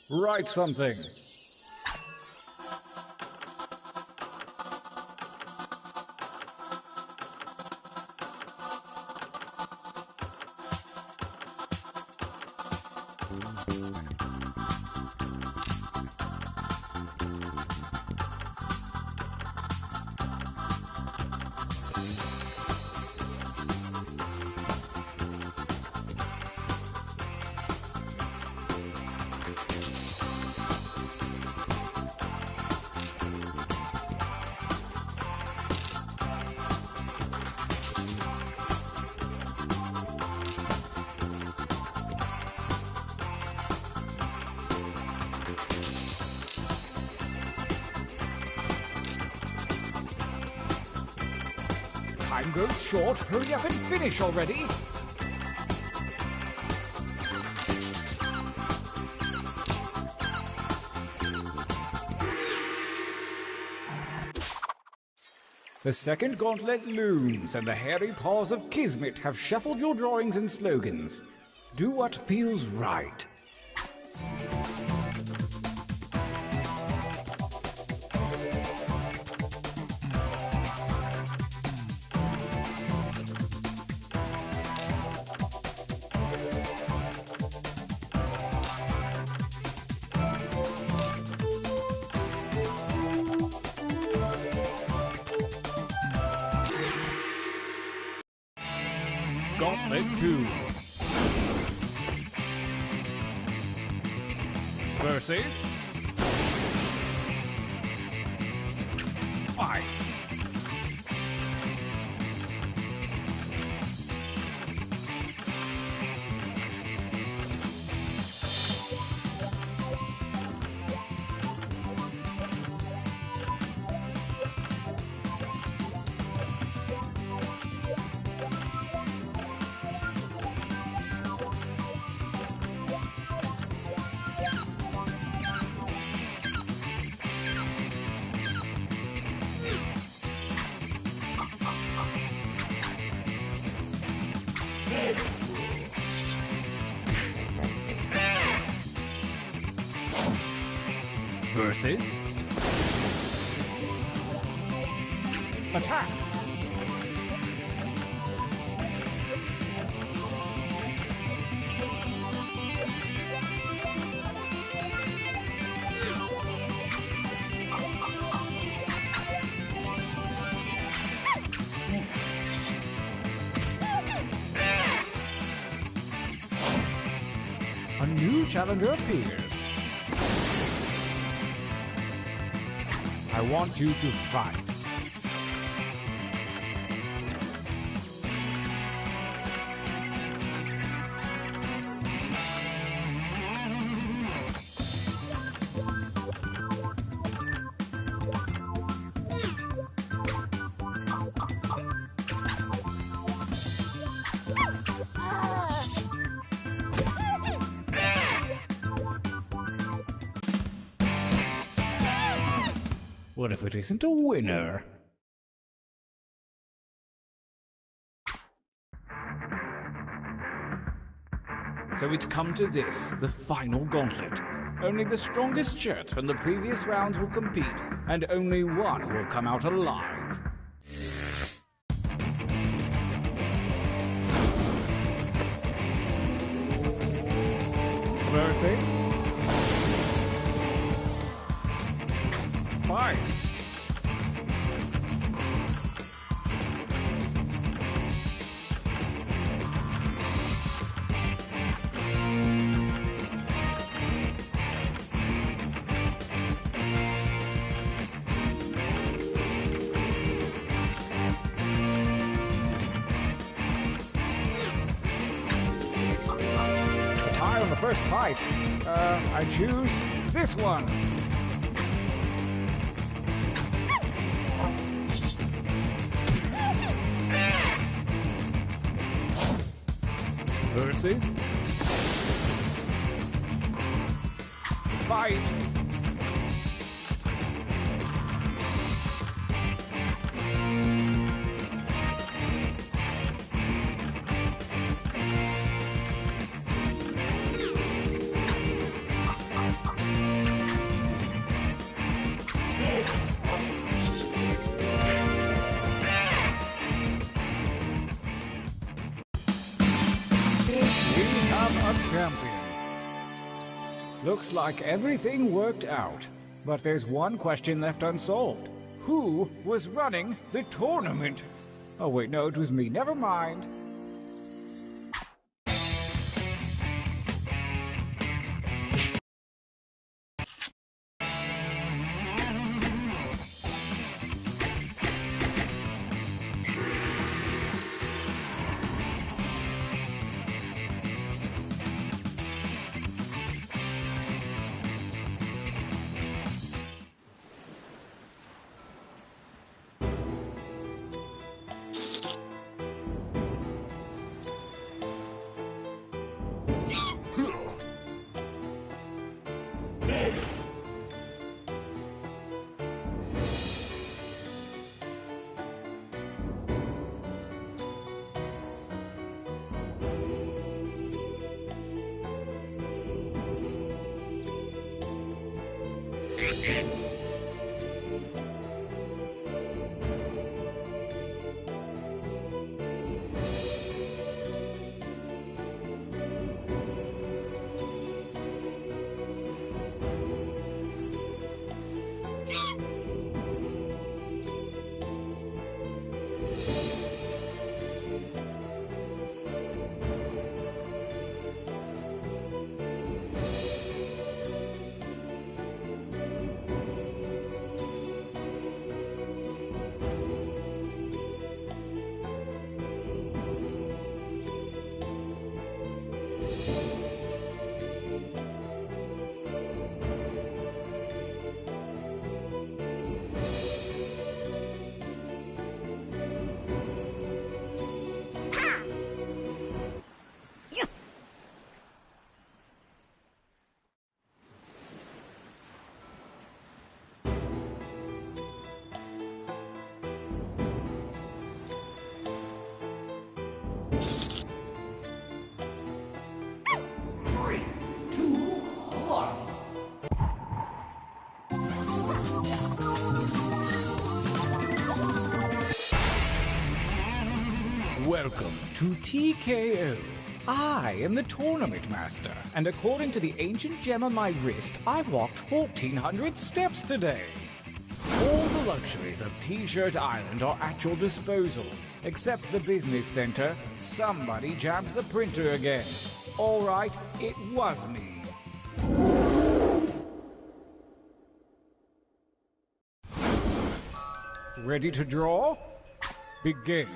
Write something. Time goes short. Hurry up and finish already. The second gauntlet looms, and the hairy paws of Kismet have shuffled your drawings and slogans. Do what feels right. Gauntlet 2 versus fight. Versus attack. A new challenger appears. I want you to fight. What if it isn't a winner? So it's come to this, the final gauntlet. Only the strongest shirts from the previous rounds will compete, and only one will come out alive. Versus fight. A tie on the first fight. I choose this one. Versus fight. Looks like everything worked out. But there's one question left unsolved. Who was running the tournament? Oh wait, no, it was me. Never mind. Welcome to TKO. I am the Tournament Master, and according to the ancient gem on my wrist, I've walked 1,400 steps today. All the luxuries of T-Shirt Island are at your disposal, except the business center. Somebody jammed the printer again. All right, it was me. Ready to draw? Begin.